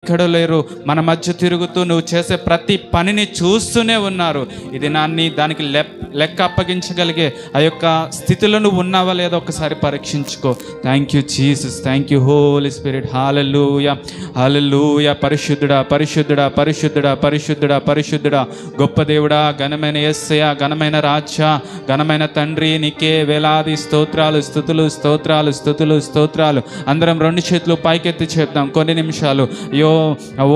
ఎక్కడ లేరు, మన మధ్య తిరుగుతూ నువ్వు చేసే ప్రతి పనిని చూస్తూనే ఉన్నారు. ఇది దానికి లెక్క అప్పగించగలిగే ఆ యొక్క స్థితిలో నువ్వు ఉన్నావా లేదో ఒకసారి పరీక్షించుకో. Thank you Jesus, thank you Holy Spirit. Hallelujah, hallelujah. పరిశుద్ధుడా, పరిశుద్ధుడా, పరిశుద్ధుడా, పరిశుద్ధుడా, పరిశుద్ధుడా, గొప్ప దేవుడా, ఘనమైన యేసయ్యా, ఘనమైన రాజా, ఘనమైన తండ్రి, నీకే వేలాది స్తోత్రాలు, స్తుతులు, స్తోత్రాలు, స్తుతులు, స్తోత్రాలు. అందరం 2 చేతులు పైకెత్తి చెప్దాం కొన్ని నిమిషాలు. అయ్యో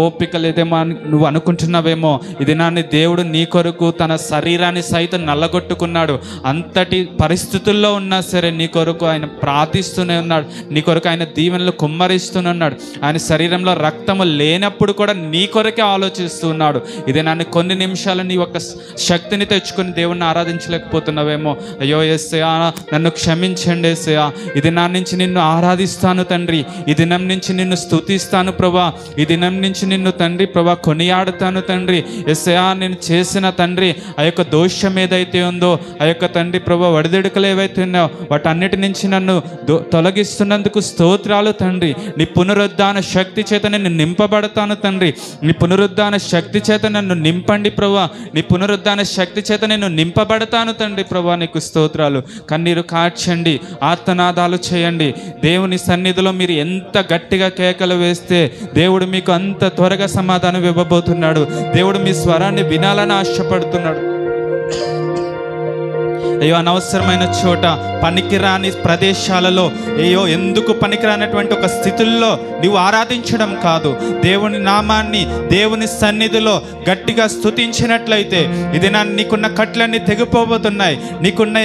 ఓపిక లేదేమో నువ్వు అనుకుంటున్నావేమో, ఇది నాన్ని దేవుడు నీ కొరకు తన శరీరాన్ని సైతం నల్లగొట్టుకున్నాడు. అంతటి పరిస్థితుల్లో ఉన్నా సరే నీ కొరకు ఆయన ప్రార్థిస్తూనే ఉన్నాడు, నీ కొరకు ఆయన దీవెనలు కుమ్మరిస్తూనే ఉన్నాడు. ఆయన శరీరంలో రక్తము లేనప్పుడు కూడా నీ కొరకే ఆలోచిస్తూ ఉన్నాడు. ఇది నన్ను కొన్ని నిమిషాలు నీ యొక్క శక్తిని తెచ్చుకొని దేవుణ్ణి ఆరాధించలేకపోతున్నావేమో. అయ్యో యేసయ్యా, నన్ను క్షమించండి యేసయ్యా. ఈ దినం నుంచి నిన్ను ఆరాధిస్తాను తండ్రి, ఈ దినం నుంచి నిన్ను స్తుతిస్తాను ప్రభా, ఈ దినం నుంచి నిన్ను తండ్రి ప్రభా కొనియాడుతాను తండ్రి. యేసయ్యా, నేను చేసిన తండ్రి ఆ యొక్క దోషం ఏదైతే ఉందో, ఆ యొక్క తండ్రి ప్రభా వడిదెడుకలు ఏవైతే ఉన్నాయో వాటన్నిటి నుంచి నన్ను తొలగిస్తున్నందుకు స్తోత్రాలు తండ్రి. నీ పునరుద్ధాన శక్తి చేత నేను నింపబడతాను తండ్రి. నీ పునరుద్ధాన శక్తి చేత నన్ను నింపండి ప్రభా, నీ పునరుద్ధాన శక్తి చేత నేను నింపబడతాను తండ్రి ప్రభా. నీకు స్తోత్రాలు. కన్నీరు కార్చండి, ఆర్తనాదాలు చేయండి. దేవుని సన్నిధిలో మీరు ఎంత గట్టిగా కేకలు వేస్తే దేవుడు మీకు అంత త్వరగా సమాధానం ఇవ్వబోతున్నాడు. దేవుడు మీ స్వరాన్ని వినాలని ఆశపడుతున్నాడు. అయ్యో అనవసరమైన చోట, పనికిరాని ప్రదేశాలలో, అయ్యో ఎందుకు పనికిరానటువంటి ఒక స్థితుల్లో నువ్వు ఆరాధించడం కాదు, దేవుని నామాన్ని దేవుని సన్నిధిలో గట్టిగా స్తుతించినట్లయితే ఇది నీకున్న కట్లన్నీ తెగిపోబోతున్నాయి, నీకున్న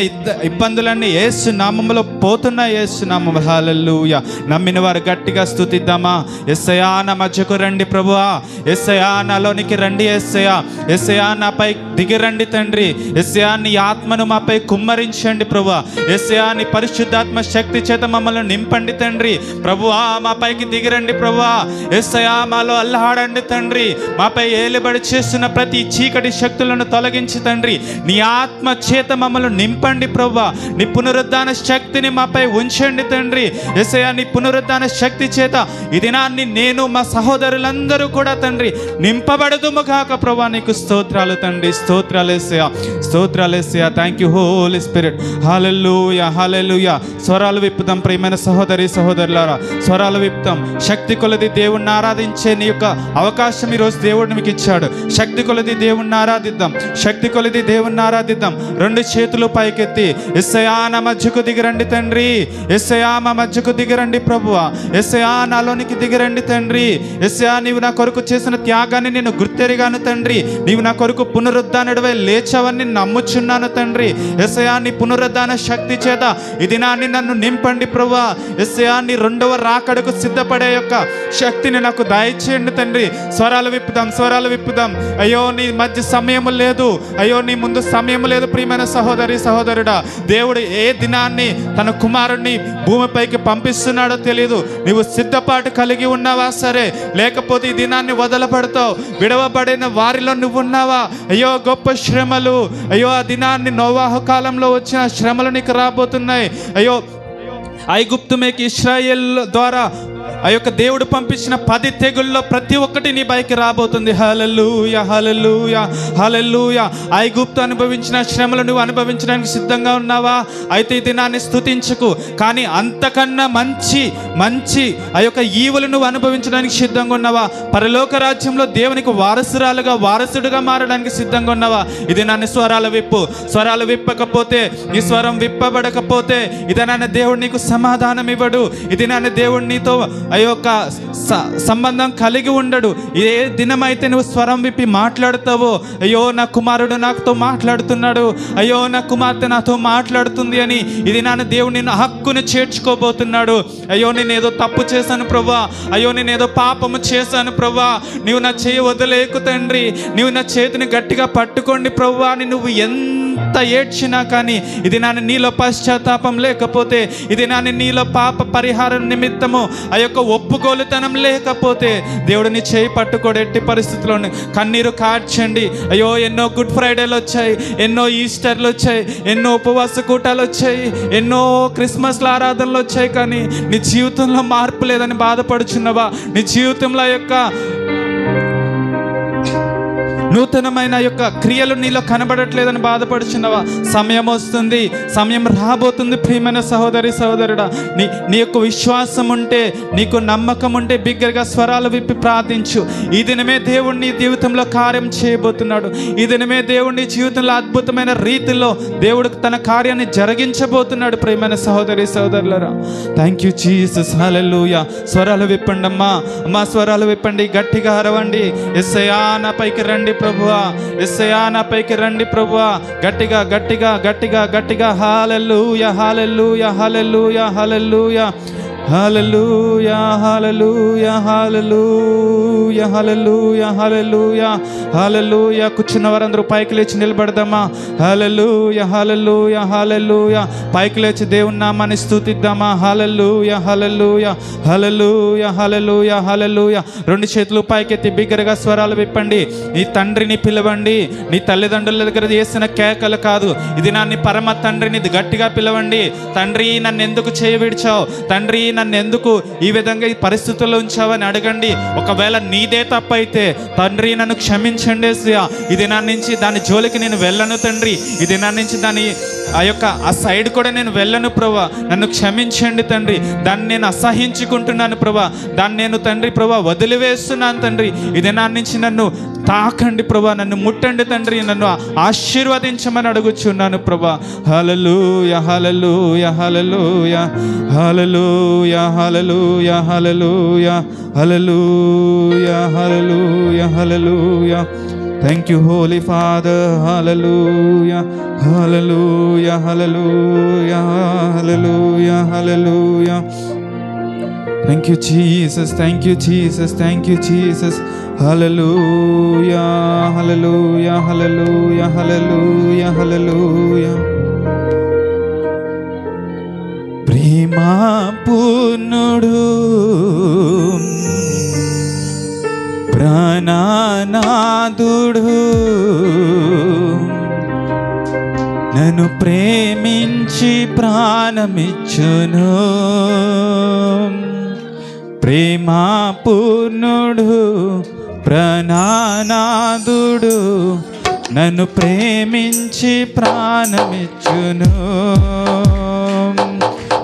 ఇబ్బందులన్నీ యేసు నామములో పోతున్నాయి. యేసు నామములో హల్లెలూయా. నమ్మిన వారు గట్టిగా స్తుతిద్దామా? యేసయ్యా నా మధ్యకు రండి ప్రభువా, యేసయ్యా నాలోనికి రండి, యేసయ్యా, యేసయ్యా నాపై దిగిరండి తండ్రి, యేసయ్యా నీ ఆత్మను మాపై కుమ్మరించండి ప్రభువా, యేసయ్యా నీ పరిశుద్ధాత్మ శక్తి చేత మమ్మల్ని నింపండి తండ్రి. ప్రభువా మా పైకి దిగిరండి ప్రభువా, యేసయ్యా మాలో అల్లాడండి తండ్రి. మాపై ఏలుబడి చేస్తున్న ప్రతి చీకటి శక్తులను తొలగించి తండ్రి నీ ఆత్మ చేత మమ్మల్ని నింపండి ప్రభువా. నీ పునరుద్ధాన శక్తిని మాపై ఉంచండి తండ్రి. యేసయ్యా నీ పునరుద్ధాన శక్తి చేత ఈ దినాన్ని నేను మా సహోదరులందరూ కూడా తండ్రి నింపబడదుము కాక ప్రభువా. నీకు స్తోత్రాలు తండ్రి, స్తోత్రాలు యేసయ్యా, స్తోత్రాలు యేసయ్యా. Thank you Holy Spirit. Hallelujah, hallelujah. స్వరాలు విప్పుదాం ప్రియమైన సహోదరి సహోదరులారా, స్వరాలు విప్పుదాం. శక్తి కొలది దేవుణ్ణి ఆరాధించే నీ యొక్క అవకాశం ఈరోజు దేవుడు మీకు ఇచ్చాడు. శక్తి కొలది దేవుణ్ణి ఆరాధిద్దాం, శక్తి కొలది దేవుణ్ణి ఆరాధిద్దాం. 2 చేతులు పైకెత్తి యేసయ్యా నా మధ్యకు దిగిరండి తండ్రి, యేసయ్యా మా మధ్యకు దిగిరండి ప్రభువా, యేసయ్యా నాలోనికి దిగిరండి తండ్రి. యేసయ్యా నీవు నా కొరకు చేసిన త్యాగాన్ని నేను గుర్తెరిగాను తండ్రి, నీవు నా కొరకు పునరుద్ధానుడివై లేచావని నమ్ముచున్నాను తండ్రి. యేసయ్యా నీ పునరుద్ధాన శక్తి చేత ఈ దినాన్ని నన్ను నింపండి ప్రభువా. యేసయ్యా నీ 2వ రాకడకు సిద్ధపడే యొక్క శక్తిని నాకు దయచేయండి తండ్రి. స్వరాలు విప్పుదాం, స్వరాలు విప్పుదాం. అయ్యో నీ మధ్య సమయము లేదు, అయ్యో నీ ముందు సమయం లేదు ప్రియమైన సహోదరి సహోదరుడా. దేవుడు ఏ దినాన్ని తన కుమారుడిని భూమిపైకి పంపిస్తున్నాడో తెలియదు. నీవు సిద్ధపాటు కలిగి ఉన్నావా సరే, లేకపోతే ఈ దినాన్ని వదలబడతావు. విడవబడిన వారిలో నువ్వు ఉన్నావా? అయ్యో గొప్ప శ్రమలు, అయ్యో ఆ దినాన్ని నోవాహు కాలంలో వచ్చిన శ్రమలు నీకు రాబోతున్నాయి. అయ్యో ఐగుప్తు మీకు ఇశ్రాయేల్ ద్వారా ఆ యొక్క దేవుడు పంపించిన 10 తెగుల్లో ప్రతి ఒక్కటి నీ పైకి రాబోతుంది. హల్లెలూయా, హల్లెలూయా, హల్లెలూయా. ఐగుప్తు అనుభవించిన శ్రమలు నువ్వు అనుభవించడానికి సిద్ధంగా ఉన్నావా? అయితే ఈ దినాన్ని స్తుతించుకు, కానీ అంతకన్నా మంచి ఆ యొక్క ఈవులు నువ్వు అనుభవించడానికి సిద్ధంగా ఉన్నావా? పరలోక రాజ్యంలో దేవునికి వారసుడుగా మారడానికి సిద్ధంగా ఉన్నావా? ఇది నన్ను స్వరాలు విప్పు. స్వరాలు విప్పకపోతే, ఈ స్వరం విప్పబడకపోతే ఇది నన్ను దేవుడు నీకు సమాధానం ఇవ్వడు. ఇది నన్ను దేవుడు నీతో ఆ యొక్క సంబంధం కలిగి ఉండడు. ఏ దినమైతే నువ్వు స్వరం విప్పి మాట్లాడుతావో, అయ్యో నా కుమారుడు నాతో మాట్లాడుతున్నాడు, అయ్యో నా కుమార్తె నాతో మాట్లాడుతుంది అని ఇది నాన్న దేవుడు నిన్ను హక్కును చేర్చుకోబోతున్నాడు. అయ్యో నేను ఏదో తప్పు చేశాను ప్రభా, అయ్యో నేను ఏదో పాపము చేశాను ప్రభా, నీవు నా చేయి వదిలేకు తండ్రి, నీవు నా చేతిని గట్టిగా పట్టుకోండి ప్రభా అని నువ్వు ఎంత ఏడ్చినా కానీ ఇది నాన్న నీలో పశ్చాత్తాపం లేకపోతే, ఇది నాన్న నీలో పాప పరిహారం నిమిత్తము ఆ యొక్క ఒప్పుకోలుతనం లేకపోతే దేవుడు నీ చేయి పట్టుకోడు. ఎట్టి పరిస్థితుల్లోనే కన్నీరు కార్చండి. అయ్యో ఎన్నో గుడ్ ఫ్రైడేలు వచ్చాయి, ఎన్నో ఈస్టర్లు వచ్చాయి, ఎన్నో ఉపవాస కూటాలు వచ్చాయి, ఎన్నో క్రిస్మస్ల ఆరాధనలు వచ్చాయి, కానీ నీ జీవితంలో మార్పు లేదని బాధపడుచున్నావా? నీ జీవితంలో యొక్క నూతనమైన యొక్క క్రియలు నీలో కనబడట్లేదని బాధపడుచున్నావా? సమయం వస్తుంది, సమయం రాబోతుంది. ప్రియమైన సహోదరి సహోదరుడా, నీ యొక్క విశ్వాసం ఉంటే, నీకు నమ్మకం ఉంటే బిగ్గరగా స్వరాలు విప్పి ప్రార్థించు. ఈ దినమే దేవుడు నీ జీవితంలో కార్యం చేయబోతున్నాడు. ఈ దినమే దేవుడు నీ జీవితంలో అద్భుతమైన రీతిలో దేవుడు తన కార్యాన్ని జరిగించబోతున్నాడు. ప్రియమైన సహోదరి సహోదరులారా, థ్యాంక్ యూ జీసస్. హల్లెలూయా. స్వరాలు విప్పండి అమ్మా, స్వరాలు విప్పండి, గట్టిగా అరవండి. యేసయ్యా నా పైకి రండి ప్రభువా, యేసయ్యా నా పైకి రండి ప్రభువా. గట్టిగా గట్టిగా గట్టిగా గట్టిగా hallelujah hallelujah hallelujah hallelujah hallelujah hallelujah hallelujah hallelujah hallelujah హల్లెలూయా. కూర్చున్న వారందరూ పైకి లేచి నిలబడదామా? హల్లెలూయా హల్లెలూయా హల్లెలూయా. పైకి లేచి దేవుని నామాన్ని స్తుతిద్దామా? హల్లెలూయా హల్లెలూయా హల్లెలూయా హల్లెలూయా హల్లెలూయా. రెండు చేతులు పైకెత్తి బిగ్గరగా స్వరాలు విప్పండి. నీ తండ్రిని పిలవండి. నీ తల్లిదండ్రుల దగ్గర చేసిన కేకలు కాదు, ఇది నా పరమ తండ్రిని గట్టిగా పిలవండి. తండ్రి నన్ను ఎందుకు చేయవిడిచావు? తండ్రి నన్ను ఎందుకు ఈ విధంగా ఈ పరిస్థితుల్లో ఉంచావని అడగండి. ఒకవేళ నీదే తప్పైతే తండ్రి నన్ను క్షమించండి. ఇది నా నుంచి దాని జోలికి నేను వెళ్ళను తండ్రి. ఇది నా నుంచి ఆ సైడ్ కూడా నేను వెళ్ళను ప్రభా. నన్ను క్షమించండి తండ్రి. దాన్ని నేను అసహించుకుంటున్నాను ప్రభా. దాన్ని నేను తండ్రి ప్రభా వదిలివేస్తున్నాను తండ్రి. ఇది నా నుంచి నన్ను తాకండి ప్రభా, నన్ను ముట్టండి తండ్రి, నన్ను ఆశీర్వదించమని అడుగుచున్నాను ప్రభా. హల్లెలూయా hallelujah hallelujah hallelujah hallelujah hallelujah hallelujah hallelujah hallelujah. Thank you, Holy Father. Hallelujah, hallelujah, hallelujah, hallelujah, hallelujah. Thank you, Jesus. Thank you, Jesus. Thank you, Jesus. Hallelujah, hallelujah, hallelujah, hallelujah, hallelujah. ప్రేమా పూర్ణుడు ప్రాణనాథుడు నన్ను ప్రేమించి ప్రాణమిచ్చును. ప్రేమా పూర్ణుడు ప్రాణనాథుడు నన్ను ప్రేమించి ప్రాణమిచ్చును.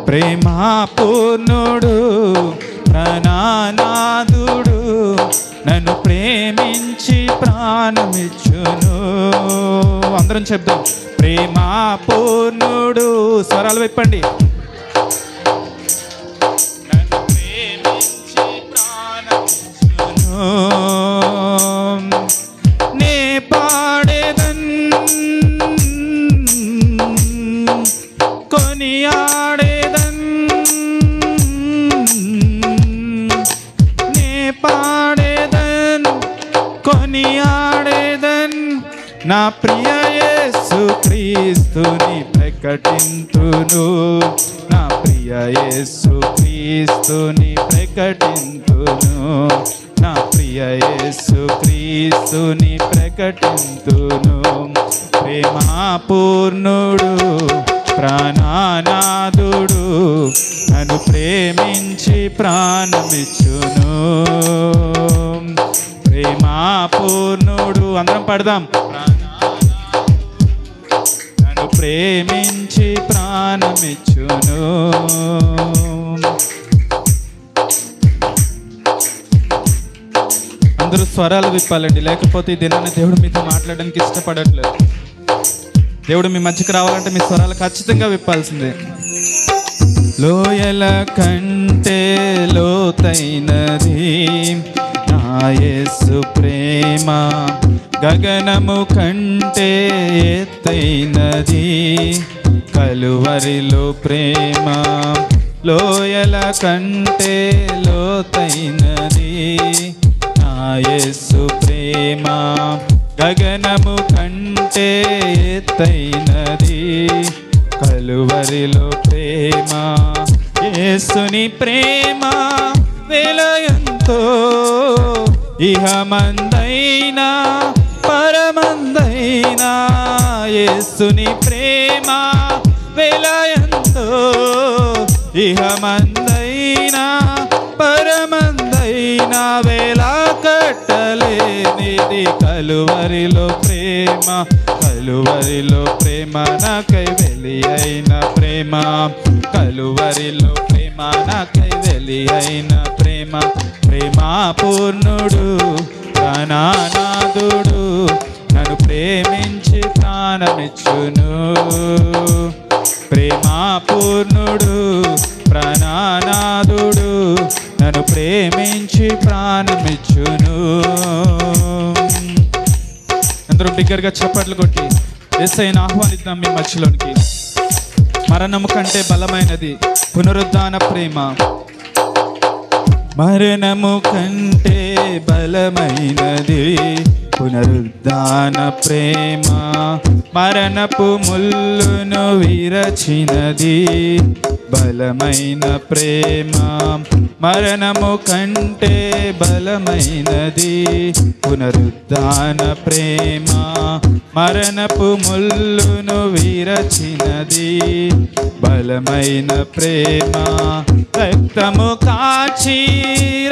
ప్రేమా పూర్ణుడు ప్రాణనాథుడు నన్ను ప్రేమించి ప్రాణమిచ్చును. అందరం చెప్దాం. ప్రేమా పూర్ణుడు. స్వరాలు విప్పండి. నన్ను ప్రేమించి ప్రాణమిచ్చును. నే పాడేదన్ కొనియాడేదన్ కొనియాడేదన్ నా ప్రియ యేసు క్రీస్తుని ప్రకటింతును. నా ప్రియ యేసు క్రీస్తుని ప్రకటింతును. నా ప్రియ యేసు క్రీస్తుని ప్రకటింతును. ప్రేమా పూర్ణుడు ప్రాణనాథుడు నన్ను ప్రేమించి ప్రాణమిచ్చును. ప్రేమా పూర్ణుడు. అందరం పడదాం. నన్ను ప్రేమించి ప్రాణమిచ్చును. అందరూ స్వరాలు విప్పాలండి, లేకపోతే ఈ దినాన్ని దేవుడు మీతో మాట్లాడడానికి ఇష్టపడట్లేదు. దేవుడు మీ మధ్యకి రావాలంటే మీ స్వరాలు ఖచ్చితంగా విప్పాల్సిందే. లోయల కంటే లోతైనది నా యేసు ప్రేమ, గగనము కంటే ఎత్తైనది కలువరిలో ప్రేమ. లోయల కంటే లోతైనది నా యేసు ప్రేమ, గగనము కంటే ఎత్తైనది కలువరిలో ప్రేమ. యేసుని ప్రేమ వెలయంతో ఇహమందైనా పరమందైనా. యేసుని ప్రేమ వెలయంతో ఇహమందైనా పరమందైనా. వేళ కట్టలేనిది కలువరిలో ప్రేమ, కలువరిలో ప్రేమ నాకై వెలి అయిన ప్రేమ, కలువరిలో ప్రేమ నాకై వెలి అయిన ప్రేమ. ప్రేమా పూర్ణుడు ప్రాణనాథుడు నన్ను ప్రేమించి ప్రాణమిచ్చును. ప్రేమా పూర్ణుడు ప్రాణనాథుడు నన్ను ప్రేమించి ప్రాణమిచ్చును. అందరూ బిగ్గరగా చప్పట్లు కొట్టి యేసయ్యను ఆహ్వానిద్దాం మీ మధ్యలోనికి. మరణము కంటే బలమైనది పునరుద్ధాన ప్రేమ. మరణము కంటే బలమైనది పునరుద్ధాన ప్రేమ. మరణపు ముల్లును విరచినది బలమైన ప్రేమ. మరణము కంటే బలమైనది పునరుద్ధాన ప్రేమ. మరణపు ముల్లును విరచినది బలమైన ప్రేమ. రక్తము కాచి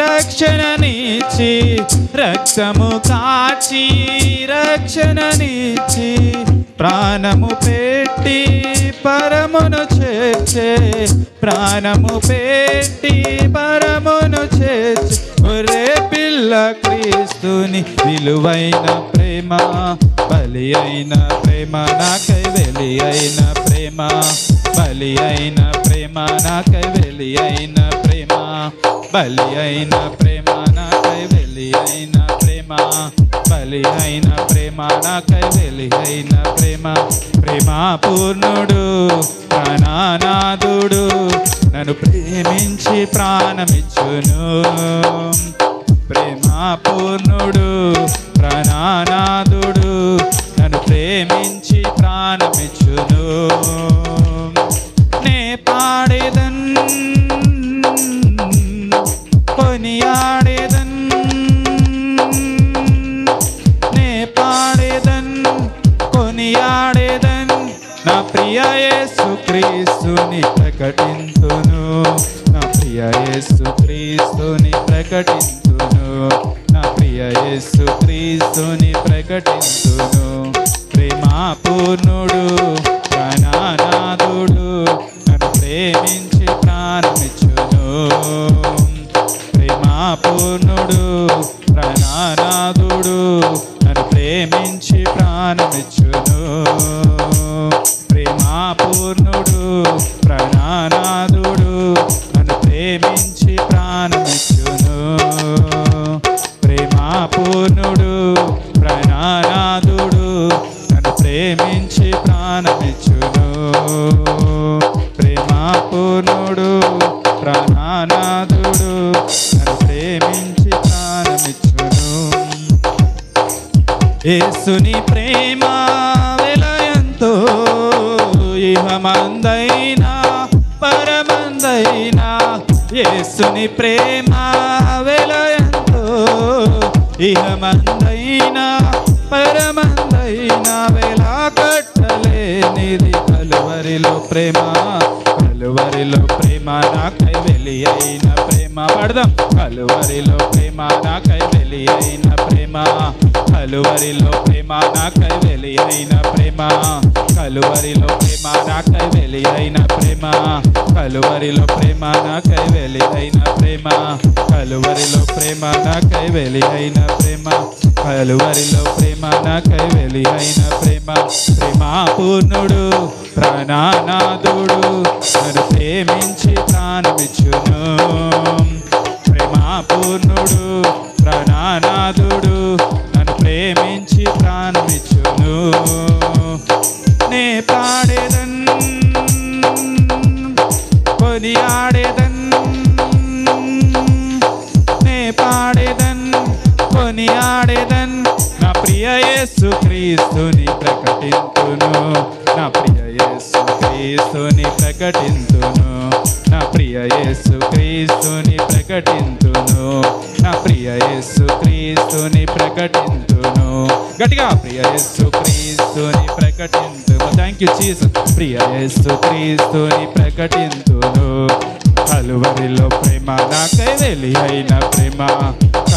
రక్షణనిచ్చి, రక్తము కాచి రక్షణనిచ్చి, ప్రాణము పెట్టి పరమును చేర్చే, ప్రాణము పెట్టి పరమును చేర్చే ఒరే పిల్ల క్రీస్తుని విలువైన ప్రేమ. బలి అయిన ప్రేమ నాకై వెలి అయిన ప్రేమ, బలి అయిన ప్రేమ నాకై వెలి అయిన ప్రేమ, బలి అయిన ప్రేమ నాకై వెలి అయిన ప్రేమ, బలి అయిన ప్రేమ నాకై వెలి అయిన ప్రేమ. ప్రేమా పూర్ణుడు ప్రాణనాథుడు నన్ను ప్రేమించి ప్రాణమిచ్చును. ప్రేమా పూర్ణుడు ప్రాణనాథుడు నన్ను ప్రేమించి ప్రాణమిచ్చును. నే పాడేదన్ కొనియాడేదన్, నే పాడేదన్ కొనియాడేదన్, నా ప్రియ యేసు క్రీస్తుని ప్రకటింతును, నా ప్రియ యేసు క్రీస్తుని ప్రకటింతును, నా ప్రియ యేసు క్రీస్తుని ప్రకటింతును. ప్రేమా పూర్ణుడు ప్రాణనాథుడు నన్ను ప్రేమించి ప్రాణమిచ్చును. ప్రేమా పూర్ణుడు ప్రాణనాథుడు నన్ను ప్రేమించి ప్రాణమిచ్చును. ప్రేమా పూర్ణుడు ప్రాణనాథుడు నన్ను ప్రేమించి ప్రాణమిచ్చును. ప్రేమా పూర్ణుడు ప్రాణనాథుడు నన్ను ప్రేమించి ప్రాణమిచ్చును. ప్రేమా పూర్ణుడు ప్రాణనాథుడు నన్ను ప్రేమించి ప్రాణమిచ్చును. యేసుని ప్రేమ వెలయంతో ఇహమందైనా పరమందైనా, యేసుని ప్రేమ వెలయంతో ఇహమందైనా పరమందైనా, వెలా కట్టలేనిది కలువరిలో ప్రేమ, కలువరిలో ప్రేమ నాకై వెలి అయిన ప్రేమ. పడదాం. కలువరిలో ప్రేమ నాకై వెలి అయిన ప్రేమ, కలువరిలో ప్రేమ నాకై వెలి అయిన ప్రేమ, కలువరిలో ప్రేమ నాకై వెలి అయిన ప్రేమ, కలువరిలో ప్రేమ నాకై వెలి అయిన ప్రేమ, కలువరిలో ప్రేమ నాకై వెలి అయిన ప్రేమ, కలువరిలో ప్రేమ నాకై వెలి అయిన ప్రేమ. ప్రేమా పూర్ణుడు ప్రాణనాథుడు నన్ను ప్రేమించి ప్రాణమిచ్చును. ప్రేమా పూర్ణుడు ప్రాణనాథుడు నన్ను ప్రేమించి ప్రాణమిచ్చును. నే పాడేదన్ కొనియాడేదన్, నే పాడేదన్ కొనియాడేదన్, నా ప్రియ యేసు క్రీస్తుని ప్రకటింతును, నా ప్రియ యేసు క్రీస్తుని ప్రకటింతును, నా ప్రియ యేసు క్రీస్తుని ప్రకటింతును, నా ప్రియ యేసు క్రీస్తుని ప్రకటింతును. గట్టిగా ప్రియ యేసు క్రీస్తుని ప్రకటింతును. Thank you Jesus. ప్రియ యేసు క్రీస్తుని ప్రకటింతును. కలువరిలో ప్రేమ నాకై వెలి అయిన ప్రేమ,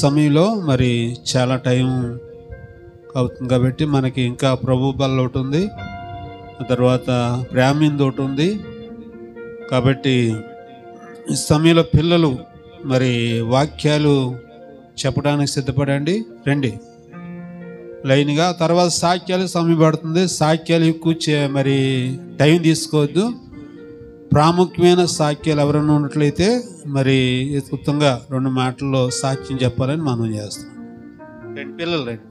సమయంలో మరి చాలా టైం అవుతుంది కాబట్టి మనకి ఇంకా ప్రభు బల్ల ఒకటి ఉంది, ఆ తర్వాత బ్రాహ్మణ్ ఒకటి ఉంది. కాబట్టి ఈ సమయంలో పిల్లలు మరి వాక్యాలు చెప్పడానికి సిద్ధపడండి, రండి లైన్గా. తర్వాత సాక్యాలు సమయం పడుతుంది, సాక్యాలు ఎక్కువ మరి టైం తీసుకోవద్దు. ప్రాముఖ్యమైన సాక్యాలు ఎవరైనా ఉన్నట్లయితే మరి ఉత్తంగా 2 మాటల్లో సాక్ష్యం చెప్పాలని మనం చేస్తాం. రండి పిల్లలు రండి.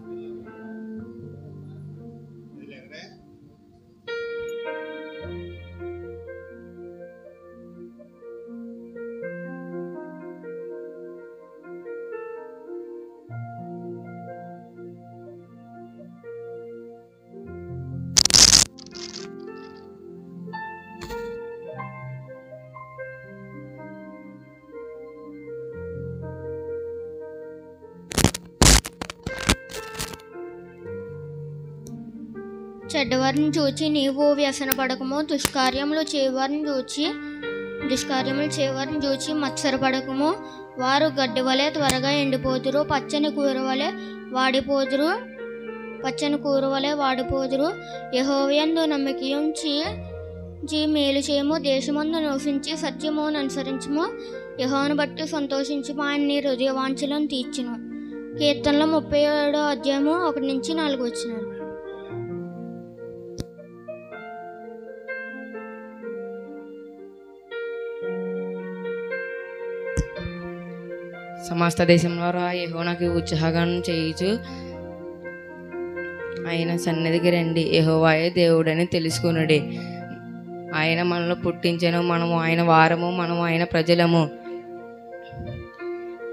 చెడ్డవారిని చూచి నీవు వ్యసనపడకము, దుష్కార్యములు చేయవారిని చూచి మత్సరపడకము. వారు గడ్డి వలె త్వరగా ఎండిపోదురు, పచ్చని కూర వలె వాడిపోదురు. యెహోవాయందు నమ్మికయుంచి మేలు చేయము, దేశమందు నివసించి సత్యమును అనుసరించుము. యెహోవాను బట్టి సంతోషించుము, ఆయన నీ హృదయ వాంఛలను తీర్చును. కీర్తనలు 37:1-4. సమస్త దేశంలో యెహోవాకి ఉత్సాహగానం చేయుచు ఆయన సన్నిధికి రండి. యెహోవాయే దేవుడని తెలుసుకొనుడి. ఆయన మనల్ని పుట్టించెను, మనము ఆయన వారము, మనము ఆయన ప్రజలము,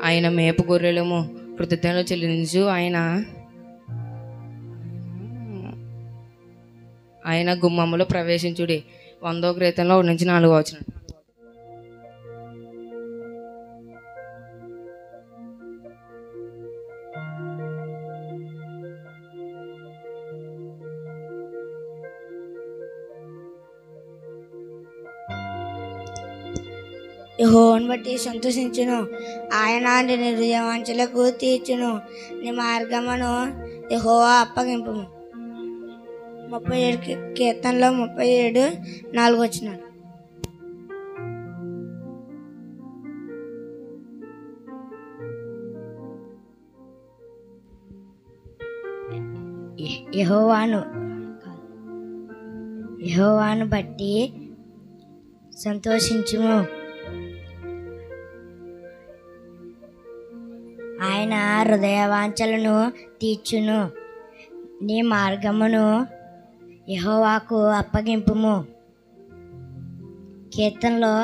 ఆయన మేపు గొర్రెలము. కృతజ్ఞతలు చెల్లించు ఆయన గుమ్మములో ప్రవేశించుడి. 100వ కీర్తనలో 1-4. యెహోవాను బట్టి సంతోషించును, ఆయన నీ హృదయ వాంఛలకు తీర్చును. నీ మార్గమును యెహోవా అప్పగింపుము. 37 కీర్తనలో 37:4. యెహోవాను బట్టి సంతోషించుము, ఆయన హృదయ వాంఛలను తీర్చును. నీ మార్గమును యెహోవాకు అప్పగింపుము. కీర్తనలో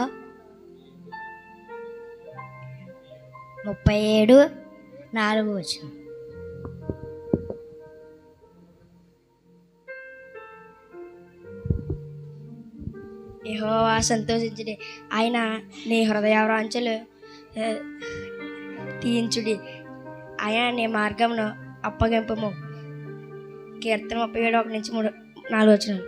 37:4. యెహోవా సంతోషించుడి, ఆయన నీ హృదయ వాంఛలు తీయించుడి. ఆయన నీ మార్గమును అప్పగింపుము. కీర్తన 37:1-4.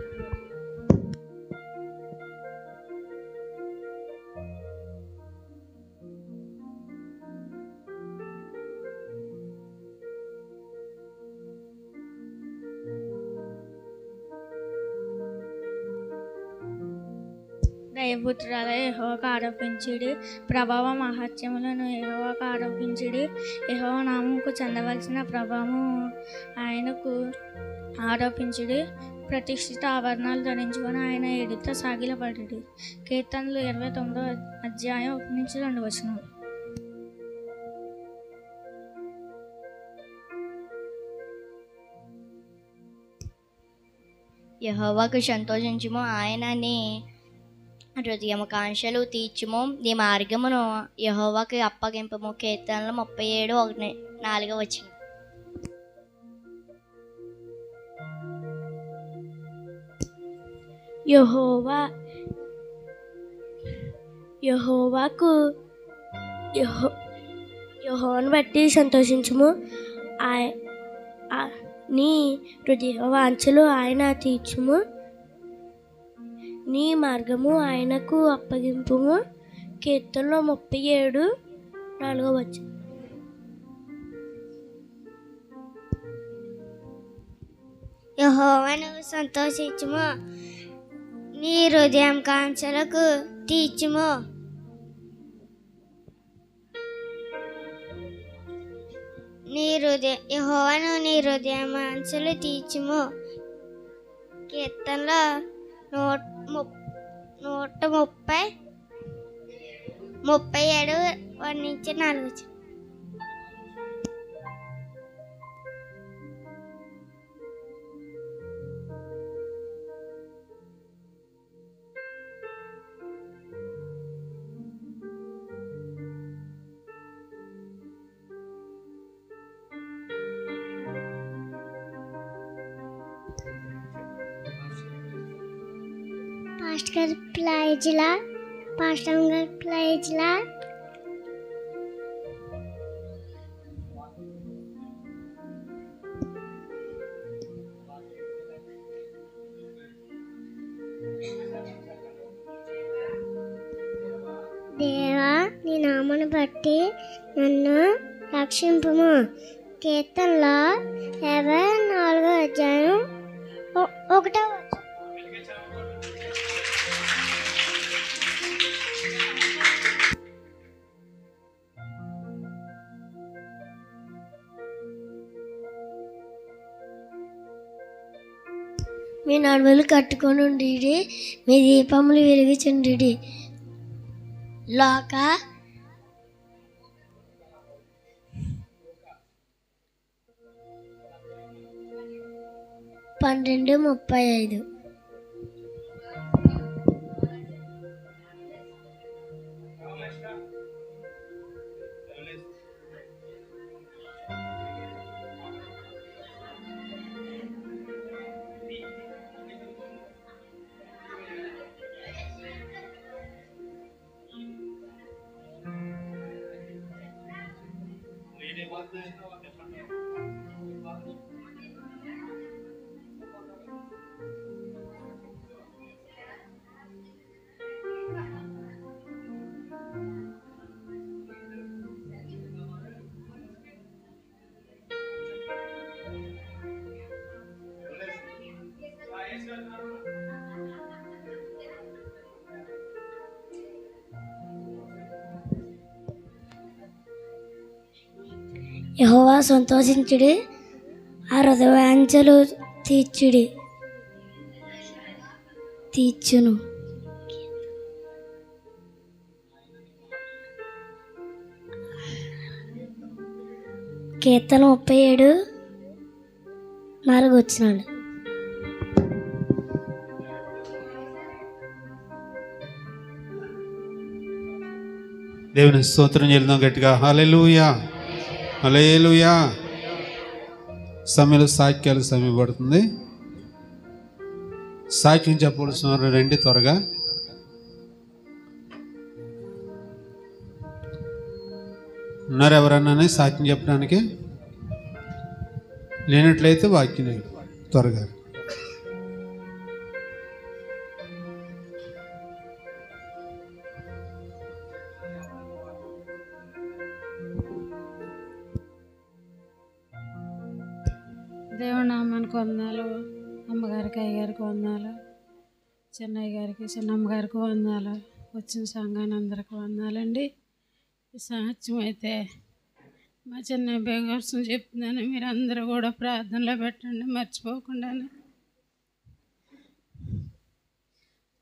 దయపుత్రులారా యెహోవాకు ఆరోపించుడి, ప్రభావ మహత్యములను యెహోవాకు ఆరోపించుడి. యెహోవా నామముకు చెందవలసిన ప్రభావము ఆయనకు ఆరోపించుడి. ప్రతిష్ఠిత ఆభరణాలు ధరించుకొని ఆయన ఎదుట సాగిలపడుడి. కీర్తనలు 29:1-2. యెహోవాకు సంతోషించుము, ఆయన నీ హృదయము కాంక్షలు తీర్చుము. నీ మార్గమును యెహోవాకు అప్పగింపుము. కీర్తనలు 37:1-4. యెహోవాను బట్టి సంతోషించుము, నీ హృదయ వాంఛలు ఆయన తీర్చుము. నీ మార్గము ఆయనకు అప్పగింపుము. కీర్తనలో 37:4. యెహోవాను సంతోషించుము, నీ హృదయం కాంక్షలకు తీర్చుము. యెహోవాను నీ హృదయం కాంక్షలు తీర్చుము. కీర్తనలో 137:1-4. పాస్టర్ ప్రైజ్లా, పాస్టర్ గారు ప్రైజ్లా. దేవా, నీ నామను బట్టి నన్ను రక్షింపుము. కీర్తనలో 24:1. మీ నడుములు కట్టుకొని ఉండి, మీ దీపములు వెలిగించుండి. లోక 12:35. యెహోవా సంతోషించుడి, ఆ హృదయవాంఛలు తీర్చును. కీర్తన 37:4. దేవుని స్తోత్రం చెల్లిద్దాం గట్టిగా. హల్లెలూయా, హల్లెలూయా. సమయంలో సాక్యాలు సమయపడుతుంది. సాక్ష్యం చెప్పవలసిన వారు రండి త్వరగా. ఉన్నారు ఎవరన్నా సాక్ష్యం చెప్పడానికి? లేనట్లయితే వాక్యం త్వరగా. దేవుని నామానికి వందనాలు. అమ్మగారికి, అయ్యగారికి వందనాలు. చిన్నయ్య గారికి, చిన్నమ్మ గారికి వందనాలు. వచ్చిన సంఘాన్ని అందరికి వందనాలండి. ఈ సాక్ష్యం అయితే మా చిన్న బెంగర్స్ చెప్తున్నాను, మీరు అందరూ కూడా ప్రార్థనలో పెట్టండి మర్చిపోకుండా.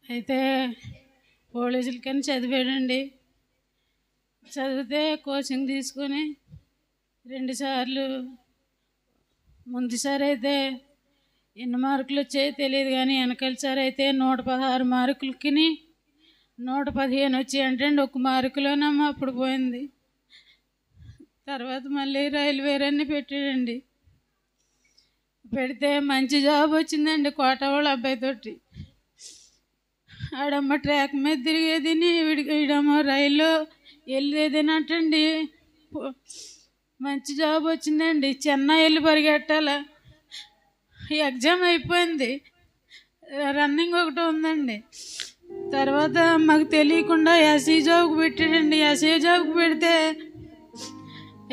అయితే పోలీసులకని చదివాడండి. చదివితే కోచింగ్ తీసుకొని 2 సార్లు, ముందుసారి అయితే ఎన్ని మార్కులు వచ్చాయో తెలియదు కానీ వెనకాలసారి అయితే 116 మార్కులకి 115 వచ్చాయి. అంటే 1 మార్కులోనమ్మా అప్పుడు పోయింది. తర్వాత మళ్ళీ రైల్వే రన్ని పెట్టాడండి. పెడితే మంచి జాబ్ వచ్చిందండి కోటవాళ్ళ అబ్బాయితోటి. ఆడమ్మ ట్రాక్ మీద తిరిగేదిని, వీడమ్మ రైల్లో వెళ్ళేదినట్టండి. మంచి జాబ్ వచ్చిందండి. చెన్నై వెళ్ళి పరిగెట్టాల. ఎగ్జామ్ అయిపోయింది, రన్నింగ్ ఒకటి ఉందండి. తర్వాత మాకు తెలియకుండా ఎస్సీ జాబ్కి పెట్టాడండి. ఎస్సీ జాబ్కి పెడితే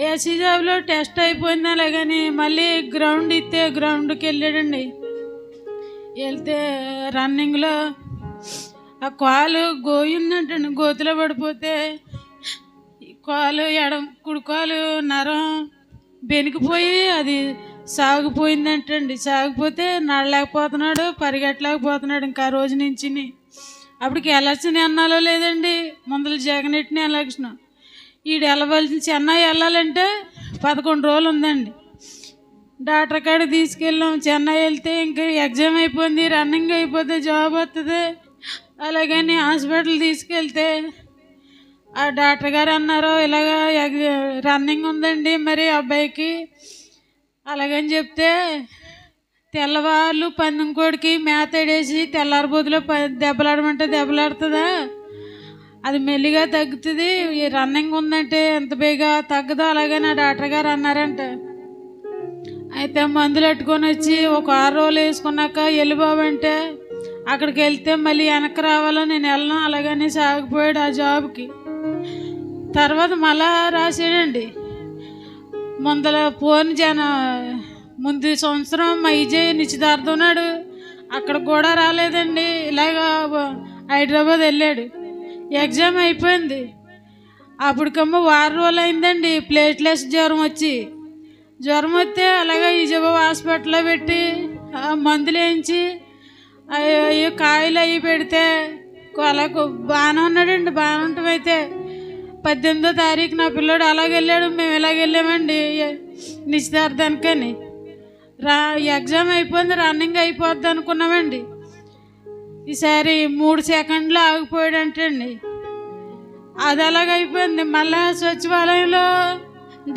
ఎస్సీ జాబ్లో టెస్ట్ అయిపోయింది. అలాగని మళ్ళీ గ్రౌండ్ ఇస్తే గ్రౌండ్కి వెళ్ళాడండి. వెళ్తే రన్నింగ్లో ఆ కాలు గోయిందంటండి. గోతులో పడిపోతే కాలు కుడి కాలు నరం బెనికిపోయి అది సాగిపోయిందంటండి. సాగిపోతే నడలేకపోతున్నాడు, పరిగెట్టలేకపోతున్నాడు ఇంకా ఆ రోజు నుంచి. అప్పటికి ఎలక్షన్ అన్నాలో లేదండి, ముందర జగనెట్టిన ఎలక్షన్. ఈడు వెళ్ళవలసిన చెన్నై వెళ్ళాలంటే 11 రోజులు ఉందండి. డాక్టర్ కాడికి తీసుకెళ్ళాం. చెన్నై వెళ్తే ఇంకా ఎగ్జామ్ అయిపోయింది, రన్నింగ్ అయిపోతే జాబ్ వస్తుంది. అలాగని హాస్పిటల్ తీసుకెళ్తే ఆ డాక్టర్ గారు అన్నారు, ఇలాగ రన్నింగ్ ఉందండి మరి అబ్బాయికి. అలాగని చెప్తే తెల్లవాళ్ళు పందెం కోడికి మేత వేసి తెల్లారిపోతులో దెబ్బలాడమంటే దెబ్బలాడుతుందా, అది మెల్లిగా తగ్గుతుంది, ఈ రన్నింగ్ ఉందంటే ఎంత బేగా తగ్గదో అలాగని ఆ డాక్టర్ గారు అన్నారంట. అయితే మందులు పెట్టుకొని వచ్చి ఒక 6 రోజులు వేసుకున్నాక వెళ్ళి బాబు అంటే అక్కడికి వెళ్తే మళ్ళీ వెనక్కి రావాలో నేను వెళ్ళను, అలాగని సాగిపోయాడు ఆ జాబ్కి. తర్వాత మళ్ళా రాసాడండి. ముందు సంవత్సరం మా విజయ్ నిశ్చితార్థం ఉన్నాడు, అక్కడ కూడా రాలేదండి. ఇలాగా హైదరాబాద్ వెళ్ళాడు. ఎగ్జామ్ అయిపోయింది. అప్పటికమ్మో 6 రోజులు అయిందండి ప్లేట్లెస్ జ్వరం వస్తే అలాగే విజయబాబు హాస్పిటల్లో పెట్టి మందులు వేయించి అయ్యో కాయలు అవి పెడితే అలా బాగానే ఉన్నాడండి. బాగానే ఉంటామైతే 18వ తారీఖు నా పిల్లోడు అలాగ వెళ్ళాడు, మేము ఇలాగ వెళ్ళామండి నిశ్చితార్థానికని. ఎగ్జామ్ అయిపోయింది, రన్నింగ్ అయిపోద్ది అనుకున్నామండి. ఈసారి 3 సెకండ్లు ఆగిపోయాడంటండి. అది అలాగ అయిపోయింది. మళ్ళా సచివాలయంలో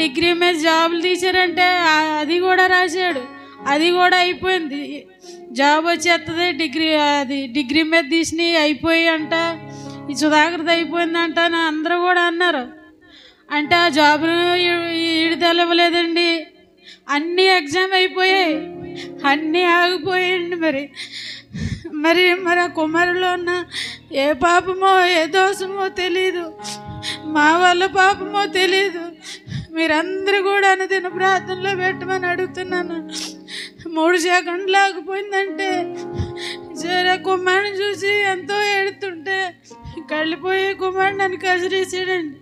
డిగ్రీ మీద జాబులు తీశారంటే అది కూడా రాశాడు, అది కూడా అయిపోయింది. జాబ్ వచ్చేస్తుంది, డిగ్రీ మీద తీసినవి అయిపోయి అంట. ఈ సుధాకర్ది అయిపోయిందంట అని అందరూ కూడా అన్నారు. అంటే ఆ జాబులు ఈడదలవలేదండి, అన్నీ ఎగ్జామ్ అయిపోయాయి, అన్నీ ఆగిపోయాయండి. మరి ఆ కుమారులో ఉన్న ఏ పాపమో ఏ దోషమో తెలీదు, మా వాళ్ళ పాపమో తెలీదు. మీరందరూ కూడా అనుదిన ప్రార్థనలో పెట్టమని అడుగుతున్నాను. 3 సెకండ్లు ఆగిపోయిందంటే సరే కుమారుని చూసి ఎంతో ఏడుతుంటే కళ్ళిపోయి కుమారుడు నన్ను కసిరేసాడండి.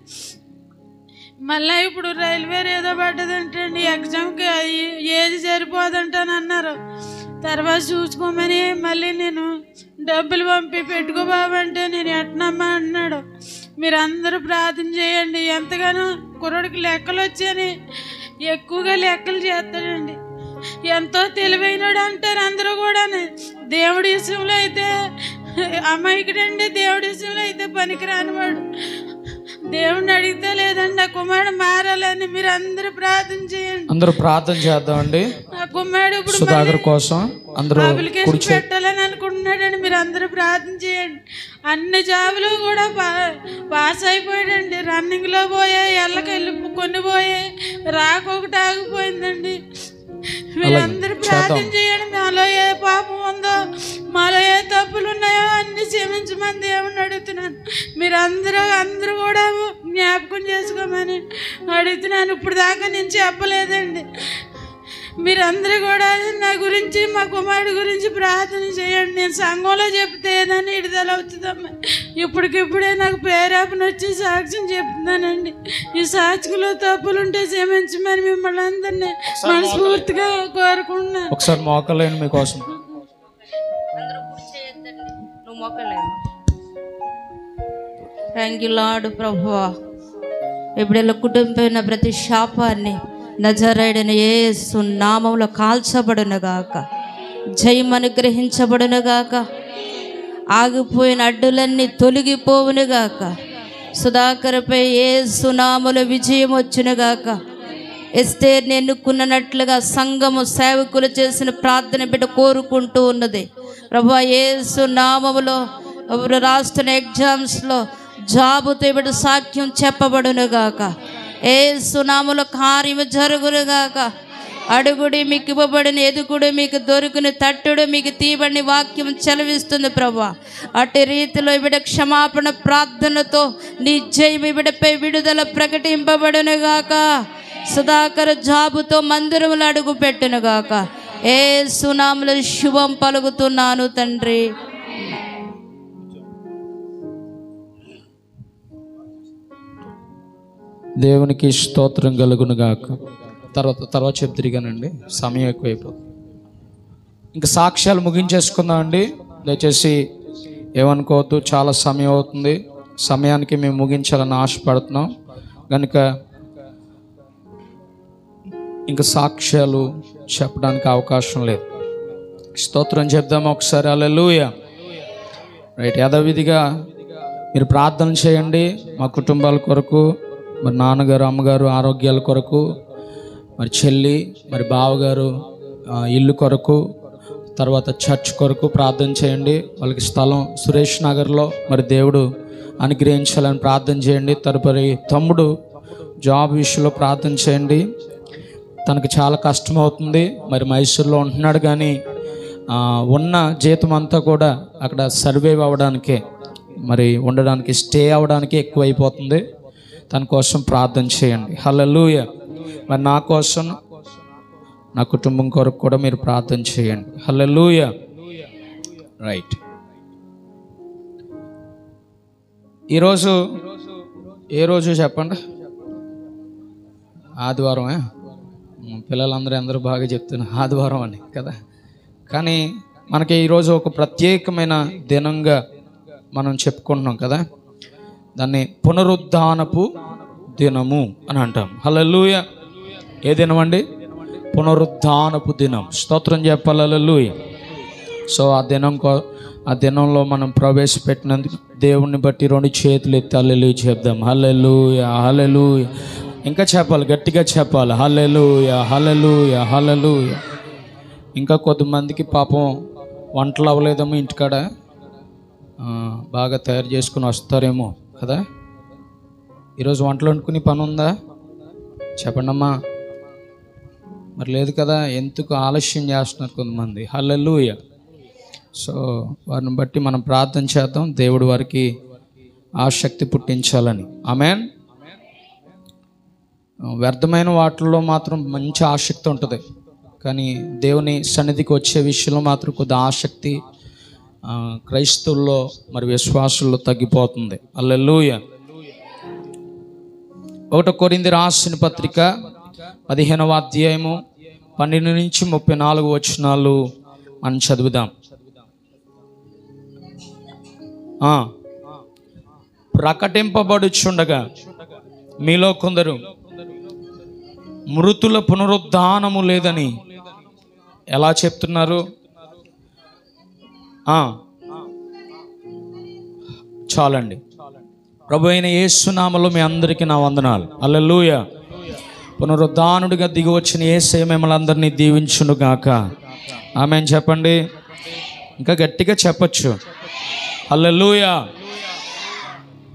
మళ్ళీ ఇప్పుడు రైల్వే ఏదో పడ్డదంటండి, ఎగ్జామ్కి ఏది సరిపోదంటని అన్నారు. తర్వాత చూసుకోమని మళ్ళీ నేను డబ్బులు పంపి పెట్టుకో బాబంటే నేను ఎట్నమ్మా అన్నాడు. మీరు అందరూ ప్రార్థన చేయండి. ఎంతగానో కుర్రోడికి లెక్కలు వచ్చాయని ఎక్కువగా లెక్కలు చేస్తాడండి. ఎంతో తెలివైనడు అంటారు అందరూ కూడా. దేవుడి విషయంలో అయితే అమాయకుడండి, దేవుడి విషయంలో అయితే పనికిరానివాడు. దేవుడిని అడిగితే లేదండి ఆ కుమారుడు మారాలని మీరు అందరూ ప్రార్థన చేయండి. అందరూ ప్రార్థన చేద్దామండి. ఆ కుమారుడు ఇప్పుడు సుధాకర్ కోసం అందరూ అప్లికేషన్ పెట్టాలని అనుకుంటున్నాడండి. మీరు అందరూ ప్రార్థన చేయండి. అన్ని జాబులు కూడా పాస్ అయిపోయాడండి. రన్నింగ్లో పోయాయి, ఎల్లకెళ్ళి కొన్ని పోయాయి, రాకొకటి ఆగిపోయిందండి. మీరందరూ ప్రార్థన చేయండి. మాలో ఏ పాపం ఉందో, మాలో ఏ తప్పులు ఉన్నాయో అన్ని క్షమించమని దేవుని అడుగుతున్నాను. అందరూ కూడా జ్ఞాపకం చేసుకోమని అడుగుతున్నాను. ఇప్పుడు దాకా నేను చెప్పలేదండి. మీరందరూ కూడా నా గురించి మా కుమారుడి గురించి ప్రార్థన చేయండి. నేను సంఘంలో చెప్తే ఏదైనా విడుదల అవుతుందమ్మా. ఇప్పటికిప్పుడే నాకు ప్రేరేపణ వచ్చి సాక్ష్యం చెప్తున్నానండి. ఈ సాక్షిలో తప్పులుంటే క్షమించమని మిమ్మల్ని అందరినీ మనస్ఫూర్తిగా కోరుకుంటున్నాను. ఒకసారి మోకలేను మీకోసం. థ్యాంక్ యూ లార్డ్ ప్రభువా. ఎప్పుడెల్లా కుటుంబమైన ప్రతి శాపాన్ని నజరేయుడైన యేసు నామములో కాల్చబడునుగాక, జయం అనుగ్రహించబడునుగాక, ఆగిపోయిన అడ్డులన్నీ తొలగిపోవునుగాక, సుధాకర్పై యేసు నామములో విజయం వచ్చునుగాక. ఎస్తేర్ని ఎన్నుకున్నట్లుగా సంఘము సేవకులు చేసిన ప్రార్థన బిడ్డ కోరుకుంటూ ఉన్నది. ప్రభువా యేసు నామములో రాస్తున్న ఎగ్జామ్స్లో జాబుతో బిడ్డ సాక్ష్యం చెప్పబడునుగాక. యేసు నామములో కార్యము జరుగునుగాక. అడుగుడి మీకు ఇవ్వబడిన, ఎదుగుడు మీకు దొరుకుని, తట్టుడు మీకు తీయబడిన వాక్యం చెలవిస్తుంది ప్రభా. అటు రీతిలో బిడ్డ క్షమాపణ ప్రార్థనతో నీ జయం బిడ్డపై విడుదల ప్రకటింపబడునుగాక. సుధాకర్ జాబుతో మందిరములు అడుగు పెట్టునుగాక. యేసు నామములో శుభం పలుకుతున్నాను తండ్రి. దేవునికి స్తోత్రం కలుగును గాక. తర్వాత చెప్తిరిగానండి, సమయం ఎక్కువైపోతుంది. ఇంకా సాక్ష్యాలు ముగించేసుకుందాం అండి. దయచేసి ఏమనుకోవద్దు, చాలా సమయం అవుతుంది. సమయానికి మేము ముగించాలని ఆశపడుతున్నాం కనుక ఇంకా సాక్ష్యాలు చెప్పడానికి అవకాశం లేదు. స్తోత్రం చెప్దాం ఒకసారి. హల్లెలూయా. రైట్. యథావిధిగా మీరు ప్రార్థన చేయండి. మా కుటుంబాల కొరకు, మరి నాన్నగారు అమ్మగారు ఆరోగ్యాల కొరకు, మరి చెల్లి, మరి బావగారు ఇల్లు కొరకు, తర్వాత చర్చ్ కొరకు ప్రార్థన చేయండి. వాళ్ళకి స్థలం సురేష్ నగర్లో మరి దేవుడు అనుగ్రహించాలని ప్రార్థన చేయండి. తదుపరి తమ్ముడు జాబ్ విషయంలో ప్రార్థన చేయండి. తనకు చాలా కష్టమవుతుంది. మరి మైసూర్లో ఉంటున్నాడు కానీ ఉన్న జీతం అంతా కూడా అక్కడ సర్వైవ్ అవ్వడానికే, మరి ఉండడానికి, స్టే అవ్వడానికి ఎక్కువైపోతుంది. తన కోసం ప్రార్థన చేయండి. హల్లెలూయా. మరి నా కోసం, నా కుటుంబం కొరకు కూడా మీరు ప్రార్థన చేయండి. హల్లెలూయా. రైట్. ఈరోజు ఏ రోజు చెప్పండి? ఆదివారమే. పిల్లలందరూ బాగా చెప్తున్నారు ఆదివారం అని కదా. కానీ మనకి ఈరోజు ఒక ప్రత్యేకమైన దినంగా మనం చెప్పుకుంటున్నాం కదా. దాన్ని పునరుద్ధానపు దినము అని అంటాం. హల్లెలూయా. ఏ దినం అండి? పునరుద్ధానపు దినం. స్తోత్రం చెప్పాలి. హల్లెలూయా. సో ఆ దినంలో మనం ప్రవేశపెట్టినందుకు దేవుణ్ణి బట్టి 2 చేతులు ఎత్తి హల్లెలూయా చెప్దాం. హల్లెలూయా, హల్లెలూయా. ఇంకా చెప్పాలి, గట్టిగా చెప్పాలి. హల్లెలూయా, హల్లెలూయా, హల్లెలూయా. ఇంకా కొద్దిమందికి పాపం వంటలు అవ్వలేదేమో, ఇంటికాడ బాగా తయారు చేసుకుని వస్తారేమో కదా. ఈరోజు వంటలు వండుకుని పని ఉందా? చెప్పండి అమ్మా. మరి లేదు కదా. ఎందుకు ఆలస్యం చేస్తున్నారు కొంతమంది? హల్లెలూయా. సో వారిని బట్టి మనం ప్రార్థన చేద్దాం, దేవుడు వారికి ఆసక్తి పుట్టించాలని. ఆమేన్. వ్యర్థమైన వాటిల్లో మాత్రం మంచి ఆసక్తి ఉంటుంది, కానీ దేవుని సన్నిధికి వచ్చే విషయంలో మాత్రం కొద్ది ఆసక్తి క్రైస్తవుల్లో, మరి విశ్వాసుల్లో తగ్గిపోతుంది. హల్లెలూయా. 1 కొరింథీ రాసిన పత్రిక 15వ అధ్యాయము 12 నుంచి 34 వచనాలు మనం చదువుదాం. ప్రకటింపబడుచుండగా మీలో కొందరు మృతుల పునరుద్ధానము లేదని ఎలా చెప్తున్నారు? చాలండి. ప్రభు అయిన యేసు నామములో మీ అందరికీ నా వందనాలు. హల్లెలూయా. పునరుద్ధానుడిగా దిగి వచ్చిన యేసయ్య మిమ్మల్ని అందరినీ దీవించును గాక. ఆమేన్ చెప్పండి. ఇంకా గట్టిగా చెప్పచ్చు. హల్లెలూయా.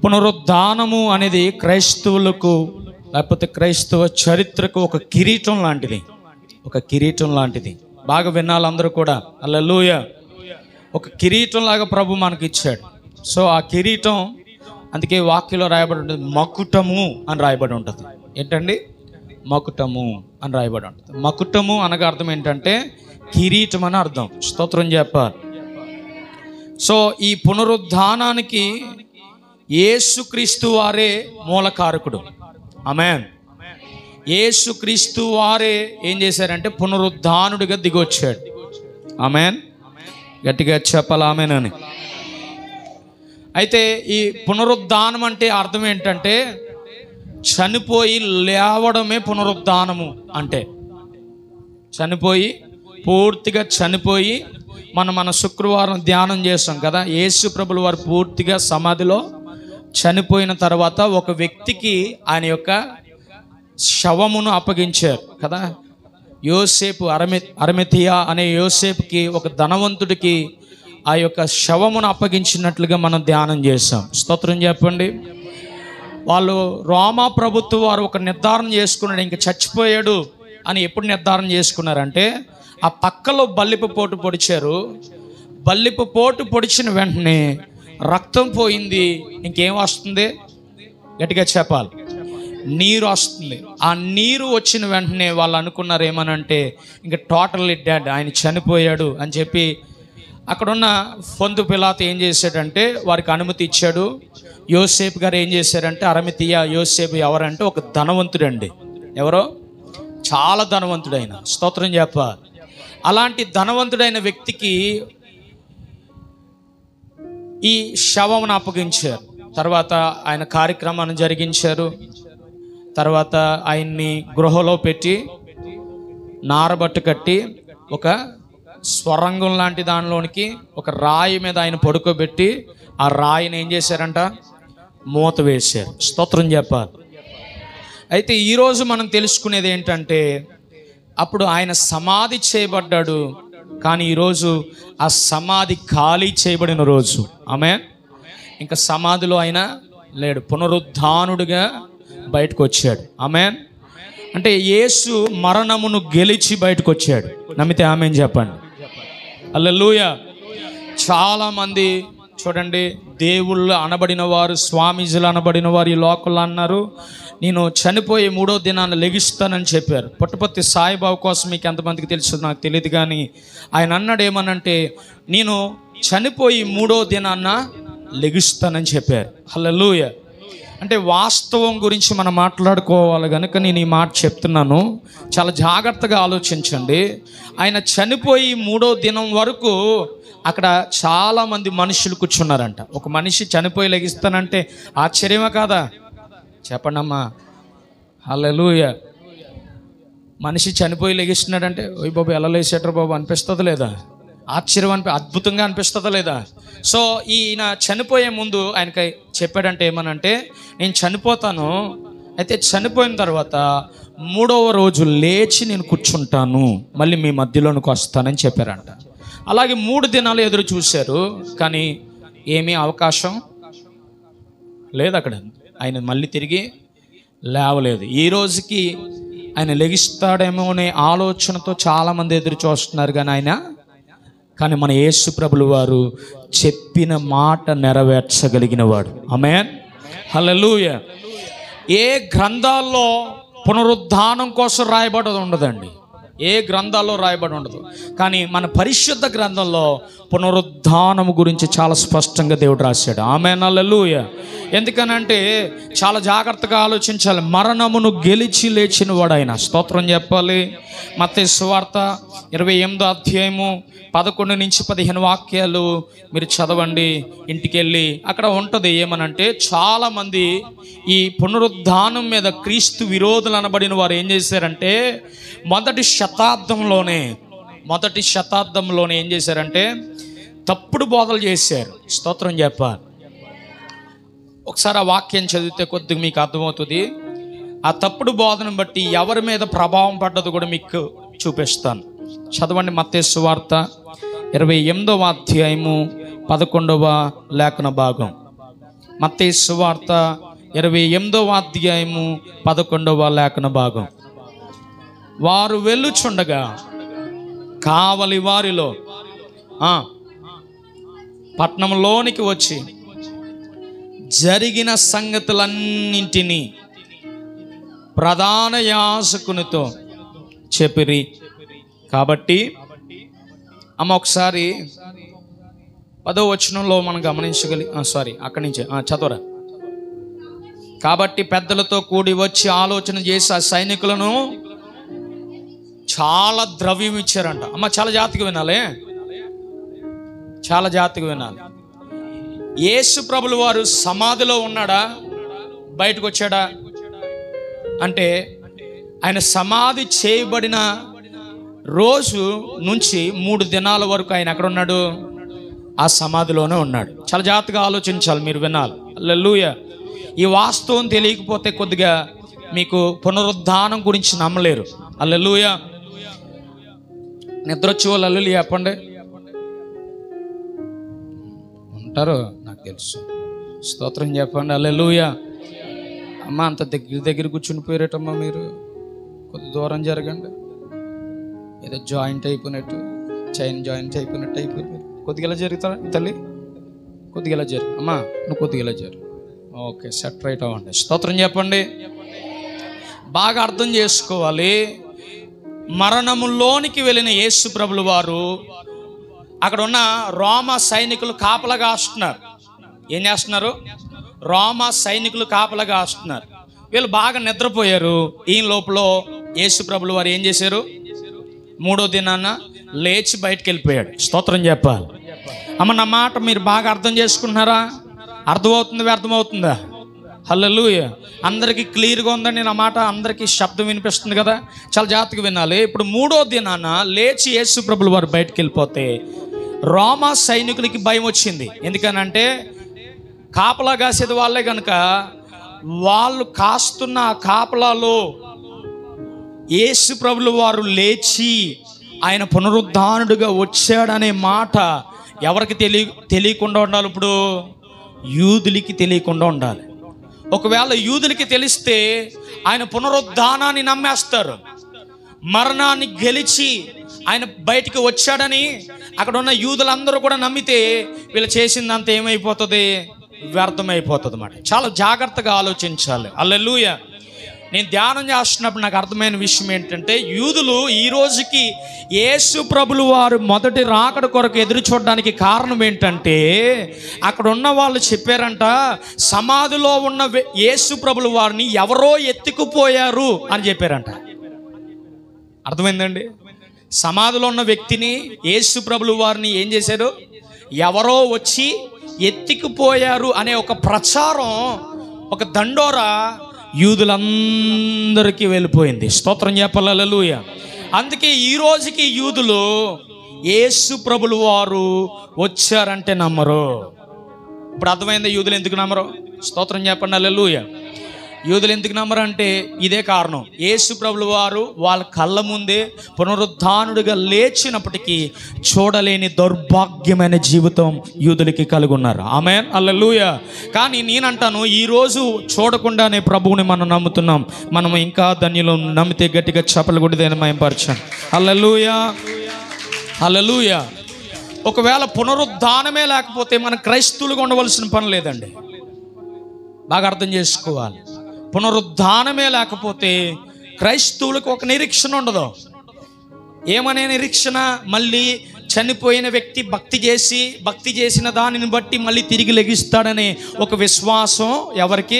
పునరుద్ధానము అనేది క్రైస్తవులకు, లేకపోతే క్రైస్తవ చరిత్రకు ఒక కిరీటం లాంటిది. ఒక కిరీటం లాంటిది. బాగా వినాలి అందరూ కూడా. హల్లెలూయా. ఒక కిరీటం లాగా ప్రభు మనకి ఇచ్చాడు. సో ఆ కిరీటం, అందుకే వాక్యంలో రాయబడి ఉంటుంది మకుటము అని రాయబడి ఉంటుంది. ఏంటండి? మకుటము అని రాయబడి ఉంటుంది. మకుటము అనగా అర్థం ఏంటంటే కిరీటం అని అర్థం. స్తోత్రం చెప్పాలి. సో ఈ పునరుద్ధానానికి యేసుక్రీస్తు వారే మూలకారకుడు. ఆమేన్. యేసుక్రీస్తు వారే ఏం చేశారంటే పునరుద్ధానుడిగా దిగొచ్చాడు. ఆమేన్. గట్టిగా చెప్పాలి ఆమేన్ అని. అయితే ఈ పునరుద్ధానం అంటే అర్థం ఏంటంటే చనిపోయి లేవడమే పునరుద్ధానము అంటే. చనిపోయి, పూర్తిగా చనిపోయి, మన శుక్రవారం ధ్యానం చేస్తాం కదా. యేసు ప్రభులు వారు పూర్తిగా సమాధిలో చనిపోయిన తర్వాత ఒక వ్యక్తికి ఆయన యొక్క శవమును అప్పగించారు కదా. యోసేపు, అరిమథియా అనే యోసేపుకి, ఒక ధనవంతుడికి ఆ యొక్క శవమును అప్పగించినట్లుగా మనం ధ్యానం చేస్తాం. స్తోత్రం చెప్పండి. వాళ్ళు రోమా ప్రభుత్వం వారు ఒక నిర్ధారణ చేసుకున్నాడు, ఇంక చచ్చిపోయాడు అని. ఎప్పుడు నిర్ధారణ చేసుకున్నారంటే ఆ పక్కలో బల్లిపు పోటు పొడిచారు. బల్లిపు పోటు పొడిచిన వెంటనే రక్తం పోయింది. ఇంకేం వస్తుంది? గట్టిగా చెప్పాలి. నీరు వస్తుంది. ఆ నీరు వచ్చిన వెంటనే వాళ్ళు అనుకున్నారు ఏమనంటే ఇంకా టోటల్లీ డెడ్, ఆయన చనిపోయాడు అని చెప్పి అక్కడున్న పొంతు పిలాతు ఏం చేశాడంటే వారికి అనుమతి ఇచ్చాడు. యోసేపు గారు ఏం చేశారంటే, అరమితియా యోసేపు ఎవరంటే ఒక ధనవంతుడండి. ఎవరో చాలా ధనవంతుడైన, స్తోత్రం చెప్ప. అలాంటి ధనవంతుడైన వ్యక్తికి ఈ శవమును అప్పగించారు. తర్వాత ఆయన కార్యక్రమాన్ని జరిగించారు. తర్వాత ఆయన్ని గృహలో పెట్టి నారబట్టు కట్టి ఒక స్వరంగం లాంటి దానిలోనికి ఒక రాయి మీద ఆయన పడుకోబెట్టి ఆ రాయిని ఏం చేశారంట, మూత వేశారు. స్తోత్రం చెప్పాలి. అయితే ఈరోజు మనం తెలుసుకునేది ఏంటంటే, అప్పుడు ఆయన సమాధి చేయబడ్డాడు, కానీ ఈరోజు ఆ సమాధి ఖాళీ చేయబడిన రోజు. ఆమేన్. ఇంకా సమాధిలో ఆయన లేడు, పునరుద్ధానుడిగా బయటకు వచ్చాడు. ఆమేన్. అంటే యేసు మరణమును గెలిచి బయటకు వచ్చాడు. నమ్మితే ఆమేన్ చెప్పండి. హల్లెలూయా. చాలామంది చూడండి, దేవుళ్ళు అనబడిన వారు, స్వామీజీలు అనబడిన వారు ఈ లోకల్లో అన్నారు, నేను చనిపోయి 3వ దినాన్ని లెగిస్తానని చెప్పారు. పుట్టపర్తి సాయిబాబు కోసం మీకు ఎంతమందికి తెలుసు నాకు తెలియదు, కానీ ఆయన అన్నాడు ఏమనంటే, నేను చనిపోయి 3వ దినాన్న లెగిస్తానని చెప్పారు. హల్లెలూయా. అంటే వాస్తవం గురించి మనం మాట్లాడుకోవాలి కనుక నేను ఈ మాట చెప్తున్నాను, చాలా జాగ్రత్తగా ఆలోచించండి. ఆయన చనిపోయి 3వ దినం వరకు అక్కడ చాలామంది మనుషులు కూర్చున్నారంట. ఒక మనిషి చనిపోయి లెగిస్తానంటే ఆశ్చర్యమా కాదా? చెప్పండి అమ్మా. హల్లెలూయా. మనిషి చనిపోయి లెగిస్తున్నాడంటే ఓయ్ బాబు ఎలా లేచేటరు బాబు అనిపిస్తుంది లేదా? ఆశ్చర్యం అద్భుతంగా అనిపిస్తుందా లేదా? సో ఈయన చనిపోయే ముందు ఆయనకి చెప్పాడంటే ఏమనంటే, నేను చనిపోతాను, అయితే చనిపోయిన తర్వాత 3వ రోజు లేచి నేను కూర్చుంటాను, మళ్ళీ మీ మధ్యలోనికి వస్తానని చెప్పారంట. అలాగే 3 దినాలు ఎదురు చూశారు, కానీ ఏమీ అవకాశం లేదు అక్కడ. ఆయన మళ్ళీ తిరిగి లేవలేదు. ఈ రోజుకి ఆయన లెగిస్తాడేమో అనే ఆలోచనతో చాలామంది ఎదురు చూస్తున్నారు, కానీ మన యేసు ప్రభులు వారు చెప్పిన మాట నెరవేర్చగలిగిన వాడు. ఆమేన్. హల్లెలూయా. ఏ గ్రంథాల్లో పునరుద్ధానం కోసం రాయబడి ఉండదండి, ఏ గ్రంథాల్లో రాయబడి ఉండదు, కానీ మన పరిశుద్ధ గ్రంథంలో పునరుద్ధానము గురించి చాలా స్పష్టంగా దేవుడు రాశాడు. ఆమేన్. హల్లెలూయా. ఎందుకనంటే చాలా జాగ్రత్తగా ఆలోచించాలి. మరణమును గెలిచి లేచిన వాడు ఆయన. స్తోత్రం చెప్పాలి. మత్తయి సువార్త 28వ అధ్యాయము 11 నుంచి 15 వాక్యాలు మీరు చదవండి ఇంటికి వెళ్ళి. అక్కడ ఉంటుంది ఏమనంటే, చాలామంది ఈ పునరుద్ధానం మీద క్రీస్తు విరోధులు అనబడిన వారు ఏం చేశారంటే, మొదటి శతాబ్దంలోనే ఏం చేశారంటే తప్పుడు బోధలు చేశారు. స్తోత్రం చెప్పాలి. ఒకసారి ఆ వాక్యం చదివితే కొద్దిగా మీకు అర్థమవుతుంది. ఆ తప్పుడు బోధను బట్టి ఎవరి మీద ప్రభావం పడ్డదో కూడా మీకు చూపిస్తాను. చదవండి మత్తయి సువార్త 28వ అధ్యాయము 11వ లేఖన భాగం. మత్తయి సువార్త 28వ అధ్యాయము 11వ లేఖన భాగం. వారు వెళ్ళుచుండగా కావలి వారిలో పట్టణంలోనికి వచ్చి జరిగిన సంగతులన్నింటినీ ప్రధాన యాజకునితో చెప్పిరి. కాబట్టి అమ్మ ఒకసారి 10వ వచనంలో మనం అక్కడి నుంచి చదవరా. కాబట్టి పెద్దలతో కూడి వచ్చి ఆలోచన చేసి ఆ సైనికులను చాలా ద్రవ్యం ఇచ్చారంట. అమ్మ చాలా జాగ్రత్తగా వినాలి, చాలా జాగ్రత్తగా వినాలి. యేసు ప్రభులు వారు సమాధిలో ఉన్నాడా, బయటకు వచ్చాడా అంటే, ఆయన సమాధి చేయబడిన రోజు నుంచి 3 దినాల వరకు ఆయన ఎక్కడ ఉన్నాడు? ఆ సమాధిలోనే ఉన్నాడు. చాలా జాగ్రత్తగా ఆలోచించాలి, మీరు వినాలి. హల్లెలూయా. ఈ వాస్తవం తెలియకపోతే కొద్దిగా మీకు పునరుద్ధానం గురించి నమ్మలేరు. హల్లెలూయా. నిద్ర వచ్చే వాళ్ళు హల్లెలూయా చెప్పండి. ఉంటారు నాకు తెలుసు. స్తోత్రం చెప్పండి. హల్లెలూయా. అమ్మ అంత దగ్గర కూర్చుని పోయారటమ్మా, మీరు కొద్ది దూరం జరగండి. ఏదో జాయింట్ అయిపోయినట్టు, చైన్ జాయింట్ అయిపోయినట్టు అయిపోయింది. కొద్దిగా ఇలా జరుగుతారా తల్లి? కొద్దిగా ఇలా జరుగు అమ్మా, నువ్వు కొద్దిగా ఇలా జరుగు. ఓకే, సెట్ రైట్ అవ్వండి. స్తోత్రం చెప్పండి. బాగా అర్థం చేసుకోవాలి. మరణములోనికి వెళ్ళిన యేసు ప్రభుల వారు అక్కడ ఉన్న రోమా సైనికులు కాపలాగా వస్తున్నారు. ఏం చేస్తున్నారు? రోమా సైనికులు కాపలాగా వస్తున్నారు. వీళ్ళు బాగా నిద్రపోయారు. ఈ లోపల యేసు ప్రభుల వారు ఏం చేశారు? 3వ దినాన లేచి బయటికి వెళ్ళిపోయాడు. స్తోత్రం చెప్పాలి. అమ్మ, నా మాట మీరు బాగా అర్థం చేసుకుంటున్నారా? అర్థమవుతుందా? హల్లెలూయా. అందరికీ క్లియర్గా ఉందండి నా మాట? అందరికీ శబ్దం వినిపిస్తుంది కదా? చాలా జాగ్రత్తగా వినాలి. ఇప్పుడు 3వ దినాన లేచి యేసు ప్రభుల వారు బయటికి వెళ్ళిపోతే రోమా సైనికులకి భయం వచ్చింది. ఎందుకనంటే కాపలా కాసేది వాళ్ళే కనుక వాళ్ళు కాస్తున్న ఆ కాపలాలో యేసు ప్రభుల వారు లేచి ఆయన పునరుద్ధానుడిగా వచ్చాడనే మాట ఎవరికి తెలియకుండా ఉండాలి? ఇప్పుడు యూదులకి తెలియకుండా ఉండాలి. ఒకవేళ యూదులకి తెలిస్తే ఆయన పునరుద్ధానాన్ని నమ్మేస్తారు. మరణాన్ని గెలిచి ఆయన బయటికి వచ్చాడని అక్కడ ఉన్న యూదులందరూ కూడా నమ్మితే వీళ్ళు చేసిందంతా ఏమైపోతుంది? వ్యర్థమైపోతుంది అన్నమాట. చాలా జాగ్రత్తగా ఆలోచించాలి. హల్లెలూయా. నేను ధ్యానం చేస్తున్నప్పుడు నాకు అర్థమైన విషయం ఏంటంటే, యూదులు ఈ రోజుకి యేసు ప్రభులు వారు మొదటి రాకడ కొరకు ఎదురు చూడడానికి కారణం ఏంటంటే, అక్కడ ఉన్న వాళ్ళు చెప్పారంట, సమాధిలో ఉన్న యేసు ప్రభులు వారిని ఎవరో ఎత్తుకుపోయారు అని చెప్పారంట. అర్థమైందండి? సమాధిలో ఉన్న వ్యక్తిని యేసు ప్రభులు వారిని ఏం చేశారు? ఎవరో వచ్చి ఎత్తుకుపోయారు అనే ఒక ప్రచారం, ఒక దండోరా యూదులందరికీ వెళ్ళిపోయింది. స్తోత్రం చెప్పాలి. హల్లెలూయా. అందుకే ఈ రోజుకి యూదులు యేసు ప్రభులు వారు వచ్చారంటే నమ్మరు. ఇప్పుడు అర్థమైందా యూదులు ఎందుకు నమ్మరు? స్తోత్రం చెప్పండి. హల్లెలూయా. యూదులు ఎందుకు నమ్మరు అంటే ఇదే కారణం. యేసు ప్రభుల వారు వాళ్ళ కళ్ళ ముందే పునరుద్ధానుడిగా లేచినప్పటికీ చూడలేని దౌర్భాగ్యమైన జీవితం యూదులకి కలిగి ఉన్నారు. ఆమేన్. హల్లెలూయా. కానీ నేనంటాను, ఈరోజు చూడకుండానే ప్రభువుని మనం నమ్ముతున్నాం. మనం ఇంకా ధన్యులు. నమ్మితే గట్టిగా చప్పలు కొడితే మయంపరచండి. హల్లెలూయా. హల్లెలూయా. ఒకవేళ పునరుద్ధానమే లేకపోతే మనం క్రైస్తవులుగా ఉండవలసిన పని లేదండి. బాగా అర్థం చేసుకోవాలి. పునరుద్ధానమే లేకపోతే క్రైస్తవులకు ఒక నిరీక్షణ ఉండదు. ఏమనే నిరీక్షణ? మళ్ళీ చనిపోయిన వ్యక్తి భక్తి చేసిన దానిని బట్టి మళ్ళీ తిరిగి లెగిస్తాడనే ఒక విశ్వాసం ఎవరికి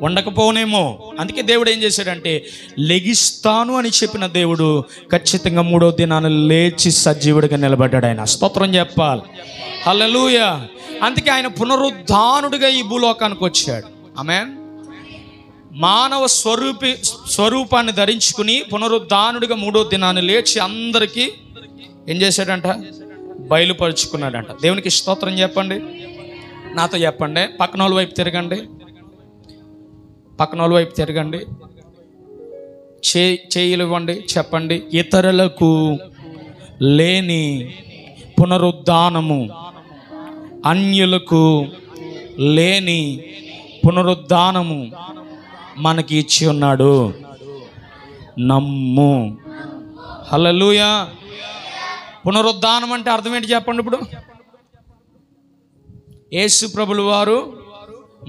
ఉండకపోనేమో. అందుకే దేవుడు ఏం చేశాడంటే, లెగిస్తాను అని చెప్పిన దేవుడు ఖచ్చితంగా 3వ దినాన లేచి సజీవుడిగా నిలబడ్డాడు. ఆయన స్తోత్రం చెప్పాలి. హల్లెలూయా. అందుకే ఆయన పునరుద్ధానుడిగా ఈ భూలోకానికి వచ్చాడు. ఆమేన్. మానవ స్వరూపాన్ని ధరించుకుని పునరుద్ధానుడిగా 3వ దినాన్ని లేచి అందరికీ ఏం చేశాడంట? బయలుపరుచుకున్నాడంట. దేవునికి స్తోత్రం చెప్పండి. నాతో చెప్పండి. పక్కన వాళ్ళ వైపు తిరగండి. పక్కన వాళ్ళ వైపు తిరగండి. చేయిలు ఇవ్వండి. చెప్పండి. ఇతరులకు లేని పునరుద్ధానము, అన్యులకు లేని పునరుద్ధానము మనకి ఇచ్చి ఉన్నాడు. నమ్ము. హల్లెలూయా. పునరుద్ధానం అంటే అర్థం ఏంటి చెప్పండి. ఇప్పుడు యేసు ప్రభులు వారు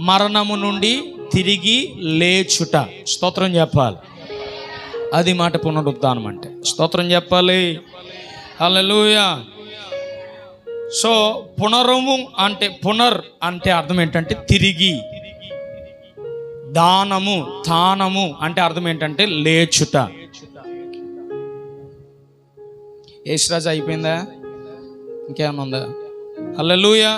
మరణము నుండి తిరిగి లేచుట. స్తోత్రం చెప్పాలి. అది మాట పునరుద్ధానం అంటే. స్తోత్రం చెప్పాలి. హల్లెలూయా. సో పునరుము అంటే అర్థం ఏంటంటే తిరిగి. తానము అంటే అర్థం ఏంటంటే లేచుట. యేసురాజు అయిపోయిందా? ఇంకేమన్నా ఉందా? హల్లెలూయా.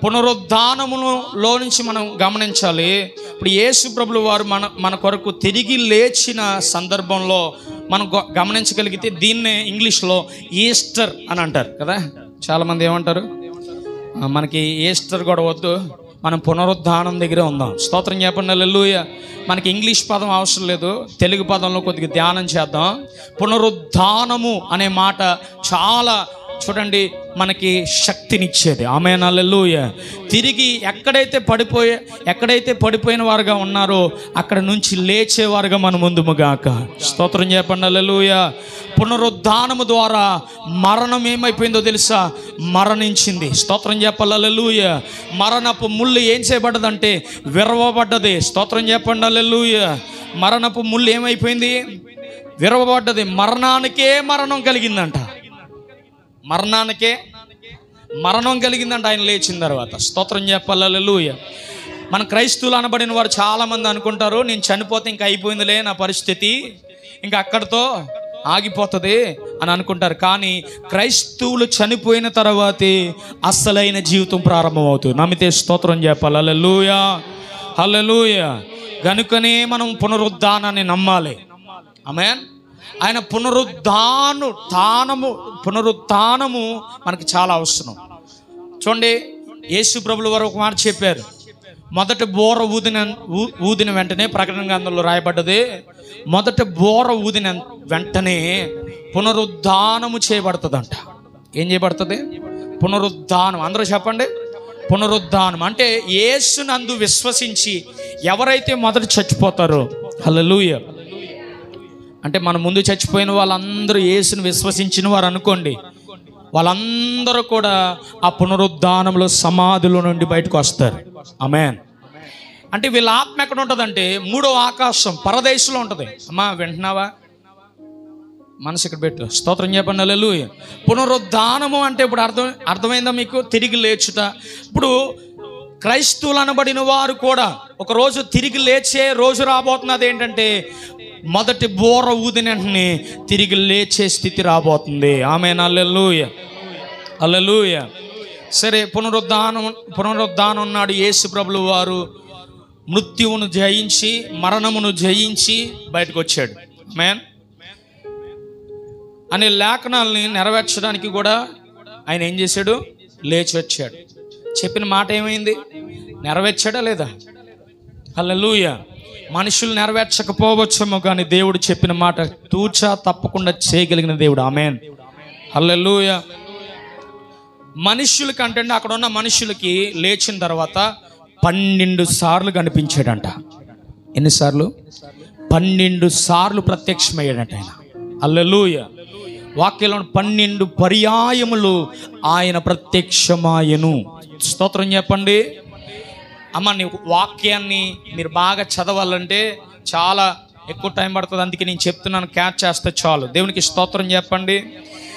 పునరుద్ధానములో నుంచి మనం గమనించాలి. ఇప్పుడు యేసు ప్రభులు వారు మన కొరకు తిరిగి లేచిన సందర్భంలో మనం గమనించగలిగితే దీన్నే ఇంగ్లీష్లో ఈస్టర్ అని అంటారు కదా. చాలామంది ఏమంటారు? మనకి ఈస్టర్ కూడా వద్దు, మనం పునరుద్ధానం దగ్గరే ఉందాం. స్తోత్రం చెప్పండి. హల్లెలూయా. మనకి ఇంగ్లీష్ పదం అవసరం లేదు, తెలుగు పదంలో కొద్దిగా ధ్యానం చేద్దాం. పునరుద్ధానము అనే మాట చాలా చూడండి మనకి శక్తినిచ్చేది. ఆమేన్. హల్లెలూయా. తిరిగి ఎక్కడైతే పడిపోయిన వారుగా ఉన్నారో అక్కడ నుంచి లేచేవారుగా మన ముందుముగాక. స్తోత్రం చెప్పండి. హల్లెలూయా. పునరుద్ధానము ద్వారా మరణం ఏమైపోయిందో తెలుసా? మరణించింది. స్తోత్రం చెప్పాలి. హల్లెలూయా. మరణపు ముళ్ళు ఏం చేయబడ్డదంటే విరవబడ్డది. స్తోత్రం చెప్పండి. హల్లెలూయా. మరణపు ముళ్ళు ఏమైపోయింది? విరవబడ్డది. మరణానికే మరణం కలిగిందంట. మరణానికే మరణం కలిగిందంట ఆయన లేచిన తర్వాత. స్తోత్రం చెప్పాలి. హల్లెలూయా. మన క్రైస్తవులు అనబడిన వారు చాలామంది అనుకుంటారు, నేను చనిపోతే ఇంకా అయిపోయిందిలే నా పరిస్థితి, ఇంకా అక్కడితో ఆగిపోతుంది అని అనుకుంటారు. కానీ క్రైస్తవులు చనిపోయిన తర్వాతే అసలైన జీవితం ప్రారంభమవుతుంది. నమ్మితే స్తోత్రం చెప్పాలి. హల్లెలూయా, హల్లెలూయా. కనుకనే మనం పునరుద్ధానాన్ని నమ్మాలి. ఆమేన్. ఆయన పునరుద్ధానము మనకి చాలా అవసరం. చూడండి, యేసు ప్రభుల వారు ఒక మాట చెప్పారు. మొదట బోర ఊదిన వెంటనే, ప్రకటన గ్రంథంలో రాయబడ్డది, మొదట బోర ఊదిన వెంటనే పునరుద్ధానము చేయబడుతుందంట. ఏం చేయబడుతుంది? పునరుద్ధానం. అందరూ చెప్పండి, పునరుద్ధానం. అంటే యేసునందు విశ్వసించి ఎవరైతే మొదట చచ్చిపోతారో, హల్లెలూయా, అంటే మన ముందు చచ్చిపోయిన వాళ్ళందరూ యేసుని విశ్వసించిన వారు అనుకోండి, వాళ్ళందరూ కూడా ఆ పునరుద్ధానంలో సమాధిలో నుండి బయటకు వస్తారు. ఆమేన్. అంటే వీళ్ళ ఆత్మ ఎక్కడ ఉంటుందంటే మూడో ఆకాశం, పరదేశంలో ఉంటుంది. అమ్మా వింటున్నావా? మనసు ఇక్కడ పెట్టు. స్తోత్రం చెప్పండి. హల్లెలూయా. పునరుద్ధానము అంటే ఇప్పుడు అర్థమైందా మీకు? తిరిగి లేచుట. ఇప్పుడు క్రైస్తవులు అనబడిన వారు కూడా ఒకరోజు తిరిగి లేచే రోజు రాబోతున్నది. ఏంటంటే మొదటి బోర ఊదిన వెంటనే తిరిగి లేచే స్థితి రాబోతుంది. ఆమేన్. హల్లెలూయా, హల్లెలూయా. సరే, పునరుద్ధానం నాడు యేసు ప్రభుల వారు మృత్యువును జయించి, మరణమును జయించి బయటకు వచ్చాడు. ఆమేన్. అనే లేఖనాలని నెరవేర్చడానికి కూడా ఆయన ఏం చేశాడు? లేచి వచ్చాడు. చెప్పిన మాట ఏమైంది? నెరవేర్చాడా లేదా? హల్లెలూయా. మనుషులు నెరవేర్చకపోవచ్చేమో, కానీ దేవుడు చెప్పిన మాట తూచా తప్పకుండా చేయగలిగిన దేవుడు. ఆమేన్. హల్లెలూయా. మనుషుల కంటే అక్కడ ఉన్న మనుషులకి లేచిన తర్వాత 12 సార్లు కనిపించాడంట. ఎన్నిసార్లు? 12 సార్లు ప్రత్యక్షమయ్యాడంట ఆయన. హల్లెలూయా. వాక్యంలో 12 పర్యాయములు ఆయన ప్రత్యక్షమాయను. స్తోత్రం చెప్పండి. అమ్మ, నీ వాక్యాన్ని మీరు బాగా చదవాలంటే చాలా ఎక్కువ టైం పడుతుంది. అందుకే నేను చెప్తున్నాను, క్యాచ్ చేస్తే చాలు. దేవునికి స్తోత్రం చెప్పండి.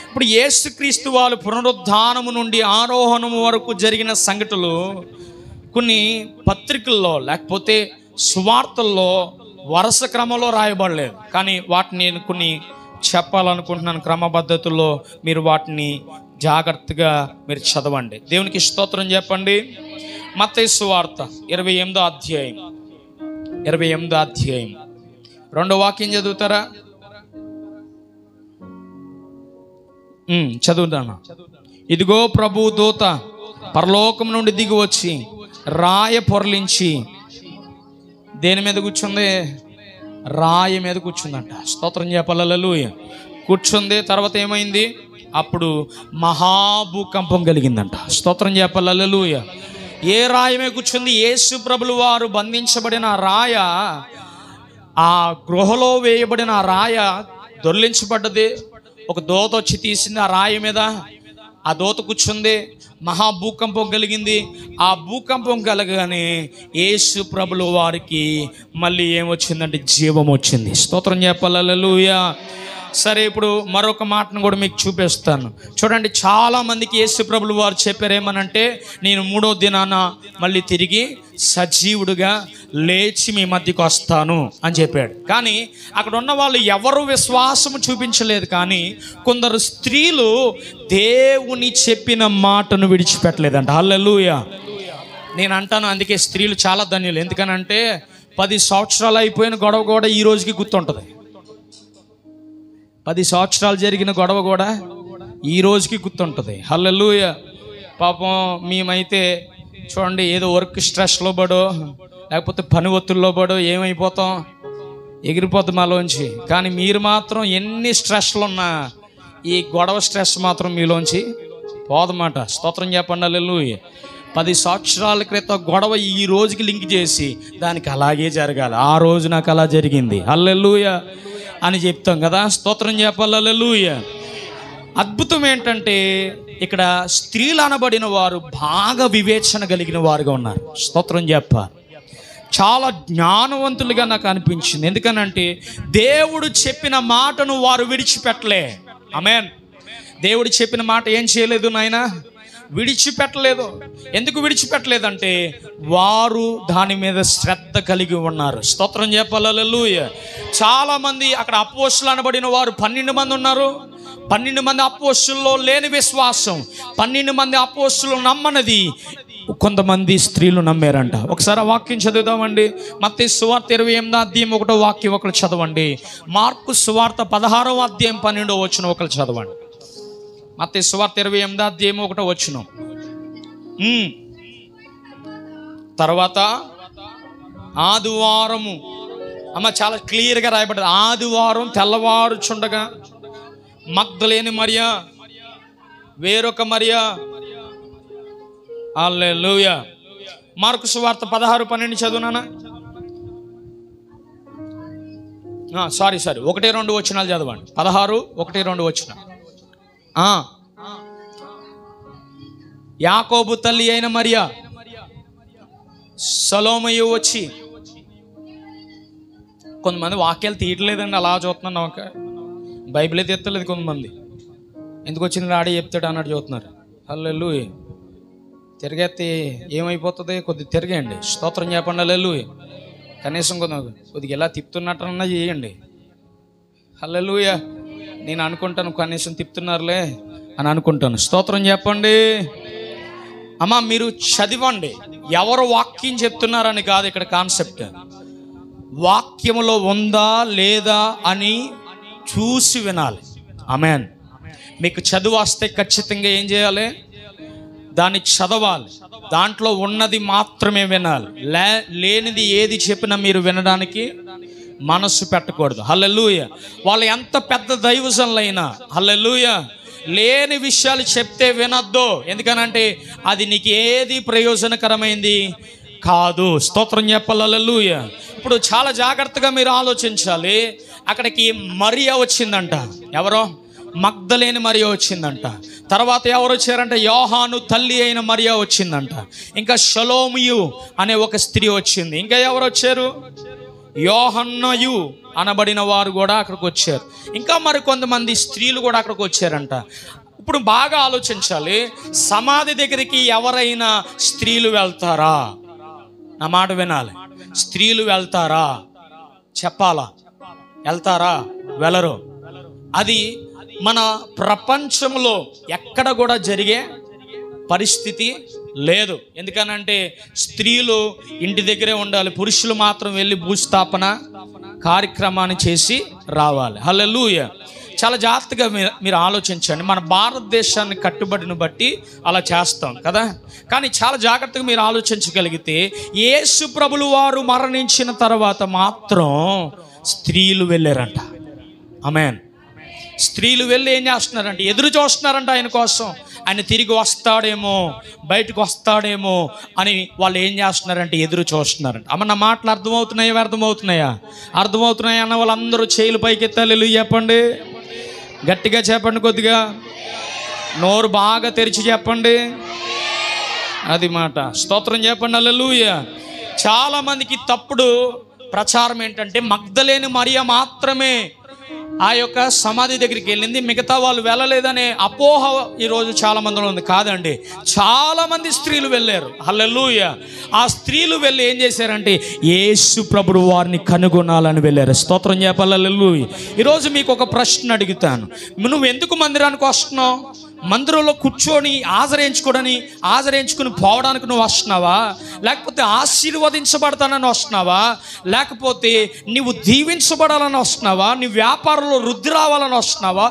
ఇప్పుడు యేసుక్రీస్తు వాళ్ళు పునరుద్ధానము నుండి ఆరోహణము వరకు జరిగిన సంఘటనలు కొన్ని పత్రికల్లో లేకపోతే సువార్తల్లో వరుస క్రమంలో రాయబడలేదు. కానీ వాటిని నేను కొన్ని చెప్పాలనుకుంటున్నాను క్రమపద్ధతుల్లో. మీరు వాటిని జాగ్రత్తగా మీరు చదవండి. దేవునికి స్తోత్రం చెప్పండి. మత్తయి సువార్త 28వ అధ్యాయం 2వ వాక్యం చదువుతారా? చదువుతాను. ఇదిగో ప్రభు దూత పరలోకం నుండి దిగి వచ్చి రాయ పొరలించి దేని మీద కూర్చుంది? రాయి మీద కూర్చుందంట. స్తోత్రం చెప్పాలి. హల్లెలూయా. కూర్చుంది. తర్వాత ఏమైంది? అప్పుడు మహాభూకంపం కలిగిందంట. స్తోత్రం చెప్పాలి. హల్లెలూయా. ఏ రాయి మీద కూర్చుంది? యేసు ప్రభులు వారు బంధించబడిన రాయ, ఆ గృహలో వేయబడిన రాయ దొర్లించబడ్డది. ఒక దోత వచ్చి తీసింది ఆ రాయి మీద. ఆ దోత కూర్చుంది. మహాభూకంపం కలిగింది. ఆ భూకంపం కలగగానే యేసు ప్రభుల వారికి మళ్ళీ ఏమొచ్చిందంటే జీవం వచ్చింది. స్తోత్రం చెప్పాలి. హల్లెలూయా. సరే, ఇప్పుడు మరొక మాటను కూడా మీకు చూపిస్తాను. చూడండి, చాలామందికి యేసు ప్రభుల వారు చెప్పారేమనంటే, నేను 3వ దినాన మళ్ళీ తిరిగి సజీవుడుగా లేచి మీ మధ్యకు వస్తాను అని చెప్పాడు. కానీ అక్కడ ఉన్న వాళ్ళు ఎవరు విశ్వాసము చూపించలేదు. కానీ కొందరు స్త్రీలు దేవుని చెప్పిన మాటను విడిచిపెట్టలేదంట. హల్లెలూయా. నేను అంటాను, అందుకే స్త్రీలు చాలా ధన్యులు. ఎందుకనంటే 10 సంవత్సరాలు అయిపోయిన గొడవ కూడా ఈ రోజుకి గుర్తుంటుంది. 10 సంవత్సరాలు జరిగిన గొడవ కూడా ఈ రోజుకి గుర్తుంటుంది. హల్లెలూయా. పాపం మేమైతే చూడండి, ఏదో వర్క్ స్ట్రెస్లో పడో లేకపోతే పని ఒత్తిడిలో పడో ఏమైపోతాం, ఎగిరిపోతాం మాలోంచి. కానీ మీరు మాత్రం ఎన్ని స్ట్రెస్లు ఉన్నా ఈ గొడవ స్ట్రెస్ మాత్రం మీలోంచి పోదన్నమాట. స్తోత్రం చెప్పండి. హల్లెలూయా. 10 సంవత్సరాల క్రితం గొడవ ఈ రోజుకి లింక్ చేసి దానికి అలాగే జరగాలి, ఆ రోజు నాకు అలా జరిగింది, హల్లెలూయా అని చెప్తాం కదా. స్తోత్రం చెప్పాలి. హల్లెలూయా. అద్భుతం ఏంటంటే ఇక్కడ స్త్రీలు అనబడిన వారు బాగా వివేచన కలిగిన వారుగా ఉన్నారు. స్తోత్రం చెప్పాలి. చాలా జ్ఞానవంతులుగా నాకు అనిపించింది. ఎందుకనంటే దేవుడు చెప్పిన మాటను వారు విడిచిపెట్టలే. ఆమేన్. దేవుడు చెప్పిన మాట ఏం చేయలేదు నాయన, విడిచిపెట్టలేదు. ఎందుకు విడిచిపెట్టలేదంటే వారు దాని మీద శ్రద్ధ కలిగి ఉన్నారు. స్తోత్రం చెప్పాలి. హల్లెలూయా. చాలామంది అక్కడ అపోస్తులు అనబడిన వారు 12 మంది ఉన్నారు. 12 మంది అపోస్తుల్లో లేని విశ్వాసం, 12 మంది అపోస్తులు నమ్మనది కొంతమంది స్త్రీలు నమ్మారంట. ఒకసారి ఆ వాక్యం చదువుదామండి. మత్తయి సువార్త 28వ అధ్యాయం 1వ వాక్యం ఒకరు చదవండి. మార్కు సువార్త 16వ అధ్యాయం 12వ వచనం ఒకరు చదవండి. మత్తయి సువార్త 28వ అధ్యాయం 1వ వచనం. తర్వాత ఆదివారము, అమ్మ చాలా క్లియర్గా రాయబడ్డది. ఆదివారం తెల్లవారుచుండగా మగ్దలేని మరియా, వేరొక మరియా. హల్లెలూయా. మార్కు సువార్త 16:12 చదువునానా? సారీ 1-2 వచనాలు చదవండి. 16:1-2 వచనం. యాకోబు తల్లి అయిన మరియా, సలోమయు వచ్చి. కొంతమంది వాక్యాలు తీయట్లేదండి, అలా చూస్తున్నాను. ఒక బైబిలే తీయట్లేదు కొంతమంది. ఎందుకు వచ్చింది ఆడే చెప్తాడు అన్నట్టు చూస్తున్నారు. హల్లెలూయా. తిరిగేస్తే ఏమైపోతుంది? కొద్దిగా తిరిగేయండి. స్తోత్రం చెప్పండి. హల్లెలూయా. కనీసం కొద్దిగా ఎలా తిప్పుతున్నట్టన్నా చేయండి. హల్లెలూయా. నేను అనుకుంటాను కనీసం తిప్పుతున్నారులే అని అనుకుంటాను. స్తోత్రం చెప్పండి. అమ్మ మీరు చదివండి. ఎవరు వాక్యం చెప్తున్నారని కాదు ఇక్కడ కాన్సెప్ట్. వాక్యములో ఉందా లేదా అని చూసి వినాలి. ఆమేన్. మీకు చదువు వస్తే ఖచ్చితంగా ఏం చేయాలి? దాన్ని చదవాలి. దాంట్లో ఉన్నది మాత్రమే వినాలి. లేనిది ఏది చెప్పినా మీరు వినడానికి మనసు పెట్టకూడదు. హల్లెలూయా. వాళ్ళు ఎంత పెద్ద దైవజనులైనా హల్లెలూయా లేని విషయాలు చెప్తే వినొద్దు. ఎందుకనంటే అది నీకు ఏది ప్రయోజనకరమైంది కాదు. స్తోత్రం చెప్పాలి. హల్లెలూయా. ఇప్పుడు చాలా జాగ్రత్తగా మీరు ఆలోచించాలి. అక్కడికి మరియా వచ్చిందంట. ఎవరో? మగ్దలేని మరియా వచ్చిందంట. తర్వాత ఎవరు వచ్చారంటే యోహాను తల్లి అయిన మరియా వచ్చిందంట. ఇంకా షలోమియు అనే ఒక స్త్రీ వచ్చింది. ఇంకా ఎవరు వచ్చారు? యోహన్నయు అనబడిన వారు కూడా అక్కడికి వచ్చారు. ఇంకా మరి కొంతమంది స్త్రీలు కూడా అక్కడికి వచ్చారంట. ఇప్పుడు బాగా ఆలోచించాలి. సమాధి దగ్గరికి ఎవరైనా స్త్రీలు వెళ్తారా? నా మాట వినాలి. స్త్రీలు వెళ్తారా? చెప్పాలా? వెళ్తారా? వెళ్ళరు. అది మన ప్రపంచంలో ఎక్కడ కూడా జరిగే పరిస్థితి లేదు. ఎందుకనంటే స్త్రీలు ఇంటి దగ్గరే ఉండాలి. పురుషులు మాత్రం వెళ్ళి భూస్థాపన కార్యక్రమాన్ని చేసి రావాలి. హల్లెలూయా. చాలా జాగ్రత్తగా మీరు ఆలోచించండి. మన భారతదేశాన్ని కట్టుబడిని బట్టి అలా చేస్తాం కదా. కానీ చాలా జాగ్రత్తగా మీరు ఆలోచించగలిగితే యేసు ప్రభులు వారు మరణించిన తర్వాత మాత్రం స్త్రీలు వెళ్ళారంట. ఆమేన్. స్త్రీలు వెళ్ళి ఏం చేస్తున్నారంటే ఎదురు చూస్తున్నారంట ఆయన కోసం. ఆయన తిరిగి వస్తాడేమో, బయటకు వస్తాడేమో అని వాళ్ళు ఏం చేస్తున్నారంటే ఎదురు చూస్తున్నారంట. అమ్మ నా మాటలు అర్థమవుతున్నాయా? అర్థమవుతున్నాయా? అర్థమవుతున్నాయా అన్న వాళ్ళందరూ చేతులు పైకి ఎత్తాలి. చెప్పండి, గట్టిగా చెప్పండి, కొద్దిగా నోరు బాగా తెరిచి చెప్పండి. అది మాట. స్తోత్రం చెప్పండి. హల్లెలూయా. చాలామందికి తప్పుడు ప్రచారం ఏంటంటే మగ్దలేని మరియా మాత్రమే ఆ యొక్క సమాధి దగ్గరికి వెళ్ళింది, మిగతా వాళ్ళు వెళ్ళలేదనే అపోహ ఈరోజు చాలా మందిలో ఉంది. కాదండి, చాలా మంది స్త్రీలు వెళ్ళారు. హల్లెలూయా. ఆ స్త్రీలు వెళ్ళి ఏం చేశారంటే యేసు ప్రభువు వారిని కనుగొనాలని వెళ్ళారు. స్తోత్రం చెప్పాలి. హల్లెలూయా. ఈరోజు మీకు ఒక ప్రశ్న అడుగుతాను. నువ్వు ఎందుకు మందిరానికి వస్తున్నావు? మందిరంలో కూర్చొని ఆదరించుకుని పోవడానికి నువ్వు వస్తున్నావా? లేకపోతే ఆశీర్వదించబడతానని వస్తున్నావా? లేకపోతే నువ్వు దీవించబడాలని వస్తున్నావా? నీ వ్యాపారంలో వృద్ధి రావాలని వస్తున్నావా?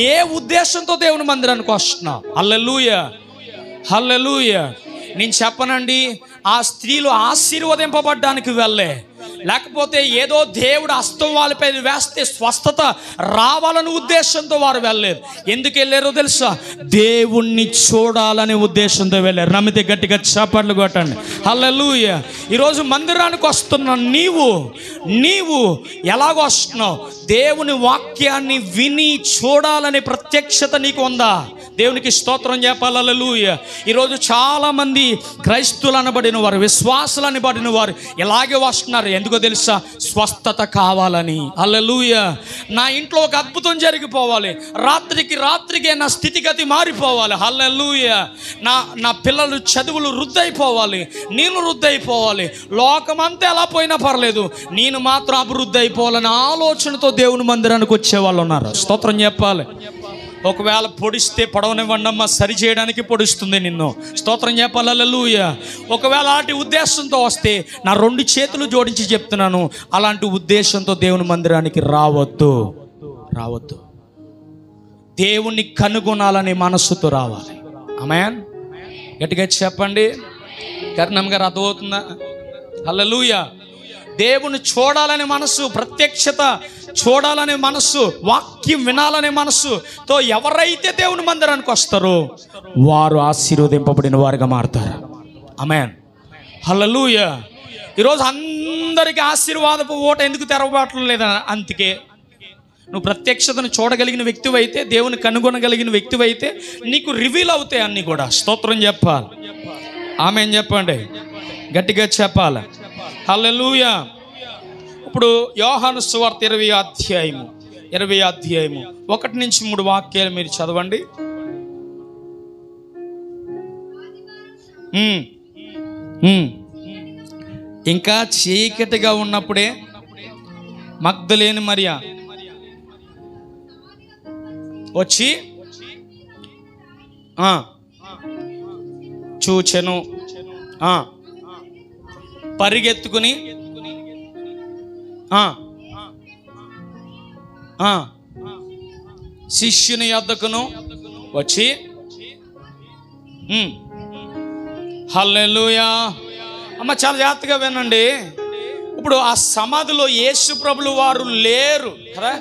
ఏ ఉద్దేశంతో దేవుని మందిరానికి వస్తున్నావు? హల్లెలూయా. హల్లెలూయా. నేను చెప్పనండి, ఆ స్త్రీలు ఆశీర్వదింపబడ్డానికి వెళ్ళే, లేకపోతే ఏదో దేవుడు హస్తం వాళ్ళపై వేస్తే స్వస్థత రావాలనే ఉద్దేశంతో వారు వెళ్ళలేదు. ఎందుకు వెళ్ళారో తెలుసా? దేవుణ్ణి చూడాలనే ఉద్దేశంతో వెళ్ళారు. నమ్మితే గట్టిగా చప్పట్లు కొట్టండి. హల్లెలూయా. ఈరోజు మందిరానికి వస్తున్న నీవు ఎలాగో వస్తున్నావు? దేవుని వాక్యాన్ని విని చూడాలనే ప్రత్యక్షత నీకు ఉందా? దేవునికి స్తోత్రం చెప్పాలి. హల్లెలూయా. ఈరోజు చాలామంది క్రైస్తవులు అనబడిన వారు, విశ్వాసులు అనబడిన వారు ఇలాగే వస్తున్నారు. ఎందుకో తెలుసా? స్వస్థత కావాలని. హల్లెలూయా. నా ఇంట్లో ఒక అద్భుతం జరిగిపోవాలి, రాత్రికి నా స్థితిగతి మారిపోవాలి. హల్లెలూయా. నా పిల్లలు చదువులు వృద్ధైపోవాలి, నేను వృద్ధైపోవాలి. లోకమంతా ఎలా పోయినా పర్లేదు, నేను మాత్రం అభివృద్ధి అయిపోవాలనే ఆలోచనతో దేవుని మందిరానికి వచ్చే వాళ్ళు ఉన్నారు. స్తోత్రం చెప్పాలి. ఒకవేళ పొడిస్తే పొడవనివ్వండి అమ్మ, సరి చేయడానికి పొడుస్తుంది నిన్ను. స్తోత్రం చెప్పాలి. హల్లెలూయా. ఒకవేళ అలాంటి ఉద్దేశంతో వస్తే నా 2 చేతులు జోడించి చెప్తున్నాను, అలాంటి ఉద్దేశంతో దేవుని మందిరానికి రావద్దు. దేవుణ్ణి కనుగొనాలనే మనస్సుతో రావాలి. ఆమేన్. గట్టిగా చెప్పండి. కర్ణం గారు అర్థమవుతుందా? హల్లెలూయా. దేవుని చూడాలనే మనస్సు, ప్రత్యక్షత చూడాలనే మనస్సు, వాక్యం వినాలనే మనస్సుతో ఎవరైతే దేవుని మందిరానికి వస్తారో వారు ఆశీర్వదింపబడిన వారుగా మారుతారు. ఆమేన్. హల్లెలూయా. ఈరోజు అందరికీ ఆశీర్వాదపు ఓట ఎందుకు తెరవబడట్లేదు? అందుకే నువ్వు ప్రత్యక్షతను చూడగలిగిన వ్యక్తివైతే, దేవుని కనుగొనగలిగిన వ్యక్తివైతే నీకు రివీల్ అవుతాయి అన్నీ కూడా. స్తోత్రం చెప్పాలి. ఆమేన్ చెప్పండి. గట్టిగా చెప్పాలి. హల్లెలూయా. ఇప్పుడు యోహాను సువార్త 20వ అధ్యాయము 1 నుంచి 3 వాక్యాలు మీరు చదవండి. ఇంకా చీకటిగా ఉన్నప్పుడే మగ్దలేని మరియా వచ్చి చూచెను. పరిగెత్తుకుని శిష్యుని యొద్దకును వచ్చి, హల్లెలూయా. అమ్మ చాలా జాగ్రత్తగా వినండి. ఇప్పుడు ఆ సమాధిలో యేసు ప్రభులు వారు లేరు కదా.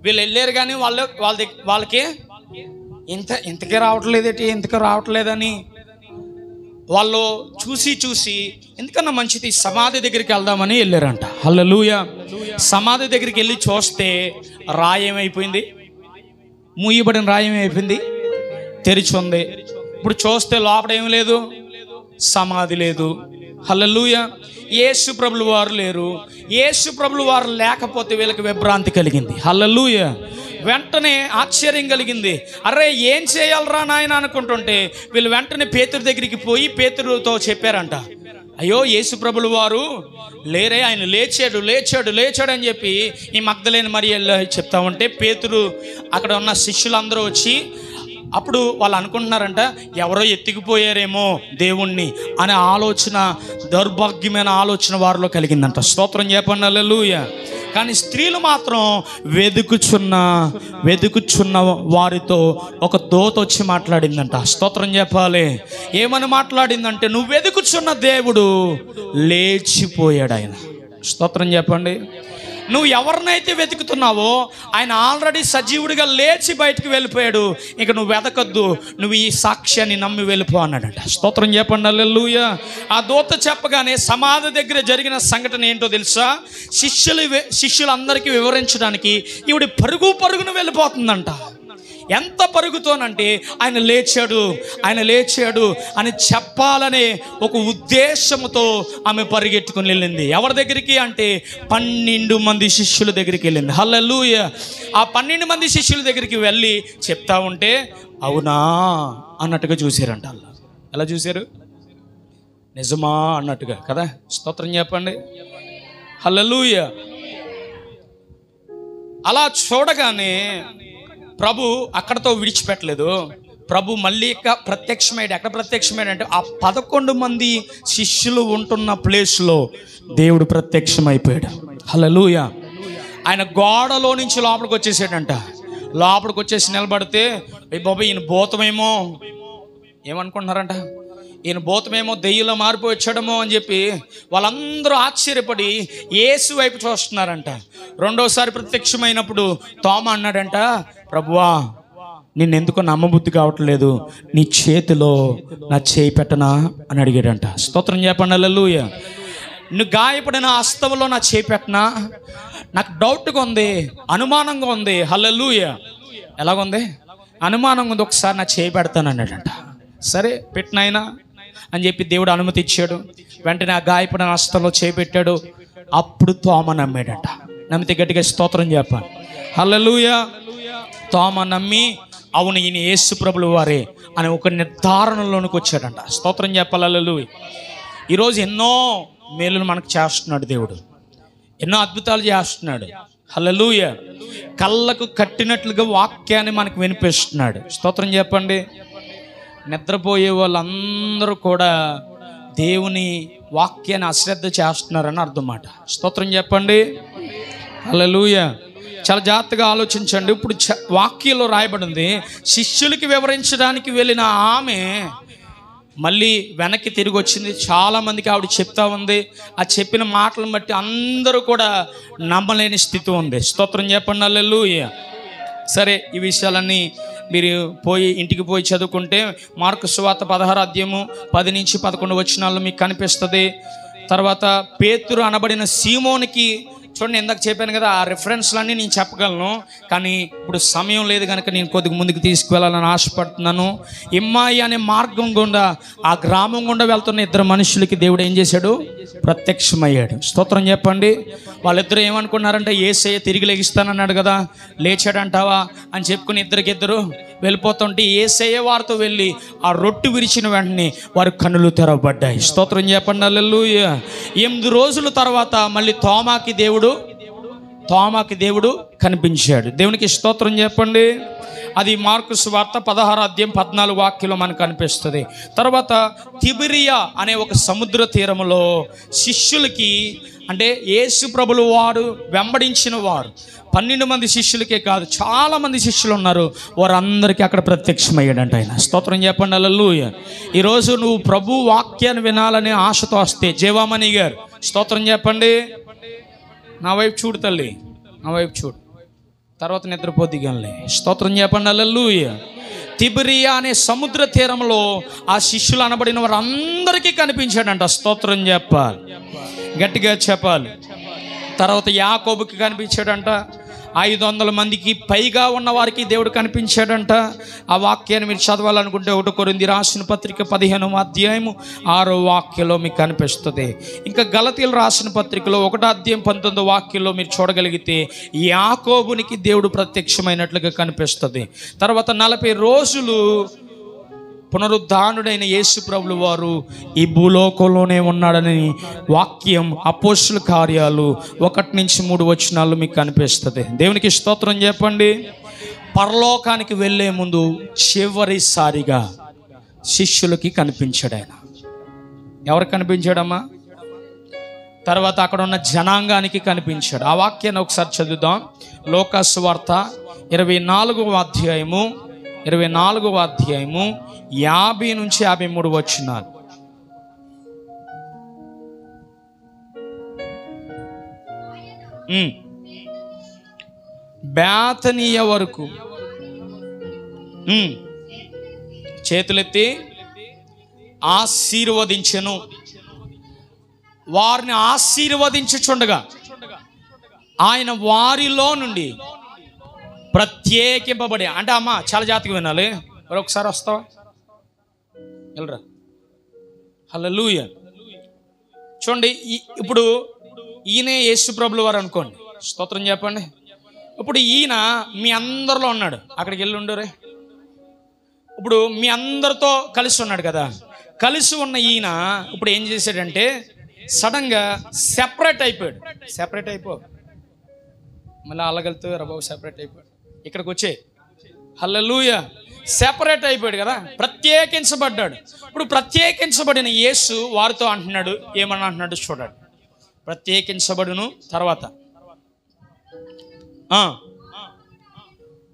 వీళ్ళు వెళ్ళారు కానీ వాళ్ళకి ఇంతకే రావట్లేదేటి, ఇంతకే రావట్లేదని వాళ్ళు చూసి ఎందుకన్నా మంచిది సమాధి దగ్గరికి వెళ్దామని వెళ్ళారంట. హల్లెలూయా. సమాధి దగ్గరికి వెళ్ళి చూస్తే రాయేమైపోయింది, మూయబడిన రాయేమైపోయింది, తెరిచి ఉంది. ఇప్పుడు చూస్తే లోపల ఏం లేదు, సమాధి లేదు. హల్లెలూయా. యేసు ప్రభులు వారు లేరు. యేసు ప్రభులు వారు లేకపోతే వీళ్ళకి విభ్రాంతి కలిగింది. హల్లెలూయా. వెంటనే ఆశ్చర్యం కలిగింది. అరే ఏం చేయాలరా నాయన అనుకుంటుంటే వీళ్ళు వెంటనే పేతురు దగ్గరికి పోయి పేతురుతో చెప్పారంట, అయ్యో యేసు ప్రభులు వారు లేరే, ఆయన లేచాడు అని చెప్పి ఈ మగ్దలేని మరియ చెప్తా ఉంటే పేతురు అక్కడ ఉన్న శిష్యులందరూ వచ్చి అప్పుడు వాళ్ళు అనుకుంటున్నారంట ఎవరో ఎత్తుకుపోయారేమో దేవుణ్ణి అనే ఆలోచన, దౌర్భాగ్యమైన ఆలోచన వారిలో కలిగిందంట. స్తోత్రం చెప్పండి. హల్లెలూయా. కానీ స్త్రీలు మాత్రం వెదుకుచున్న వారితో ఒక దూత వచ్చి మాట్లాడిందంట. స్తోత్రం చెప్పాలి. ఏమని మాట్లాడిందంటే, నువ్వు వెదుకుచున్న దేవుడు లేచిపోయాడు ఆయన. స్తోత్రం చెప్పండి. నువ్వు ఎవరినైతే వెతుకుతున్నావో ఆయన ఆల్రెడీ సజీవుడిగా లేచి బయటకు వెళ్ళిపోయాడు. ఇక నువ్వు వెతకద్దు, నువ్వు ఈ సాక్ష్యాన్ని నమ్మి వెళ్ళిపో అన్నాడంట. స్తోత్రం చెప్పండి. హల్లెలూయా. ఆ దూత చెప్పగానే సమాధి దగ్గర జరిగిన సంఘటన ఏంటో తెలుసా? శిష్యులందరికీ వివరించడానికి ఈవిడ పరుగున వెళ్ళిపోతుందంట. ఎంత పరుగుతోనంటే ఆయన లేచాడు అని చెప్పాలనే ఒక ఉద్దేశంతో ఆమె పరిగెట్టుకుని వెళ్ళింది. ఎవరి దగ్గరికి అంటే 12 మంది శిష్యుల దగ్గరికి వెళ్ళింది. హల్లెలూయా. ఆ 12 మంది శిష్యుల దగ్గరికి వెళ్ళి చెప్తా ఉంటే అవునా అన్నట్టుగా చూశారంట. ఎలా చూశారు? నిజమా అన్నట్టుగా కదా. స్తోత్రం చెప్పండి. హల్లెలూయా. అలా చూడగానే ప్రభు అక్కడతో విడిచిపెట్టలేదు. ప్రభు మళ్ళీ ప్రత్యక్షమయ్యాడు. ఎక్కడ ప్రత్యక్షమయ్యాడు అంటే ఆ 11 మంది శిష్యులు ఉంటున్న ప్లేస్లో దేవుడు ప్రత్యక్షమైపోయాడు. హల్లెలూయా. ఆయన గోడలో నుంచి లోపలికి వచ్చేసాడంట. లోపలికి వచ్చేసి నిలబడితే బాబా ఈయన భూతమేమో ఏమనుకుంటున్నారంట, ఈయన భూతమేమో దెయ్యంలో మారిపోయి వచ్చాడమో అని చెప్పి వాళ్ళందరూ ఆశ్చర్యపడి యేసు వైపు చూస్తున్నారంట. రెండోసారి ప్రత్యక్షమైనప్పుడు తోమ అన్నాడంట, ప్రభువా నిన్నెందుకో నమ్మబుద్ధి కావట్లేదు, నీ చేతిలో నా చేయి పెట్టనా అని అడిగాడంట. స్తోత్రం చెప్పండి హల్లెలూయా. నువ్వు గాయపడిన హస్తంలో నా చేయి పెట్టనా, నాకు డౌట్గా ఉంది, అనుమానంగా ఉంది. హల్లెలూయా. ఎలాగుంది? అనుమానంగా ఉంది, ఒకసారి నా చేయి పెడతాను అన్నాడంట. సరే పెట్టినైనా అని చెప్పి దేవుడు అనుమతి ఇచ్చాడు. వెంటనే ఆ గాయపడిన హస్తంలో చేయి పెట్టాడు. అప్పుడు తోమ నమ్మాడంట. నమ్మితే గట్టిగా స్తోత్రం చెప్పాలి హల్లెలూయా. తోమ నమ్మి అవును ఈయన యేసు ప్రభుల వారే అని ఒక నిర్ధారణలోనికి వచ్చాడంట. స్తోత్రం చెప్పాలి హల్లెలూయా. ఈరోజు ఎన్నో మేలును మనకు చేస్తున్నాడు దేవుడు, ఎన్నో అద్భుతాలు చేస్తున్నాడు. హల్లెలూయా. కళ్ళకు కట్టినట్లుగా వాక్యాన్ని మనకు వినిపిస్తున్నాడు. స్తోత్రం చెప్పండి. నిద్రపోయే వాళ్ళందరూ కూడా దేవుని వాక్యాన్ని అశ్రద్ధ చేస్తున్నారని అర్థం మాట. స్తోత్రం చెప్పండి హల్లెలూయా. చాలా జాగ్రత్తగా ఆలోచించండి. ఇప్పుడు వాక్యంలో రాయబడింది, శిష్యులకి వివరించడానికి వెళ్ళిన ఆమె మళ్ళీ వెనక్కి తిరిగి వచ్చింది. చాలామందికి ఆవిడ చెప్తా ఉంది. ఆ చెప్పిన మాటలను బట్టి అందరూ కూడా నమ్మలేని స్థితి ఉంది. స్తోత్రం చెప్పండి హల్లెలూయా. సరే, ఈ విషయాలన్నీ మీరు ఇంటికి పోయి చదువుకుంటే మార్కు సువార్త 16 అధ్యాయము 10 నుంచి 11 వచనాల్లో మీకు కనిపిస్తుంది. తర్వాత పేతురు అనబడిన సీమోనికి చూడండి, ఇందాక చెప్పాను కదా, ఆ రిఫరెన్స్లన్నీ నేను చెప్పగలను, కానీ ఇప్పుడు సమయం లేదు కనుక నేను కొద్దిగా ముందుకు తీసుకువెళ్ళాలని ఆశపడుతున్నాను. ఇమ్మాయి అనే మార్గం గుండా, ఆ గ్రామం గుండా వెళ్తున్న ఇద్దరు మనుషులకి దేవుడు ఏం చేశాడు? ప్రత్యక్షమయ్యాడు. స్తోత్రం చెప్పండి. వాళ్ళిద్దరూ ఏమనుకున్నారంటే, యేసయ్య తిరిగి లెగిస్తానన్నాడు కదా, లేచాడంటావా అని చెప్పుకుని ఇద్దరికిద్దరు వెళ్ళిపోతుంటే యేసయ్య వారితో వెళ్ళి ఆ రొట్టె విరిచిన వెంటనే వారి కన్నులు తెరవబడ్డాయి. స్తోత్రం చెప్పండి హల్లెలూయా. 8 రోజుల తర్వాత మళ్ళీ తోమాకి దేవుడు కనిపించాడు. దేవునికి స్తోత్రం చెప్పండి. అది మార్కు సువార్త 16 అధ్యాయం 14 వాక్యంలో మనకు కనిపిస్తుంది. తర్వాత తిబిరియా అనే ఒక సముద్ర తీరములో శిష్యులకి, అంటే యేసు ప్రభులు వారు వెంబడించిన వారు 12 మంది శిష్యులకే కాదు, చాలా మంది శిష్యులు ఉన్నారు, వారందరికీ అక్కడ ప్రత్యక్షమయ్యాడంట ఆయన. స్తోత్రం చెప్పండి హల్లెలూయా. ఈరోజు నువ్వు ప్రభు వాక్యాన్ని వినాలనే ఆశతో వస్తే, జయవామణి గారు స్తోత్రం చెప్పండి. నా వైపు చూడు తల్లి, నా వైపు చూడు, తర్వాత నిద్రపోదిగలే. స్తోత్రం చెప్పండి హల్లెలూయా. తిబిరియా అనే సముద్ర తీరంలో ఆ శిష్యులు అనబడిన వారు అందరికీ కనిపించాడంట. స్తోత్రం చెప్పాలి, గట్టిగా చెప్పాలి. తర్వాత యాకోబుకి కనిపించాడంట. 500 మందికి పైగా ఉన్న వారికి దేవుడు కనిపించాడంట. ఆ వాక్యాన్ని మీరు చదవాలనుకుంటే 1 కొరింథీ రాసిన పత్రిక 15వ అధ్యాయము 6వ వాక్యంలో మీకు కనిపిస్తుంది. ఇంకా గలతీయులు రాసిన పత్రికలో 1వ అధ్యాయం 19వ వాక్యంలో మీరు చూడగలిగితే యాకోబునికి దేవుడు ప్రత్యక్షమైనట్లుగా కనిపిస్తుంది. తర్వాత 40 రోజులు పునరుద్ధానుడైన యేసు ప్రభులు వారు ఈ భూలోకంలోనే ఉన్నాడని వాక్యం అపోస్తుల కార్యాలు 1 నుంచి 3 వచనాల్లో మీకు కనిపిస్తుంది. దేవునికి స్తోత్రం చెప్పండి. పరలోకానికి వెళ్ళే ముందు చివరిసారిగా శిష్యులకి కనిపించాడు ఆయన. ఎవరు కనిపించాడమ్మా? తర్వాత అక్కడ ఉన్న జనాంగానికి కనిపించాడు. ఆ వాక్యాన్ని ఒకసారి చదువుదాం. లోకాసు వార్త 24వ అధ్యాయము 50 నుంచి 53 వచనాలు. బేతనీయ వరకు చేతులెత్తి ఆశీర్వదించెను. వారిని ఆశీర్వదించుచుండగా ఆయన వారిలో నుండి ప్రత్యేకింపబడి, అంటే అమ్మ చాలా జాగ్రత్తగా వినాలి, మరొకసారి వస్తావా? వెళ్ళరా. హల్లెలూయా. చూడండి, ఇప్పుడు ఈయనే యేసు ప్రభుల వారు అనుకోండి. స్తోత్రం చెప్పండి. ఇప్పుడు ఈయన మీ అందరిలో ఉన్నాడు. అక్కడికి వెళ్ళి ఉండరే. ఇప్పుడు మీ అందరితో కలిసి ఉన్నాడు కదా. కలిసి ఉన్న ఈయన ఇప్పుడు ఏం చేశాడంటే సడన్గా సెపరేట్ అయిపోయాడు. సెపరేట్ అయిపో, మళ్ళీ అలాగెళ్తూ రబాబు సెపరేట్ అయిపోయాడు. ఇక్కడికి వచ్చే హల్లెలూయా. సెపరేట్ అయిపోయాడు కదా, ప్రత్యేకించబడ్డాడు. ఇప్పుడు ప్రత్యేకించబడిన యేసు వారితో అంటున్నాడు, ఏమని అంటున్నాడు చూడండి. ప్రత్యేకించబడును, తర్వాత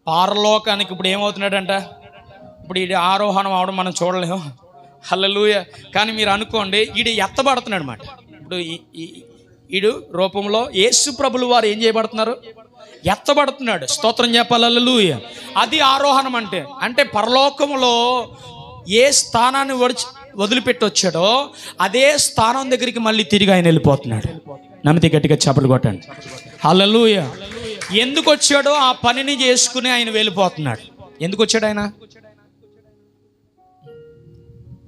పరలోకానికి ఇప్పుడు ఏమవుతున్నాడంట. ఇప్పుడు ఇది ఆరోహణం అవడం మనం చూడలేము. హల్లెలూయా. కానీ మీరు అనుకోండి, ఈడు ఎత్తబడుతున్నాడు అనమాట. ఇప్పుడు ఈడు రూపంలో యేసు ప్రభులు వారు ఏం చేయబడుతున్నారు? ఎత్తబడుతున్నాడు. స్తోత్రం చెప్పాలి. హల్లెలూయా. అది ఆరోహణం అంటే. అంటే పరలోకములో ఏ స్థానాన్ని వదిలిపెట్టి వచ్చాడో అదే స్థానం దగ్గరికి మళ్ళీ తిరిగి ఆయన వెళ్ళిపోతున్నాడు. నమ్మితే గట్టిగా చప్పట్లు కొట్టండి. హల్లెలూయా. ఎందుకు వచ్చాడో ఆ పనిని చేసుకుని ఆయన వెళ్ళిపోతున్నాడు. ఎందుకు వచ్చాడు ఆయన?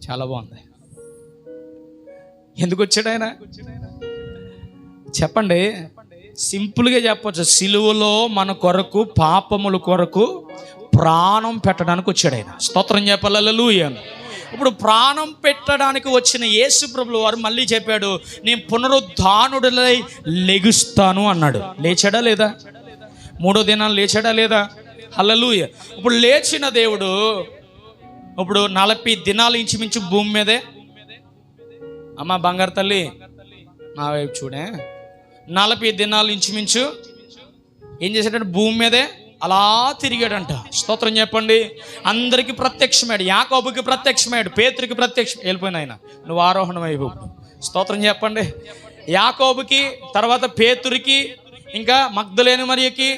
చాలా బాగుంది. ఎందుకు వచ్చాడు ఆయన చెప్పండి. సింపుల్గా చెప్పొచ్చు, సిలువలో మన కొరకు, పాపముల కొరకు ప్రాణం పెట్టడానికి వచ్చాడు ఆయన. స్తోత్రం చెప్పాలి. హల్లెలూయా. ఇప్పుడు ప్రాణం పెట్టడానికి వచ్చిన యేసు ప్రభువు వారు మళ్ళీ చెప్పాడు, నేను పునరుద్ధానుడలై లెగుస్తాను అన్నాడు. లేచాడా లేదా? 3వ దినాలు లేచాడా లేదా? హల్లెలూయా. ఇప్పుడు లేచిన దేవుడు ఇప్పుడు 40 దినాలు ఇంచుమించు భూమి మీదే. అమ్మ బంగారు తల్లి నా వైపు చూడే. 40 దినాలు ఇంచుమించు ఏం చేశాడంటే భూమి మీదే అలా తిరిగాడంట. స్తోత్రం చెప్పండి. అందరికీ ప్రత్యక్షమాడు. యాకోబుకి ప్రత్యక్షమాడు, పేతురికి వెళ్ళిపోయిన ఆయన, నువ్వు ఆరోహణం అయిపో. స్తోత్రం చెప్పండి. యాకోబుకి, తర్వాత పేతురికి, ఇంకా మగ్దలేని మరియకి,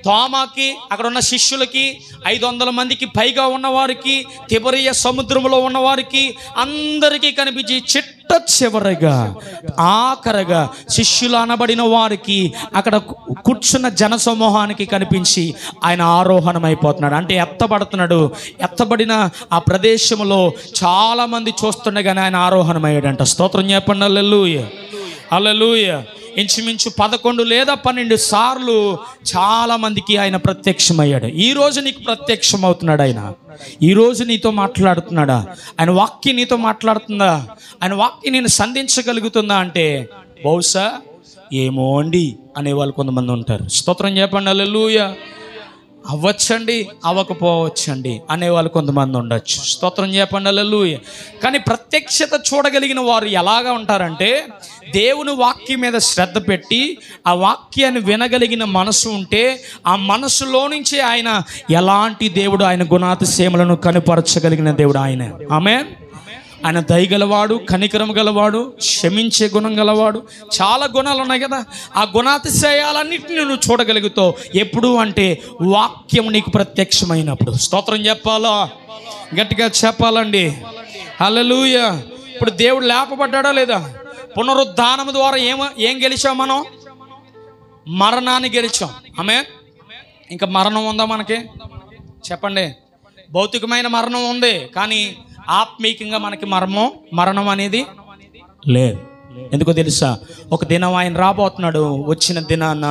తోమాకి, అక్కడ ఉన్న శిష్యులకి, 500 మందికి పైగా ఉన్నవారికి, తిబెరియ సముద్రంలో ఉన్నవారికి అందరికీ కనిపించి చిట్ట చివరిగా ఆఖరగా శిష్యులు అనబడిన వారికి, అక్కడ కూర్చున్న జనసమూహానికి కనిపించి ఆయన ఆరోహణం అయిపోతున్నాడు. అంటే ఎత్తబడుతున్నాడు. ఎత్తబడిన ఆ ప్రదేశంలో చాలా మంది చూస్తుండగానే ఆయన ఆరోహణం అయ్యాడంట. స్తోత్రం చెప్పండి. హల్లెలూయా. హల్లెలూయా. ఇంచుమించు 11 లేదా 12 సార్లు చాలా మందికి ఆయన ప్రత్యక్షమయ్యాడు. ఈరోజు నీకు ప్రత్యక్షం అవుతున్నాడు ఆయన. ఈరోజు నీతో మాట్లాడుతున్నాడా? ఆయన వాక్యం నీతో మాట్లాడుతుందా? ఆయన వాక్యం నేను సంధించగలుగుతుందా అంటే బహుశా ఏమో అండి అనేవాళ్ళు కొంతమంది ఉంటారు. స్తోత్రం చెప్పండి. హల్లెలూయా. అవ్వచ్చండి, అవ్వకపోవచ్చండి అనేవాళ్ళు కొంతమంది ఉండొచ్చు. స్తోత్రం చెప్పండి. హల్లెలూయా. కానీ ప్రత్యక్షత చూడగలిగిన వారు ఎలాగా ఉంటారంటే, దేవుని వాక్యం మీద శ్రద్ధ పెట్టి ఆ వాక్యాన్ని వినగలిగిన మనసు ఉంటే ఆ మనసులో నుంచి ఆయన ఎలాంటి దేవుడు, ఆయన గుణాతిశయములను కనుపరచగలిగిన దేవుడు ఆయన. ఆమేన్. ఆయన దయగలవాడు, కనికరం గలవాడు, క్షమించే గుణం గలవాడు. చాలా గుణాలు ఉన్నాయి కదా. ఆ గుణాతిశయాలన్నింటినీ నువ్వు చూడగలుగుతావు ఎప్పుడు అంటే వాక్యం నీకు ప్రత్యక్షమైనప్పుడు. స్తోత్రం చెప్పాలా? గట్టిగా చెప్పాలండి. హల్లెలూయా. ఇప్పుడు దేవుడు లేపబడ్డాడా లేదా? పునరుద్ధానం ద్వారా ఏం గెలిచాం మనం? మరణాన్ని గెలిచాం. ఆమేన్. ఇంకా మరణం ఉందా మనకి? చెప్పండి. భౌతికమైన మరణం ఉంది, కానీ ఆత్మీయంగా మనకి మరణం అనేది లేదు. ఎందుకో తెలుసా? ఒక దినం ఆయన రాబోతున్నాడు. వచ్చిన దినాన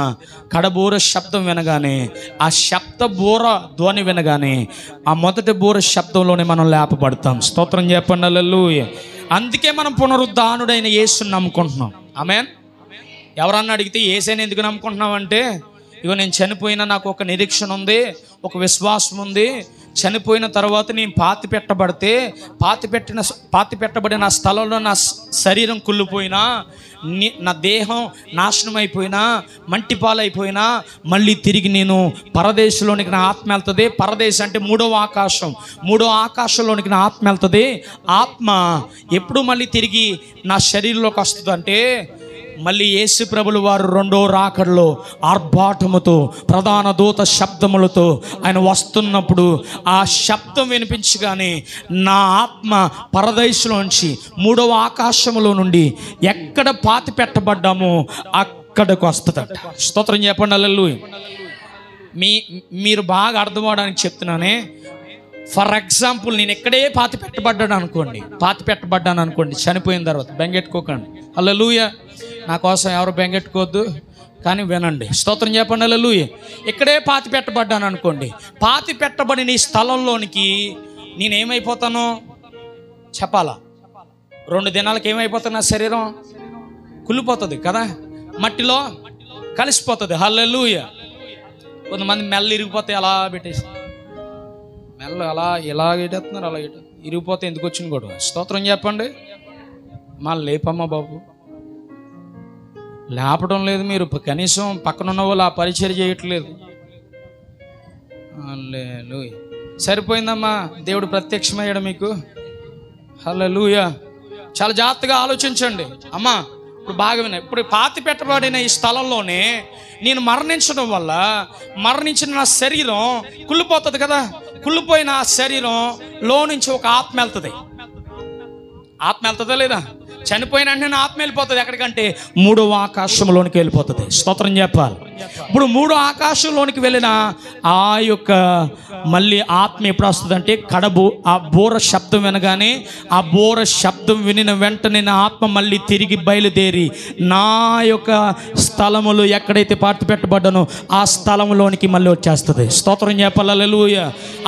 కడబూర శబ్దం వినగానే, ఆ శబ్ద బూర ధ్వని వినగానే ఆ మొదటి బూర శబ్దంలోనే మనం లేపబడతాం. స్తోత్రం చెప్పండి. హల్లెలూయా. అందుకే మనం పునరుద్ధానుడైన యేసుని నమ్ముకుంటున్నాం. ఆమేన్. ఎవరన్నా అడిగితే యేసుని ఎందుకు నమ్ముకుంటున్నాం అంటే, ఇగో నేను చనిపోయినా నాకు ఒక నిరీక్షణ ఉంది, ఒక విశ్వాసం ఉంది. చనిపోయిన తర్వాత నేను పాతి పెట్టబడిన స్థలంలో నా శరీరం కుళ్ళిపోయినా, నా దేహం నాశనం అయిపోయినా, మంటిపాలైపోయినా, మళ్ళీ తిరిగి నేను పరదేశంలోనికి నా ఆత్మ వెళ్తుంది. పరదేశం అంటే 3వ ఆకాశం. 3వ ఆకాశంలోనికి నా ఆత్మ వెళ్తుంది. ఆత్మ ఎప్పుడు మళ్ళీ తిరిగి నా శరీరంలోకి వస్తుంది అంటే మళ్ళీ యేసు ప్రభులు వారు 2వ రాకడలో ఆర్భాటముతో, ప్రధాన దూత శబ్దములతో ఆయన వస్తున్నప్పుడు ఆ శబ్దం వినిపించగానే నా ఆత్మ పరదేశంలోంచి 3వ ఆకాశములో నుండి ఎక్కడ పాతి పెట్టబడ్డామో అక్కడికి వస్తుందట. స్తోత్రం చెప్పండి. హల్లెలూయా. మీరు బాగా అర్థమవడానికి చెప్తున్నానే. ఫర్ ఎగ్జాంపుల్, నేను ఎక్కడే పాతి పెట్టబడ్డాను అనుకోండి. చనిపోయిన తర్వాత బెంగెట్టుకోకండి. హల్లెలూయా. నా కోసం ఎవరు బెంగెట్టుకోవద్దు, కానీ వినండి. స్తోత్రం చెప్పండి. హల్లెలూయా. ఇక్కడే పాతి పెట్టబడ్డాను అనుకోండి. పాతి పెట్టబడిన ఈ స్థలంలోనికి నేనేమైపోతాను చెప్పాలా? 2 దినాలకి ఏమైపోతుంది? నా శరీరం కుళ్ళిపోతుంది కదా, మట్టిలో కలిసిపోతుంది. హల్లెలూయా. కొంతమంది మెల్ల ఇరిగిపోతే అలా పెట్టేసి, మెల్ల అలా ఇలా ఇటేస్తున్నారు, అలా ఇరిగిపోతే ఎందుకు వచ్చింది గొడవ? స్తోత్రం చెప్పండి. మళ్ళీ లేపమ్మా బాబు. లేపడం లేదు. మీరు కనీసం పక్కన ఉన్న వాళ్ళు ఆ పరిచయం చేయట్లేదు. హల్లెలూయా. సరిపోయిందమ్మా, దేవుడు ప్రత్యక్షమయ్యాడు మీకు. హల్లెలూయా. చాలా జాగ్రత్తగా ఆలోచించండి అమ్మా. ఇప్పుడు బాగా విన్నాయి. ఇప్పుడు పాతి పెట్టబడిన ఈ స్థలంలోనే నేను మరణించడం వల్ల మరణించిన నా శరీరం కుళ్ళిపోతుంది కదా. కుళ్ళిపోయిన ఆ శరీరంలో నుంచి ఒక ఆత్మ వెళ్తుంది. ఆత్మ వెళ్తుందా లేదా? చనిపోయిన వెంటనే ఆత్మ వెళ్ళిపోతుంది. ఎక్కడికంటే 3వ ఆకాశంలోనికి వెళ్ళిపోతుంది. స్తోత్రం చెప్పాలి. ఇప్పుడు 3వ ఆకాశంలోనికి వెళ్ళిన ఆ యొక్క మళ్ళీ ఆత్మ ఎప్పుడు వస్తుందంటే ఆ బోర శబ్దం వినగానే, ఆ బోర శబ్దం వినిన వెంటనే నా ఆత్మ మళ్ళీ తిరిగి బయలుదేరి నా యొక్క స్థలములు ఎక్కడైతే పాతి పెట్టబడ్డానో ఆ స్థలంలోనికి మళ్ళీ వచ్చేస్తుంది. స్తోత్రం చెప్పాలి. హల్లెలూయా.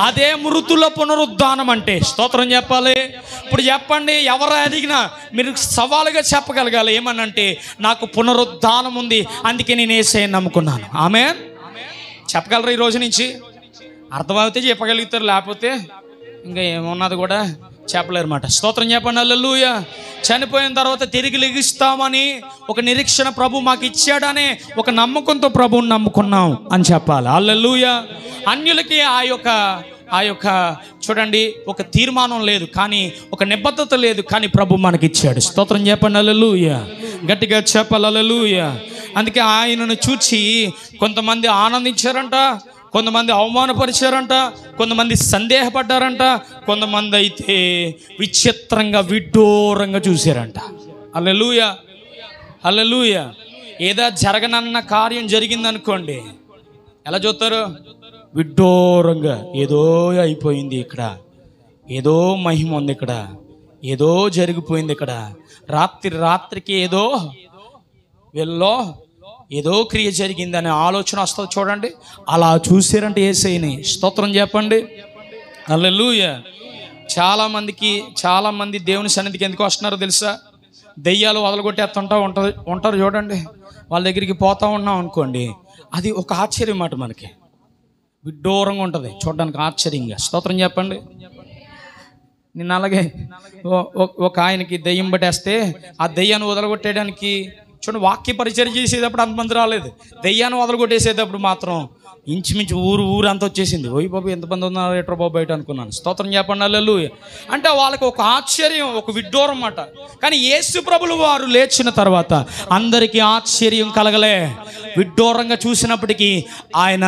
అదే మృతుల పునరుద్ధానం అంటే. స్తోత్రం చెప్పాలి. ఇప్పుడు చెప్పండి, ఎవరు అడిగినా మీరు సవాలుగా చెప్పగలగాలి. ఏమనంటే నాకు పునరుద్ధానం ఉంది, అందుకే నేను యేసయ్యని నమ్ముకున్నాను. ఆమేన్. చెప్పగలరు ఈ రోజు నుంచి? అర్థమైతే చెప్పగలుగుతారు, లేకపోతే ఇంకా ఏమున్నది కూడా చెప్పలేరన్నమాట. స్తోత్రం చెప్పండి. హల్లెలూయా. చనిపోయిన తర్వాత తిరిగి లెగిస్తామని ఒక నిరీక్షణ ప్రభు మాకు ఇచ్చాడనే ఒక నమ్మకంతో ప్రభువుని నమ్ముకున్నాం అని చెప్పాలి. హల్లెలూయా. అన్యులకి ఆ యొక్క చూడండి ఒక తీర్మానం లేదు, కానీ ఒక నిబద్ధత లేదు, కానీ ప్రభు మనకిచ్చాడు. స్తోత్రం చెప్పండి. హల్లెలూయా. గట్టిగా చెప్పాలి. హల్లెలూయా. అందుకే ఆయనను చూచి కొంతమంది ఆనందించారంట, కొంతమంది అవమానపరిచారంట, కొంతమంది సందేహపడ్డారంట, కొంతమంది అయితే విచిత్రంగా విడ్డూరంగా చూశారంట. హల్లెలూయా. హల్లెలూయా. ఏదో జరగనన్న కార్యం జరిగిందనుకోండి, ఎలా చూస్తారు? విడ్డూరంగా. ఏదో అయిపోయింది ఇక్కడ, ఏదో మహిమ ఉంది ఇక్కడ, ఏదో జరిగిపోయింది ఇక్కడ, రాత్రికి ఏదో వీళ్ళలో ఏదో క్రియ జరిగిందనే ఆలోచన వస్తుంది. చూడండి, అలా చూసారంటే యేసయ్యని. స్తోత్రం చెప్పండి. హల్లెలూయా. చాలామంది దేవుని సన్నిధికి ఎందుకు వస్తున్నారో తెలుసా? దెయ్యాలు వదలగొట్టేస్తుంటా ఉంటారు చూడండి. వాళ్ళ దగ్గరికి పోతా ఉన్నాం అనుకోండి, అది ఒక ఆశ్చర్యం మాట. మనకి విడ్డూరంగా ఉంటుంది చూడడానికి, ఆశ్చర్యంగా. స్తోత్రం చెప్పండి. నిన్న అలాగే ఒక ఆయనకి దెయ్యం పట్టేస్తే ఆ దెయ్యాన్ని వదలగొట్టేయడానికి చూడండి, వాక్య పరిచయం చేసేటప్పుడు అంతమంది రాలేదు. దెయ్యాన్ని వదలగొట్టేసేటప్పుడు మాత్రం ఇంచుమించు ఊరు అంతా వచ్చేసింది. ఓయ్ బాబు ఎంతమంది ఉన్నారు ఎట్రా బాబు బయట అనుకున్నాను. స్తోత్రం చెప్పండి. హల్లెలూయా. అంటే వాళ్ళకి ఒక ఆశ్చర్యం, ఒక విడ్డూరం అన్నమాట. కానీ యేసు ప్రభులు వారు లేచిన తర్వాత అందరికీ ఆశ్చర్యం కలగలే. విడ్డూరంగా చూసినప్పటికీ ఆయన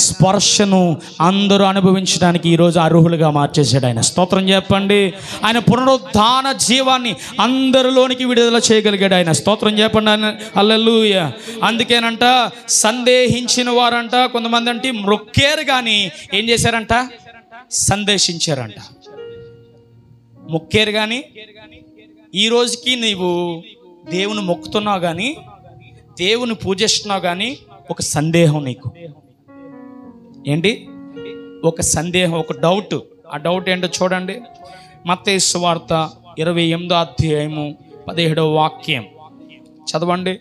స్పర్శను అందరూ అనుభవించడానికి ఈరోజు అర్హులుగా మార్చేశాడు ఆయన. స్తోత్రం చెప్పండి. ఆయన పునరుద్ధాన జీవాన్ని అందరిలోనికి విడుదల చేయగలిగాడు ఆయన. స్తోత్రం చెప్పండి. హల్లెలూయా. అందుకేనంట సందేహించిన వారంట కొంతమంది అంటే మొక్కారు, కానీ ఏం చేశారంట? సందేశించారంట. మొక్కారు కానీ ఈ రోజుకి నీవు దేవుని మొక్కుతున్నావు, కానీ దేవుని పూజిస్తున్నావు, కానీ ఒక సందేహం నీకు ఏంటి? ఒక సందేహం, ఒక డౌట్. ఆ డౌట్ ఏంటో చూడండి. మత్తయి సువార్త 28వ అధ్యాయము 17వ వాక్యం చదవండి.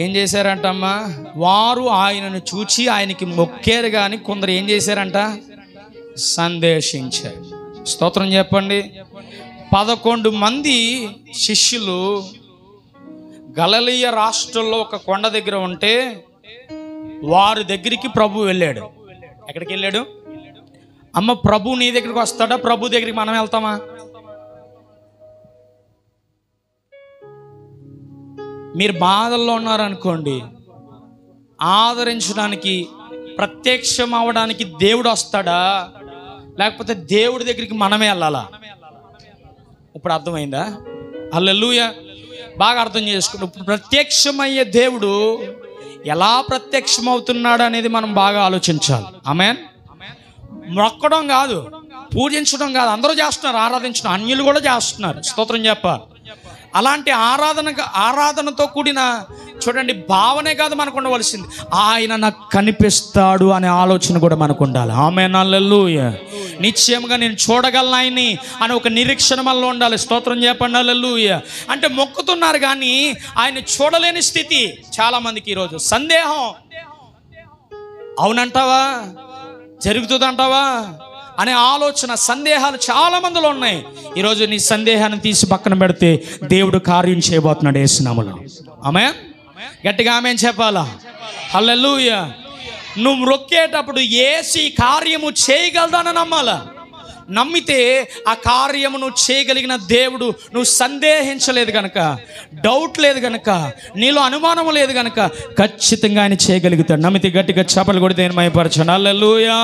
ఏం చేశారంటమ్మా? వారు ఆయనను చూచి ఆయనకి మొక్కారు, కానీ కొందరు ఏం చేశారంట? సందేశించారు. స్తోత్రం చెప్పండి. 11 మంది శిష్యులు గలిలయ రాష్ట్రంలో ఒక కొండ దగ్గర ఉంటే వారి దగ్గరికి ప్రభు వెళ్ళాడు. ఎక్కడికి వెళ్ళాడు? అమ్మ, ప్రభు నీ దగ్గరికి వస్తాడా? ప్రభు దగ్గరికి మనం వెళ్తామా? మీరు బాధల్లో ఉన్నారనుకోండి, ఆదరించడానికి ప్రత్యక్షం అవ్వడానికి దేవుడు వస్తాడా, లేకపోతే దేవుడి దగ్గరికి మనమే వెళ్ళాలా? ఇప్పుడు అర్థమైందా? హల్లెలూయా. బాగా అర్థం చేసుకోండి. ఇప్పుడు ప్రత్యక్షమయ్యే దేవుడు ఎలా ప్రత్యక్షమవుతున్నాడు అనేది మనం బాగా ఆలోచించాలి. ఆమేన్. మొక్కడం కాదు, పూజించడం కాదు. అందరూ చేస్తున్నారు ఆరాధించడం, అన్యులు కూడా చేస్తున్నారు. స్తోత్రం చెప్పాలి. అలాంటి ఆరాధనతో కూడిన చూడండి భావనే కాదు మనకు ఉండవలసింది, ఆయన నాకు కనిపిస్తాడు అనే ఆలోచన కూడా మనకు ఉండాలి. ఆమేన్. హల్లెలూయా. నిశ్చయంగా నేను చూడగలను ఆయన్ని అని ఒక నిరీక్షణ మనలో ఉండాలి. స్తోత్రం చెప్పండి. హల్లెలూయా. అంటే మొక్కుతున్నారు కానీ ఆయన చూడలేని స్థితి చాలా మందికి ఈరోజు. సందేహం. అవునంటావా? జరుగుతుందంటావా అనే ఆలోచన, సందేహాలు చాలా మందిలో ఉన్నాయి. ఈరోజు నీ సందేహాన్ని తీసి పక్కన పెడితే దేవుడు కార్యం చేయబోతున్నాడు యేసు నామములో. ఆమేన్. గట్టిగా ఆమేన్ చెప్పాలా? హల్లెలూయా. నువ్వు మొక్కేటప్పుడు యేసు ఈ కార్యము చేయగలదాని నమ్మాలా. నమ్మితే ఆ కార్యము నువ్వు చేయగలిగిన దేవుడు, నువ్వు సందేహించలేదు కనుక, డౌట్ లేదు కనుక, నీలో అనుమానం లేదు కనుక ఖచ్చితంగా ఆయన చేయగలుగుతాడు. నమ్మితే గట్టిగా చప్పలు కొడితే ఆయన మహిమపరచండి. హల్లెలూయా,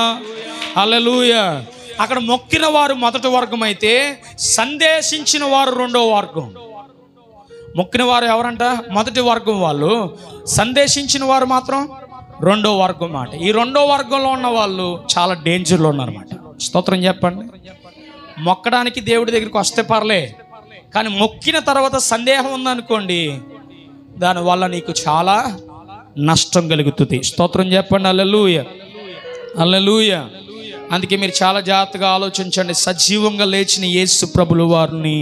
హల్లెలూయా. అక్కడ మొక్కిన వారు మొదటి వర్గం అయితే సందేశించిన వారు రెండో వర్గం. మొక్కిన వారు ఎవరంట? మొదటి వర్గం వాళ్ళు. సందేశించిన వారు మాత్రం రెండో వర్గం మాట. ఈ రెండో వర్గంలో ఉన్న వాళ్ళు చాలా డేంజర్లో ఉన్నారన్నమాట. స్తోత్రం చెప్పండి. మొక్కడానికి దేవుడి దగ్గరికి వస్తే పర్లే, కానీ మొక్కిన తర్వాత సందేహం ఉందనుకోండి, దానివల్ల నీకు చాలా నష్టం కలుగుతుంది. స్తోత్రం చెప్పండి. హల్లెలూయా, హల్లెలూయా. అందుకే మీరు చాలా జాగ్రత్తగా ఆలోచించండి. సజీవంగా లేచిన యేసు ప్రభుల వారిని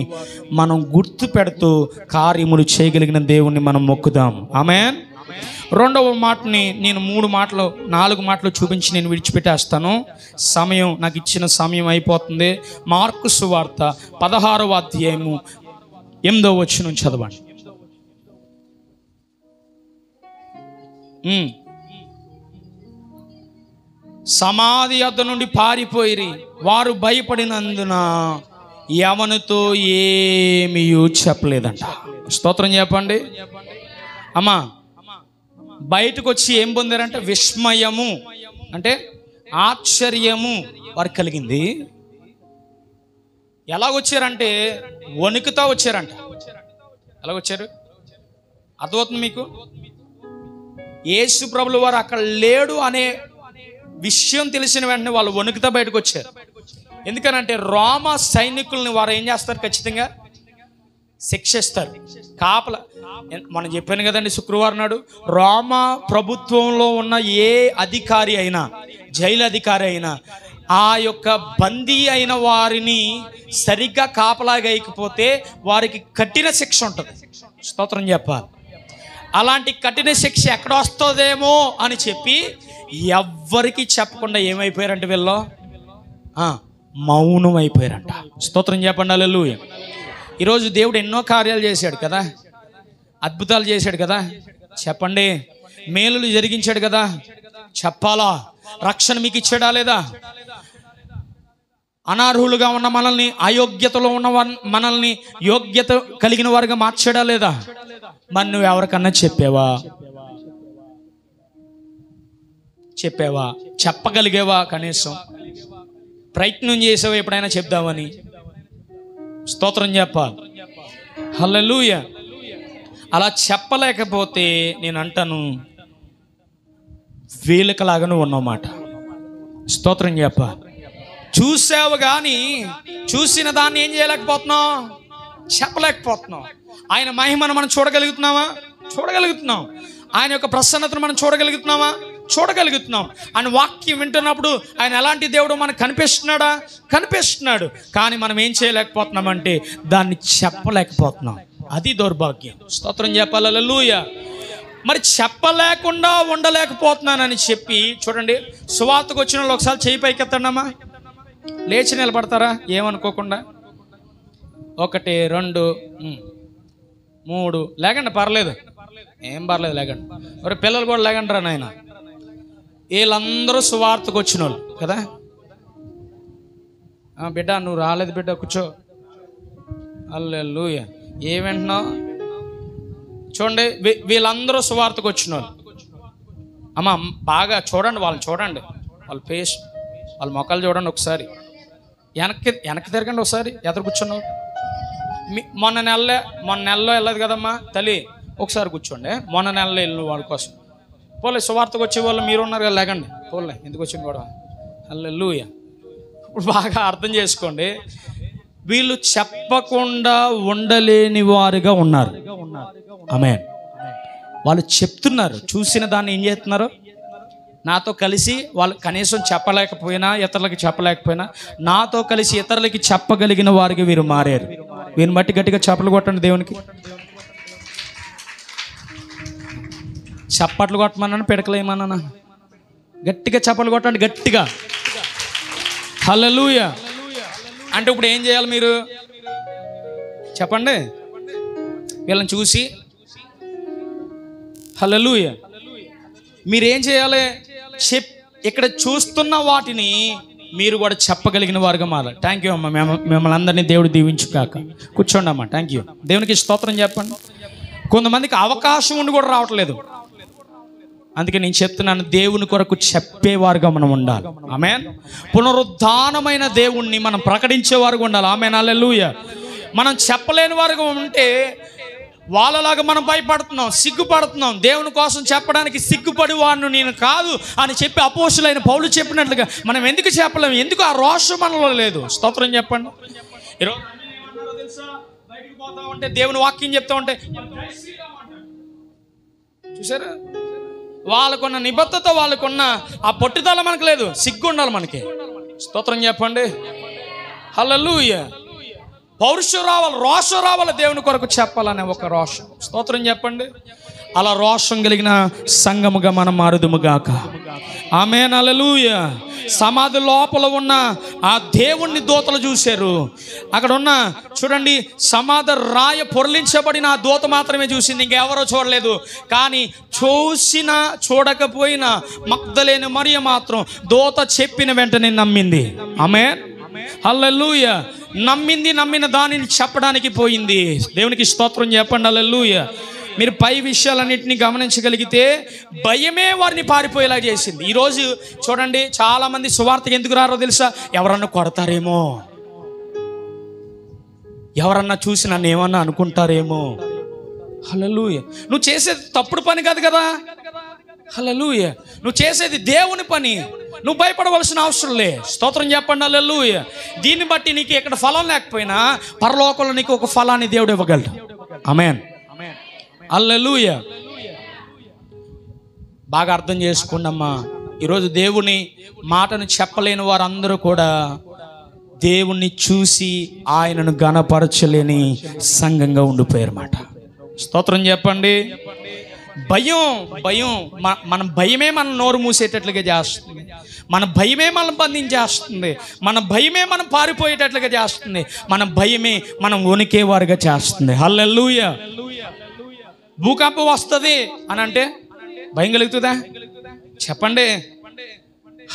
మనం గుర్తు పెడుతూ కార్యములు చేయగలిగిన దేవుణ్ణి మనం మొక్కుదాం. ఆమేన్. రెండవ మాటని నేను 4 మాటలు చూపించి నేను విడిచిపెట్టేస్తాను. సమయం, నాకు ఇచ్చిన సమయం అయిపోతుంది. మార్కు సువార్త 16వ అధ్యాయము 8వ వచనం చదవండి. సమాధి వద్ద నుండి పారిపోయిరి, వారు భయపడినందున ఎవనితో ఏమీ చెప్పలేదంట. స్తోత్రం చెప్పండి. అమ్మా, బయటకు వచ్చి ఏం పొందారంటే విస్మయము, అంటే ఆశ్చర్యము వారికి కలిగింది. ఎలాగొచ్చారంటే వణుకుతా వచ్చారంట. ఎలాగొచ్చారు అర్థమవుతుంది మీకు? యేసు ప్రభుల వారు అక్కడ లేడు అనే విషయం తెలిసిన వెంటనే వాళ్ళు వణుకుతా బయటకు వచ్చారు. ఎందుకనంటే రోమా సైనికుల్ని వారు ఏం చేస్తారు? ఖచ్చితంగా శిక్షిస్తారు. కాపల, మనం చెప్పాను కదండి శుక్రవారం నాడు, రోమా ప్రభుత్వంలో ఉన్న ఏ అధికారి అయినా, జైలు అధికారి అయినా, ఆ యొక్క బందీ అయిన వారిని సరిగ్గా కాపలాగైకపోతే వారికి కఠిన శిక్ష ఉంటుంది. స్తోత్రం చెప్పాలి. అలాంటి కఠిన శిక్ష ఎక్కడ వస్తుందేమో అని చెప్పి ఎవ్వరికి చెప్పకుండా ఏమైపోయారంటే వీళ్ళు మౌనం అయిపోయారంట. స్తోత్రం చెప్పండి. హల్లెలూయా. ఈరోజు దేవుడు ఎన్నో కార్యాలు చేశాడు కదా, అద్భుతాలు చేశాడు కదా, చెప్పండి. మేలులు జరిగించాడు కదా, చెప్పాలా? రక్షణ మీకు ఇచ్చాడా లేదా? అనార్హులుగా ఉన్న మనల్ని, అయోగ్యతలో ఉన్న మనల్ని యోగ్యత కలిగిన వారుగా మార్చాడా లేదా? మరి నువ్వు ఎవరికన్నా చెప్పావా? చెప్పగలిగేవా? కనీసం ప్రయత్నం చేసావా ఎప్పుడైనా చెప్దామని? స్తోత్రం చెప్పాలి. హల్లెలూయా. అలా చెప్పలేకపోతే నేను అంటాను వీళ్ళకలాగానే ఉన్నమాట. స్తోత్రం చెప్పాలి. చూసావు కానీ చూసిన దాన్ని ఏం చేయలేకపోతున్నావు? చెప్పలేకపోతున్నాం. ఆయన మహిమను మనం చూడగలుగుతున్నామా? చూడగలుగుతున్నాం. ఆయన యొక్క ప్రసన్నతను మనం చూడగలుగుతున్నామా? చూడగలుగుతున్నాం. ఆయన వాక్యం వింటున్నప్పుడు ఆయన ఎలాంటి దేవుడు మనకు కనిపిస్తున్నాడా? కనిపిస్తున్నాడు. కానీ మనం ఏం చేయలేకపోతున్నామంటే దాన్ని చెప్పలేకపోతున్నాం. అది దౌర్భాగ్యం. స్తోత్రం చెప్పాలి. హల్లెలూయా. మరి చెప్పలేకుండా ఉండలేకపోతున్నానని చెప్పి చూడండి, సువార్తకు వచ్చిన వాళ్ళు ఒకసారి చేయి పైకెత్తండమ్మా. లేచి నిలబడతారా ఏమనుకోకుండా? 1 2 3 లేకండి, పర్లేదు, ఏం పర్లేదు, లేకండి. మరి పిల్లలు కూడా లేకండి రా నాయన. వీళ్ళందరూ సువార్తకు వచ్చిన వాళ్ళు కదా. బిడ్డ నువ్వు రాలేదు బిడ్డ, కూర్చో. హల్లెలూయా. ఏమంటున్నావు? చూడండి, వీళ్ళందరూ సువార్తకు వచ్చిన వాళ్ళు. అమ్మ బాగా చూడండి, వాళ్ళని చూడండి, వాళ్ళ ఫేస్, వాళ్ళ మొక్కలు చూడండి. ఒకసారి వెనక్కి తిరగండి, ఒకసారి ఎదురు కూర్చున్నావు. మొన్న నెలలో వెళ్ళదు కదమ్మా తల్లి, ఒకసారి కూర్చోండి. మొన్న నెలలో వెళ్ళిన వాళ్ళ కోసం పోలే. సువార్తకు వచ్చే వాళ్ళు మీరు ఉన్నారు కదా, లేకండి పోలే. ఎందుకు వచ్చింది కూడా? హల్లెలూయా. ఇప్పుడు బాగా అర్థం చేసుకోండి, వీళ్ళు చెప్పకుండా ఉండలేని వారుగా ఉన్నారు. ఆమేన్. వాళ్ళు చెప్తున్నారు, చూసిన దాన్ని ఏం చేస్తున్నారు? నాతో కలిసి వాళ్ళు కనీసం చెప్పలేకపోయినా, ఇతరులకి చెప్పలేకపోయినా, నాతో కలిసి ఇతరులకి చెప్పగలిగిన వారికి వీరు మారారు. వీరిని బట్టి గట్టిగా చప్పట్లు కొట్టండి దేవునికి. చప్పట్లు కొట్టమన్నాను, పిడకలేమన్నా? గట్టిగా చప్పట్లు కొట్టండి, గట్టిగా. హల్లెలూయా. అంటే ఇప్పుడు ఏం చేయాలి మీరు చెప్పండి? వీళ్ళని చూసి హల్లెలూయా మీరేం చేయాలి? ఇక్కడ చూస్తున్న వాటిని మీరు కూడా చెప్పగలిగిన వారుగా మారాలి. థ్యాంక్ యూ అమ్మ. మిమ్మల్ని అందరినీ దేవుడు దీవించుగాక. కూర్చోండి అమ్మ. Thank you. దేవునికి స్తోత్రం చెప్పండి. కొంతమందికి అవకాశం ఉండి కూడా రావట్లేదు. అందుకే నేను చెప్తున్నాను, దేవుని కొరకు చెప్పేవారుగా మనం ఉండాలి. ఆమేన్. పునరుద్ధానమైన దేవుణ్ణి మనం ప్రకటించేవారుగా ఉండాలి. ఆమేన్. హల్లెలూయా. మనం చెప్పలేని వారుగా ఉంటే వాళ్ళలాగా మనం భయపడుతున్నాం, సిగ్గుపడుతున్నాం. దేవుని కోసం చెప్పడానికి సిగ్గుపడి వాడిని నేను కాదు అని చెప్పి అపోస్తులైన పౌలు చెప్పినట్లుగా మనం ఎందుకు చెప్పలేము? ఎందుకు ఆ రోషం మనలో లేదు? స్తోత్రం చెప్పండి. ఈరోజు తెలుసా, బయటికి పోతా ఉంటే దేవుని వాక్యం చెప్తా ఉంటే చూసారా, వాళ్ళకున్న నిబద్ధత, వాళ్ళకున్న ఆ పట్టుదల మనకు లేదు. సిగ్గు ఉండాలి మనకి. స్తోత్రం చెప్పండి. హల్లెలూయా. పౌరుషం రావాలి, రోషం రావాలి, దేవుని కొరకు చెప్పాలనే ఒక రోషం. స్తోత్రం చెప్పండి. అలా రోషం కలిగిన సంఘముగా మనం మారుదుముగాక. ఆమేన్. హల్లెలూయా. సమాధి లోపల ఉన్న ఆ దేవుణ్ణి దూతలు చూశారు. అక్కడ ఉన్న చూడండి, సమాధి రాయ పొరలించబడిన ఆ దూత మాత్రమే చూసింది, ఇంకెవరో చూడలేదు. కానీ చూసినా చూడకపోయినా మగ్దలేని మరియ మాత్రం దూత చెప్పిన వెంటనే నమ్మింది. ఆమేన్. హల్లెలూయా. నమ్మిన దానిని చెప్పడానికి పోయింది. దేవునికి స్తోత్రం చెప్పండి. హల్లెలూయా. మీరు పై విషయాలన్నింటినీ గమనించగలిగితే భయమే వారిని పారిపోయేలా చేసింది. ఈరోజు చూడండి, చాలామంది సువార్తకి ఎందుకు రారో తెలుసా? ఎవరన్నా కొడతారేమో, ఎవరన్నా చూసి నన్ను ఏమన్నా అనుకుంటారేమో. హల్లెలూయా. నువ్వు చేసేది తప్పుడు పని కాదు కదా. హల్లెలూయా. నువ్వు చేసేది దేవుని పని. నువ్వు భయపడవలసిన అవసరం లే. స్తోత్రం చెప్పండి. హల్లెలూయా. దీన్ని బట్టి నీకు ఇక్కడ ఫలం లేకపోయినా పరలోకంలో నీకు ఒక ఫలాన్ని దేవుడు ఇవ్వగలడు. ఆమేన్. హల్లెలూయా. బాగా అర్థం చేసుకోండమ్మా. ఈరోజు దేవుని మాటను చెప్పలేని వారందరూ కూడా దేవుణ్ణి చూసి ఆయనను గణపరచలేని సంఘంగా ఉండిపోయారు మాట. స్తోత్రం చెప్పండి. భయం మన భయమే మనం నోరు మూసేటట్లుగా చేస్తుంది. మన భయమే మనం బంధించేస్తుంది. మన భయమే మనం పారిపోయేటట్లుగా చేస్తుంది. మన భయమే మనం వణికేవారుగా చేస్తుంది. హల్లెలూయా. భూకంపం వస్తుంది అని అంటే భయం కలుగుతుందా? చెప్పండి.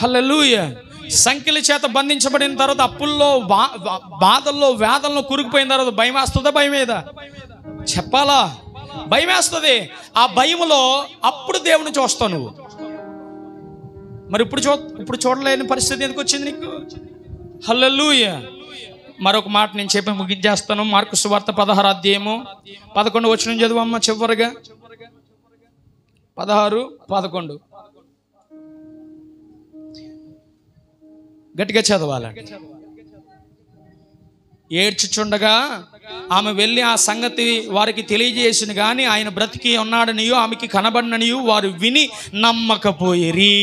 హల్లెలూయా. సంఖ్యల చేత బంధించబడిన తర్వాత, అప్పుల్లో బాధల్లో వేదనలో కూరుకుపోయిన తర్వాత భయం వేస్తుందా? భయమేదా? చెప్పాలా? భయం వేస్తుంది. ఆ భయములో అప్పుడు దేవుని చూస్తావు నువ్వు. మరి ఇప్పుడు చూడలేని పరిస్థితి ఎందుకు వచ్చింది నీకు? హల్లెలూయా. మరొక మాట నేను చెప్పి ముగించేస్తాను. మార్కు సువార్త 16వ అధ్యాయము 11వ వచనం చదువమ్మ. చివరిగా 16, 11 గట్టిగా చదవాలండి. ఏడ్చుచుండగా ఆమె వెళ్ళి ఆ సంగతి వారికి తెలియజేసిన కానీ ఆయన బ్రతికి ఉన్నాడనియో ఆమెకి కనబడిననియో వారు విని నమ్మకపోయిరి.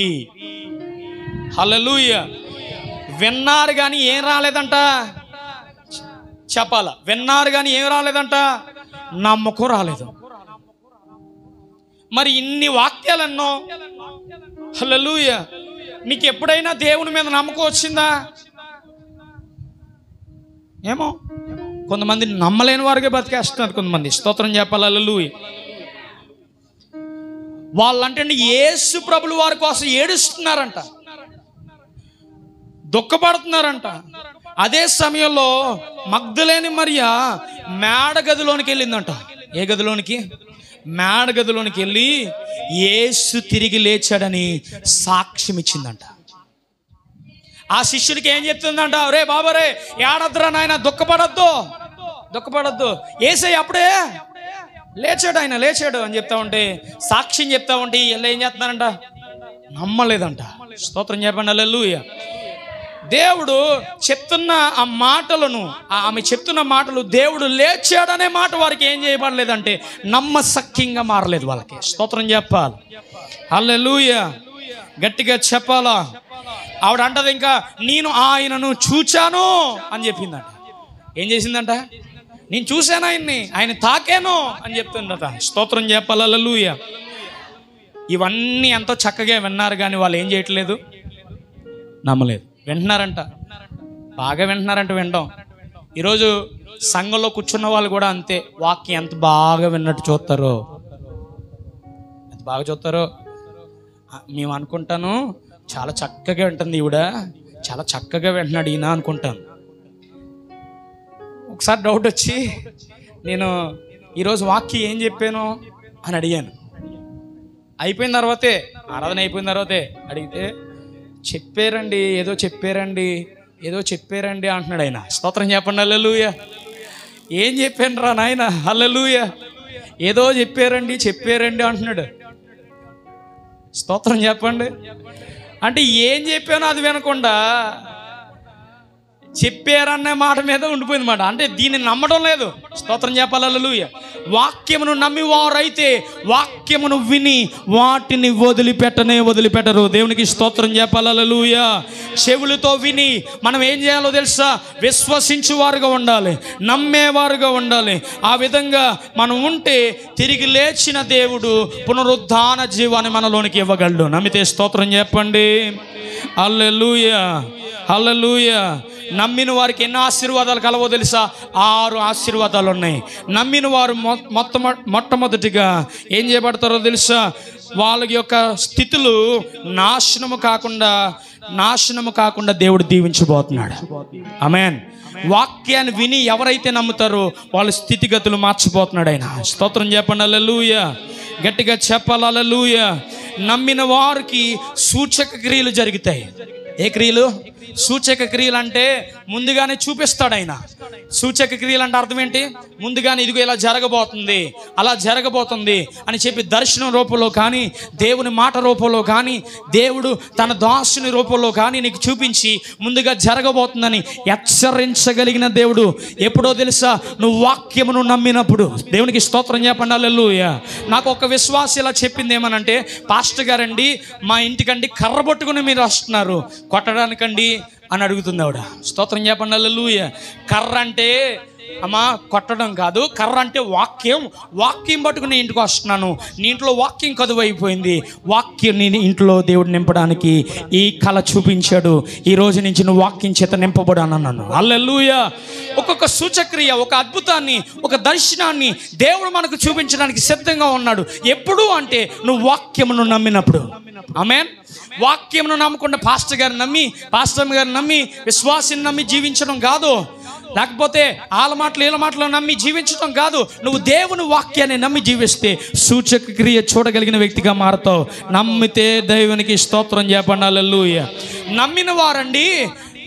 హల్లెలూయా. విన్నారు కానీ ఏం రాలేదంట? చెప్పాలా? విన్నారు కానీ ఏం రాలేదంట? నమ్మకం రాలేదు. మరి ఇన్ని వాక్యాలన్నో. హల్లెలూయా. నీకు ఎప్పుడైనా దేవుని మీద నమ్మకం వచ్చిందా? ఏమో. కొంతమంది నమ్మలేని వారిగా బతికేస్తున్నారు కొంతమంది. స్తోత్రం చెప్పాలి. హల్లెలూయా. వాళ్ళంటే యేసు ప్రభులు వారి కోసం ఏడుస్తున్నారంట, దుఃఖపడుతున్నారంట. అదే సమయంలో మగ్దలేని మరియ మేడ గదిలోనికి వెళ్ళిందంట. ఏ గదిలోనికి? మేడ గదిలోనికి వెళ్ళి యేసు తిరిగి లేచాడని సాక్ష్యం ఇచ్చిందంట. ఆ శిష్యుడికి ఏం చెప్తుందంట? రే బాబరే, ఏడద్దురా నాయన, దుఃఖపడద్దు, యేసయ్య అప్పుడే లేచాడు, ఆయన లేచాడు అని చెప్తా ఉంటే, సాక్ష్యం చెప్తా ఉంటే వీళ్ళు ఏం చేస్తున్నారంట? నమ్మలేదంట. స్తోత్రం చెప్పండి. హల్లెలూయా. దేవుడు చెప్తున్న ఆ మాటలను, ఆమె చెప్తున్న మాటలు, దేవుడు లేచాడనే మాట వారికి ఏం చేయబడలేదంటే నమ్మశక్యంగా మారలేదు వాళ్ళకి. స్తోత్రం చెప్పాలి. హల్లెలూయా. గట్టిగా చెప్పాలా? ఆవిడ అంటది ఇంకా, నేను ఆయనను చూచాను అని చెప్పిందంట. ఏం చేసిందంట? నేను చూశాను ఆయన్ని, ఆయన తాకాను అని చెప్తుందట. స్తోత్రం చెప్పాలి. హల్లెలూయా. ఇవన్నీ ఎంతో చక్కగా విన్నారు కానీ వాళ్ళు ఏం చేయట్లేదు? నమ్మలేదు. వింటున్నారంట, బాగా వింటున్నారంట. వినడం ఈరోజు సంఘంలో కూర్చున్న వాళ్ళు కూడా అంతే. వాక్యం ఎంత బాగా విన్నట్టు చూస్తారో, ఎంత బాగా చూస్తారో. మేము అనుకుంటాను చాలా చక్కగా వింటుంది ఈవిడ, చాలా చక్కగా వింటున్నాడు ఈయన అనుకుంటాను. ఒకసారి డౌట్ వచ్చి నేను ఈరోజు వాక్యం ఏం చెప్పాను అని అడిగాను. అయిపోయిన తర్వాతే, ఆరాధన అయిపోయిన తర్వాతే అడిగితే చెప్పారండి, ఏదో చెప్పారండి అంటున్నాడు ఆయన. స్తోత్రం చెప్పండి హల్లెలూయా. ఏం చెప్పాను రా నాయన, హల్లెలూయా. ఏదో చెప్పారండి అంటున్నాడు. స్తోత్రం చెప్పండి. అంటే ఏం చెప్పానో అది వినకుండా చెప్పారన్న మాట మీద ఉండిపోయింది మాట. అంటే దీన్ని నమ్మడం లేదు. స్తోత్రం చెప్పాలి హల్లెలూయా. వాక్యమును నమ్మి వారైతే వాక్యమును విని వాటిని వదిలిపెట్టరు. దేవునికి స్తోత్రం చెప్పాలి హల్లెలూయా. చెవులతో విని మనం ఏం చేయాలో తెలుసా? విశ్వసించువారుగా ఉండాలి, నమ్మేవారుగా ఉండాలి. ఆ విధంగా మనం ఉంటే తిరిగి లేచిన దేవుడు పునరుద్ధాన జీవాన్ని మనలోనికి ఇవ్వగలడు. నమ్మితే స్తోత్రం చెప్పండి హల్లెలూయా, హల్లెలూయా. నమ్మిన వారికి ఎన్ని ఆశీర్వాదాలు కలవో తెలుసా? 6 ఆశీర్వాదాలు ఉన్నాయి. నమ్మిన వారు మొట్టమొదటిగా ఏం చేయబడతారో తెలుసా? వాళ్ళ యొక్క స్థితులు నాశనము కాకుండా దేవుడు దీవించబోతున్నాడు. ఆమేన్. వాక్యాన్ని విని ఎవరైతే నమ్ముతారో వాళ్ళ స్థితిగతులు మార్చిపోతున్నాడు ఆయన. స్తోత్రం చెప్పండి హల్లెలూయా. గట్టిగా చెప్పాలి హల్లెలూయా. నమ్మిన వారికి సూచక క్రియలు జరుగుతాయి. ఏ క్రియలు? సూచక క్రియలు అంటే ముందుగానే చూపిస్తాడు ఆయన. సూచక క్రియలు అంటే అర్థం ఏంటి? ముందుగానే ఇదిగో ఇలా జరగబోతుంది, అలా జరగబోతుంది అని చెప్పి దర్శనం రూపంలో కానీ, దేవుని మాట రూపంలో కానీ, దేవుడు తన దాసుని రూపంలో కానీ నీకు చూపించి ముందుగా జరగబోతుందని హెచ్చరించగలిగిన దేవుడు ఎప్పుడో తెలుసా? నువ్వు వాక్యమును నమ్మినప్పుడు. దేవునికి స్తోత్రం చెప్పండి హల్లెలూయా. నాకు ఒక విశ్వాసి ఇలా చెప్పింది ఏమనంటే, పాస్టర్ గారండి మా ఇంటికండి కర్ర పట్టుకుని మీరు వస్తున్నారు, కొట్టడానికండి అని అడుగుతుంది ఆవిడ. స్తోత్రం చెప్పండి హల్లెలూయా. కర్ర అంటే అమ్మా కొట్టడం కాదు, కర్ర అంటే వాక్యం పట్టుకుని ఇంటికి వస్తున్నాను, నీ ఇంట్లో వాక్యం కదువైపోయింది, వాక్యం నీ ఇంట్లో దేవుడు నింపడానికి ఈ కళ చూపించాడు, ఈ రోజు నుంచి నువ్వు వాక్యం చేత నింపబడాను అన్నాను. హల్లెలూయా. ఒక్కొక్క సూచక్రియ, ఒక అద్భుతాన్ని, ఒక దర్శనాన్ని దేవుడు మనకు చూపించడానికి సిద్ధంగా ఉన్నాడు. ఎప్పుడు అంటే నువ్వు వాక్యమును నమ్మినప్పుడు. ఆమేన్. వాక్యమును నమ్మకుండా పాస్టర్ గారిని నమ్మి విశ్వాసిని నమ్మి జీవించడం కాదు, లేకపోతే వాళ్ళ మాటలు వీళ్ళ మాటలు నమ్మి జీవించడం కాదు. నువ్వు దేవుని వాక్యాన్ని నమ్మి జీవిస్తే సూచక క్రియ చూడగలిగిన వ్యక్తిగా మారుతావు. నమ్మితే దేవునికి స్తోత్రం చెప్పండి హల్లెలూయా. నమ్మిన వారండి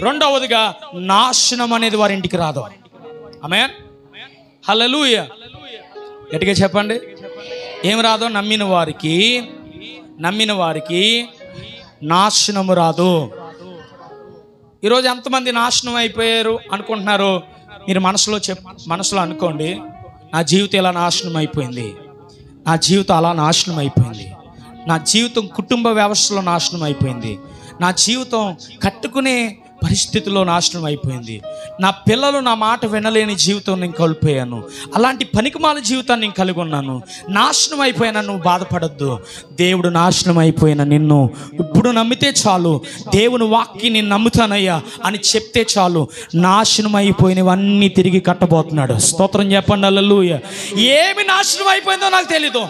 రెండవదిగా నాశనం అనేది వారి ఇంటికి రాదు. ఆమేన్ హల్లెలూయా. గట్టిగా చెప్పండి. ఏం రాదో? నమ్మిన వారికి నాశనము రాదు. ఈరోజు ఎంతమంది నాశనం అయిపోయారు అనుకుంటున్నారు? మీరు మనసులో అనుకోండి, నా జీవితం ఇలా నాశనం అయిపోయింది, నా జీవితం అలా నాశనం అయిపోయింది, నా జీవితం కుటుంబ వ్యవస్థలో నాశనం అయిపోయింది, నా జీవితం కట్టుకునే పరిస్థితిలో నాశనం అయిపోయింది, నా పిల్లలు నా మాట వినలేని జీవితం నేను కోల్పోయాను, అలాంటి పనికిమాల జీవితాన్ని నేను కలిగి ఉన్నాను, నాశనం అయిపోయినా నువ్వు బాధపడద్దు. దేవుడు నాశనం అయిపోయిన నిన్ను ఇప్పుడు నమ్మితే చాలు, దేవుని వాక్యం నేను నమ్ముతానయ్యా అని చెప్తే చాలు, నాశనం అయిపోయినవన్నీ తిరిగి కట్టబోతున్నాడు. స్తోత్రం చెప్పండి హల్లెలూయా. ఏమి నాశనం అయిపోయిందో నాకు తెలీదు,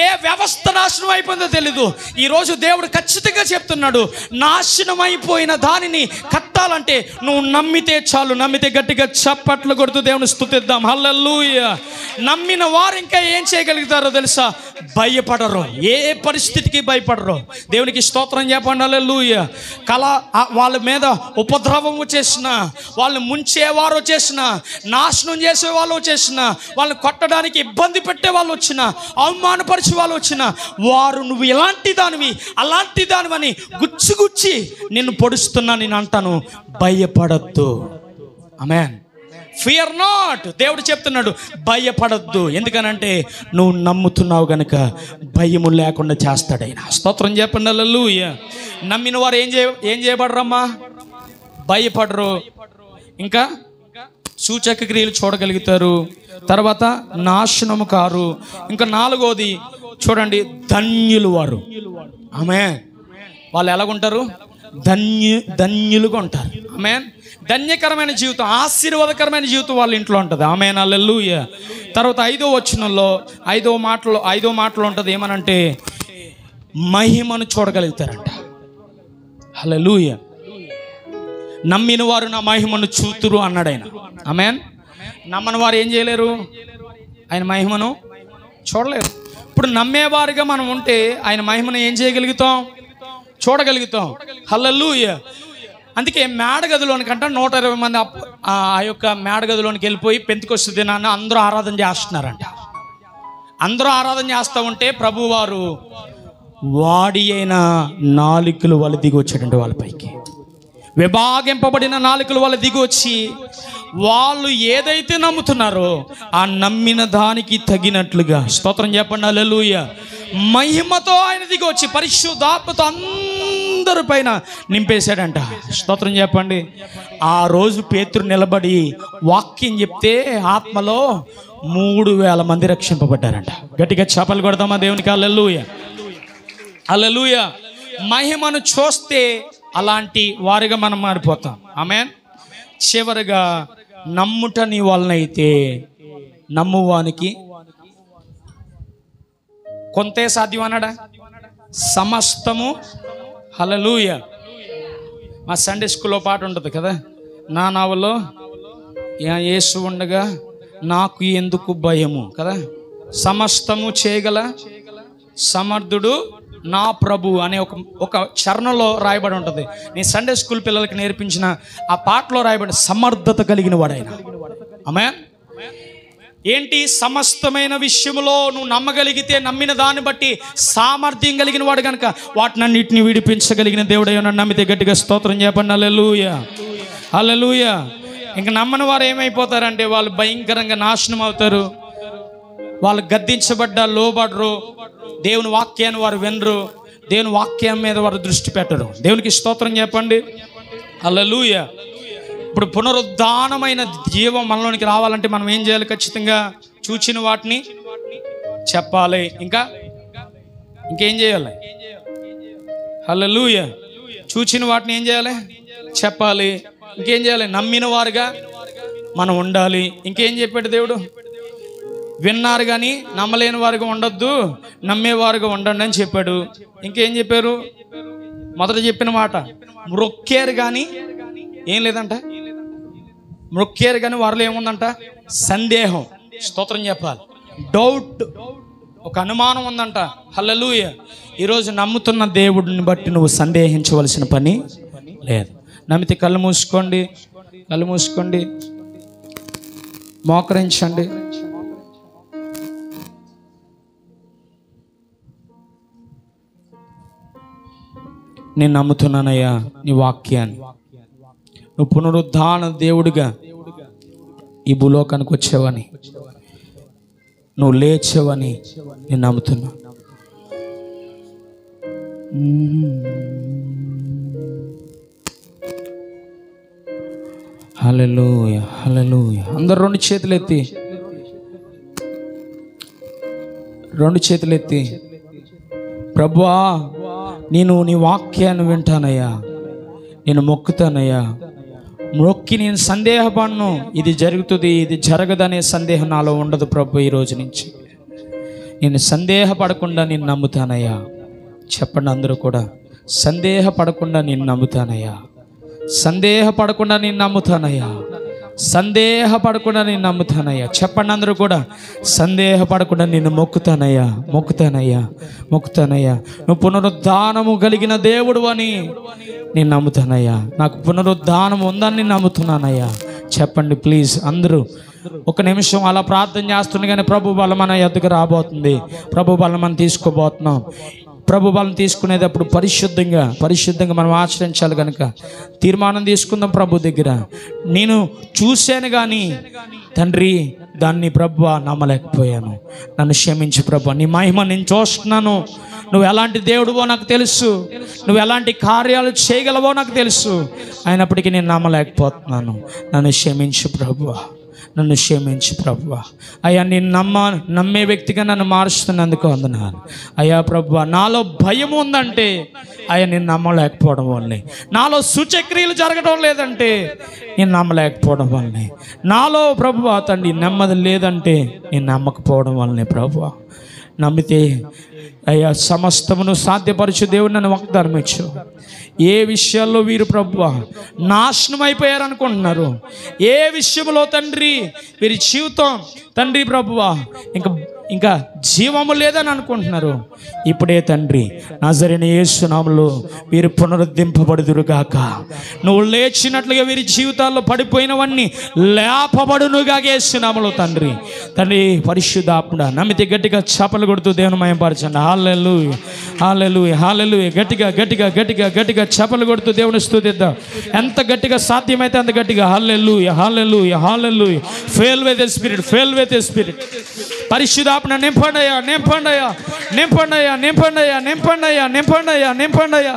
ఏ వ్యవస్థ నాశనం అయిపోయిందో తెలీదు. ఈరోజు దేవుడు ఖచ్చితంగా చెప్తున్నాడు, నాశనం అయిపోయిన దానిని కట్టాలంటే నువ్వు నమ్మితే చాలు. నమ్మితే గట్టిగా చప్పట్లు కొడుతూ దేవుని స్తుతిద్దాం. హల్లెలూయా. నమ్మిన వారు ఇంకా ఏం చేయగలుగుతారో తెలుసా? భయపడరు, ఏ పరిస్థితికి భయపడరు. దేవునికి స్తోత్రం చెప్పండి హల్లెలూయా. వాళ్ళ మీద ఉపద్రవం వచ్చేసిన, వాళ్ళని ముంచేవారు వచ్చేసిన, నాశనం చేసే వాళ్ళు వచ్చేసిన, వాళ్ళని కొట్టడానికి ఇబ్బంది పెట్టే వాళ్ళు వచ్చిన, అవమానపరిచే వాళ్ళు వచ్చిన వారు నువ్వు ఇలాంటి దానివి అలాంటి దానివని గుచ్చి నిన్ను పొడుస్తున్నా నేను అంటాను, భయపడద్దు. ఆమేన్. Fear not. దేవుడు చెప్తున్నాడు భయపడద్దు. ఎందుకనంటే నువ్వు నమ్ముతున్నావు గనుక భయము లేకుండా చేస్తాడు ఆయన. స్తోత్రం చెప్పండి హల్లెలూయా. నమ్మిన వారు ఏం చేయబడరమ్మా? భయపడరు. ఇంకా సూచక క్రియలు చూడగలుగుతారు. తర్వాత నాశనము కారు. ఇంకా 4వది చూడండి, ధన్యులు వారు. ఆమేన్. వాళ్ళు ఎలాగుంటారు? ధన్యులుగా ఉంటారు. ఆమేన్. ధన్యకరమైన జీవితం, ఆశీర్వాదకరమైన జీవితం వాళ్ళ ఇంట్లో ఉంటుంది. ఆమేన్ హల్లెలూయా. తర్వాత 5వ వచనంలో 5వ మాటలో ఉంటుంది ఏమనంటే, మహిమను చూడగలుగుతారంట. హల్లెలూయా. నమ్మిన వారు నా మహిమను చూతురు అన్నాడు ఆయన. ఆమేన్. నమ్మని వారు ఏం చేయలేరు, ఆయన మహిమను చూడలేరు. ఇప్పుడు నమ్మేవారుగా మనం ఉంటే ఆయన మహిమను ఏం చేయగలుగుతాం, చూడగలుగుతాం. హల్లెలూయా. అందుకే మేడగదిలోనికంట 120 మంది ఆ యొక్క మేడగదిలోనికి వెళ్ళిపోయి పెంతెకొస్తు దినాన అందరూ ఆరాధన చేస్తున్నారంట. అందరూ ఆరాధన చేస్తూ ఉంటే ప్రభువారు వాడి అయిన నాలుకలు వాళ్ళు దిగి వచ్చాడంటే వాళ్ళ పైకి విభాగింపబడిన నాలుకలు వాళ్ళు దిగి వచ్చి వాళ్ళు ఏదైతే నమ్ముతున్నారో ఆ నమ్మిన దానికి తగినట్లుగా, స్తోత్రం చెప్పండి హల్లెలూయా, మహిమతో ఆయన దిగి వచ్చి పరిశుద్ధాత్మతో అందరి పైన నింపేశాడంట. స్తోత్రం చెప్పండి. ఆ రోజు పేతురు నిలబడి వాక్యం చెప్తే ఆత్మలో 3000 మంది రక్షింపబడ్డారంట. గట్టిగా చప్పలు కొడదామా దేవునికి. హల్లెలూయా, హల్లెలూయా. మహిమను చూస్తే అలాంటి వారిగా మనం మారిపోతాం. ఆమేన్. చివరిగా నమ్ముట నీ వలనైతే నమ్మువానికి కొంతే సాధ్యం అన్నాడా, సమస్తము. హల్లెలూయా. మా సండే స్కూల్లో పాట ఉంటుంది కదా, నా నావలో యేసు ఉండగా నాకు ఎందుకు భయము కదా, సమస్తము చేయగల సమర్థుడు నా ప్రభు అనే ఒక చరణంలో రాయబడి ఉంటుంది. నేను సండే స్కూల్ పిల్లలకి నేర్పించిన ఆ పాటలో రాయబడి సమర్థత కలిగిన వాడైన. ఆమేన్. ఏంటి, సమస్తమైన విషయంలో నువ్వు నమ్మగలిగితే నమ్మిన దాన్ని బట్టి సామర్థ్యం కలిగిన వాడు కనుక వాటినన్నిటిని విడిపించగలిగిన దేవుడయ్యా నమ్మితే గట్టిగా స్తోత్రం చెప్పండి. హల్లెలూయా, హల్లెలూయా. ఇంక నమ్మని వారు ఏమైపోతారంటే వాళ్ళు భయంకరంగా నాశనం అవుతారు. వాళ్ళు గద్దించబడ్డా లోబడరు, దేవుని వాక్యాన్ని వారు వినరు, దేవుని వాక్యం మీద వారు దృష్టి పెట్టరు. దేవునికి స్తోత్రం చెప్పండి. హల్లెలూయా. ఇప్పుడు పునరుద్ధానమైన జీవం మనలోనికి రావాలంటే మనం ఏం చేయాలి, ఖచ్చితంగా చూచిన వాటిని చెప్పాలి. ఇంకేం చేయాలి, హల్లెలూయా, చూచిన వాటిని ఏం చేయాలి, చెప్పాలి. ఇంకేం చేయాలి, నమ్మిన వారుగా మనం ఉండాలి. ఇంకేం చెప్పాడు దేవుడు, విన్నారు కానీ నమ్మలేని వారుగా ఉండొద్దు, నమ్మేవారుగా ఉండండి అని చెప్పాడు. ఇంకేం చెప్పారు, మొదట చెప్పిన మాట మ్రొక్కారు కానీ ఏం లేదంట, మ్రొక్కారు కానీ వారిలో ఏముందంట, సందేహం. స్తోత్రం చెప్పాలి. డౌట్, ఒక అనుమానం ఉందంట. హల్లెలూయా. ఈరోజు నమ్ముతున్న దేవుడిని బట్టి నువ్వు సందేహించవలసిన పని లేదు. నమ్మితే కళ్ళు మూసుకోండి, కళ్ళు మూసుకోండి, మోకరించండి. నేను నమ్ముతున్నానయ్యా నీ వాక్యాన్ని, నువ్వు పునరుద్ధాన దేవుడిగా ఈ భూలోకానికి వచ్చావని, నువ్వు లేచావని నేను నమ్ముతున్నా. హల్లెలూయా, హల్లెలూయా. అందరు రెండు చేతులు ఎత్తి ప్రభువా నేను నీ వాక్యాన్ని వింటానయ్యా, నేను మొక్కుతానయ్యా. మొక్కి నేను సందేహపడను, ఇది జరుగుతుంది ఇది జరగదనే సందేహం నాలో ఉండదు ప్రభు. ఈ రోజు నుంచి నేను సందేహపడకుండా నేను నమ్ముతానయ్యా. చెప్పండి అందరూ కూడా, సందేహపడకుండా నేను నమ్ముతానయ్యా, సందేహపడకుండా నేను నమ్ముతానయ్యా, సందేహపడకుండా నేను నమ్ముతానయ్యా. చెప్పండి అందరూ కూడా, సందేహపడకుండా నేను మొక్కుతానయ్యా, మొక్కుతానయ్యా, మొక్కుతానయ్యా. నువ్వు పునరుద్ధానము కలిగిన దేవుడు అని నేను నమ్ముతానయ్యా, నాకు పునరుద్ధానం ఉందని నేను నమ్ముతున్నానయ్యా. చెప్పండి ప్లీజ్ అందరూ ఒక నిమిషం అలా ప్రార్థన చేస్తుంది. కానీ ప్రభు బలం మన ఎద్దుకు రాబోతుంది, ప్రభు బలం మనం తీసుకోబోతున్నాం. ప్రభు బలం తీసుకునేటప్పుడు పరిశుద్ధంగా మనం ఆచరించాలి. కనుక తీర్మానం తీసుకుందాం ప్రభు దగ్గర. నేను చూశాను కానీ తండ్రి దాన్ని ప్రభు నమ్మలేకపోయాను, నన్ను క్షమించు ప్రభు. నీ మహిమ నేను చూస్తున్నాను, నువ్వు ఎలాంటి దేవుడువో నాకు తెలుసు, నువ్వు ఎలాంటి కార్యాలు చేయగలవో నాకు తెలుసు, అయినప్పటికీ నేను నమ్మలేకపోతున్నాను, నన్ను క్షమించు ప్రభువా, నన్ను క్షమించు ప్రభువా. అయ్యా నేను నమ్మే వ్యక్తిగా నన్ను మారుస్తున్నందుకు వందనాలు అయ్యా ప్రభువా. నాలో భయం ఉందంటే అయ్యా నేను నమ్మలేకపోవడం వల్లే, నాలో సూచక్రియలు జరగడం లేదంటే నేను నమ్మలేకపోవడం వల్లే, నాలో ప్రభువా తండ్రి నెమ్మది లేదంటే నేను నమ్మకపోవడం వల్లనే ప్రభువా. నమ్మితే అయ్యా సమస్తమును సాధ్యపరచు దేవుడు నన్ను వాగ్దానం ఇచ్చు. ఏ విషయాల్లో వీరు ప్రభువా నాశనం అయిపోయారు అనుకుంటున్నారు, ఏ విషయంలో తండ్రి వీరి జీవితం తండ్రి ప్రభువా ఇంకా జీవము లేదని అనుకుంటున్నారు, ఇప్పుడే తండ్రి నజరేయుడైన యేసు నామములో వీరు పునరుద్ధరింపబడుదురుగాక. నువ్వు లేచినట్లుగా వీరి జీవితాల్లో పడిపోయినవన్నీ లేపబడునుగాక యేసు నామములో తండ్రి. తండ్రి పరిశుద్ధాత్ముడా, నమ్మితే గట్టిగా చప్పలు కొడుతూ దేవుని మహిమపరచండి. హల్లెలూయా, హల్లెలూయా, హల్లెలూయా. గట్టిగా గట్టిగా గట్టిగా గట్టిగా చప్పలు కొడుతూ దేవుని స్తుతిద్దాం. ఎంత గట్టిగా సాధ్యమైతే అంత గట్టిగా hallelujah, hallelujah, hallelujah. Fill with the spirit, fill with the spirit. పరిశుద్ధాత్మ నింపండయ్యా, నింపండయ్యా, నింపండయ్యా, నింపండయ్యా, నింపండయ్యా, నింపండయ్యా, నింపండయ్యా.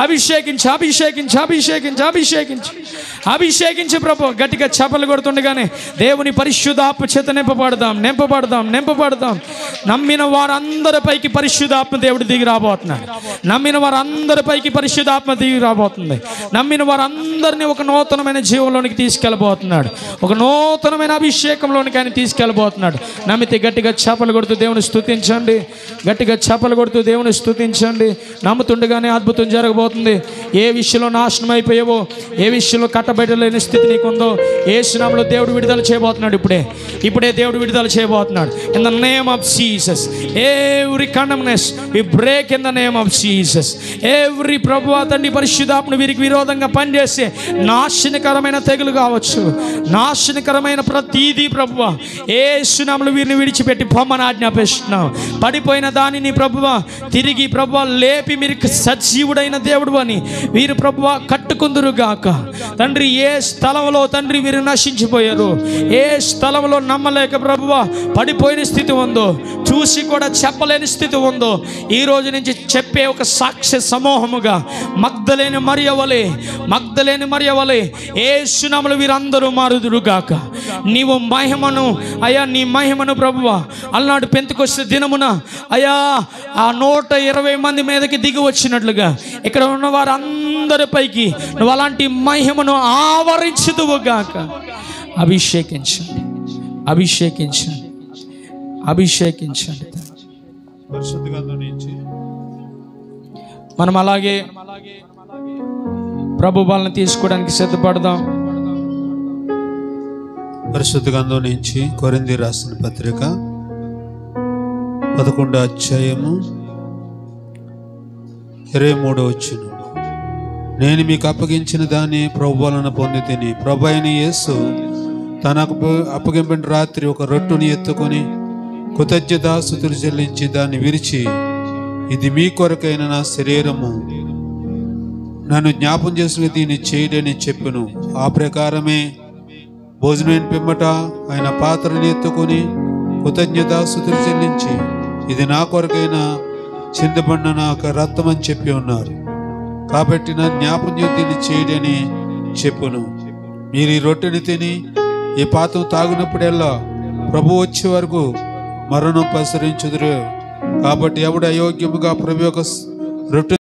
అభిషేకించి అభిషేకించి అభిషేకించి అభిషేకించి అభిషేకించి ప్రభు. గట్టిగా చప్పలు కొడుతుండగానే దేవుని పరిశుద్ధాత్మ చేత నింపబడదాం, నింపబడదాం, నింపబడదాం. నమ్మిన వారందరిపైకి పరిశుద్ధాత్మ దేవుడు దిగి రాబోతున్నాడు. నమ్మిన వారందరిపైకి పరిశుద్ధాత్మ దిగి రాబోతుంది. నమ్మిన వారందరినీ ఒక నూతనమైన జీవంలోనికి తీసుకెళ్ళబోతున్నాడు, ఒక నూతనమైన అభిషేకంలోనికి ఆయన తీసుకెళ్ళబోతున్నాడు. నమ్మితే గట్టిగా చప్పలు కొడుతూ దేవుని స్తుతించండి, గట్టిగా చప్పలు కొడుతూ దేవుని స్తుతించండి. నమ్ముతుండగానే అద్భుతం జరగబోతుంది. ఏ విషయంలో నాశనం అయిపోయావో, ఏ విషయంలో కట్టబెట్టలేని స్థితి నీకుందో, యేసు నామములో దేవుడు విడుదల చేయబోతున్నాడు. ఇప్పుడే దేవుడు విడుదల చేయబోతున్నాడు. In the name of Jesus every condemnation we break in the name of Jesus. Every ప్రభువా తండ్రి పరిశుద్ధాత్మను వీరికి విరోధంగా పనిచేసే నాశనకరమైన తెగులు కావచ్చు, నాశనకరమైన ప్రతీది ప్రభువా యేసు నామములో వీరిని విడిచిపెట్టి పొమ్మని ఆజ్ఞాపిస్తున్నాం. పడిపోయిన దానిని ప్రభువా తిరిగి ప్రభువా లేపి మీరు సజీవుడైన దేవుడు అని వీరు ప్రభువా కట్టుకుందురుగాక. తండ్రి ఏ స్థలంలో తండ్రి వీరు నశించిపోయారు, ఏ స్థలంలో నమ్మలేక ప్రభువా పడిపోయిన స్థితి ఉందో, చూసి కూడా చెప్పలేని స్థితి ఉందో, ఈ రోజు నుంచి చెప్పే ఒక సాక్ష్య సమూహముగా మగ్దలేని మరియవలే యేసు నామములో వీరందరూ మారుదురుగాక. నీవు మహిమను అయ్యా, నీ మహిమను ప్రభువా అలనాడు పెంతెకొస్తే దినమున అయ్యా ఆ 120 మంది మీదకి దిగి వచ్చినట్లుగా ఇక్కడ ఉన్న వారందరిపైకి నువ్వు అలాంటి మహిమను ఆవరించుదువుగాక. అభిషేకించండి, అభిషేకించండి, అభిషేకించండి. పరిశుద్ధ గ్రంథం నుంచి మనం అలాగే ప్రభు బలను తీసుకోవడానికి సిద్ధపడదాం. పరిశుద్ధ గ్రంథం నుంచి కొరింథీ రాసిన పత్రిక 11వ అధ్యాయము 23వ వచనం. నేను మీకు అప్పగించిన దాన్ని ప్రభు వలన పొంది తిని, ప్రభు అయిన యేసు తనకు అప్పగింపిన రాత్రి ఒక రొట్టెని ఎత్తుకొని కృతజ్ఞతాస్తుతులు చెల్లించి దాన్ని విరిచి, ఇది మీ కొరకైన నా శరీరము, నన్ను జ్ఞాపం చేసుకుని దీన్ని చేయడని చెప్పెను. ఆ ప్రకారమే భోజనం పిమ్మట ఆయన పాత్రని ఎత్తుకొని కృతజ్ఞతాస్తుతులు చెల్లించి, ఇది నా కొరకైన చిందబడిన నా రక్తం అని చెప్పి ఉన్నారు. కాబట్టి నా జ్ఞాపం దీన్ని చేయడని చెప్పును. మీరు ఈ రొట్టెని తిని ఈ పాత్ర తాగినప్పుడల్లా ప్రభు వచ్చే వరకు మరణం ప్రసరించుదురు. కాబట్టి ఎవడు అయోగ్యముగా ప్రభు యొక్క రొట్టె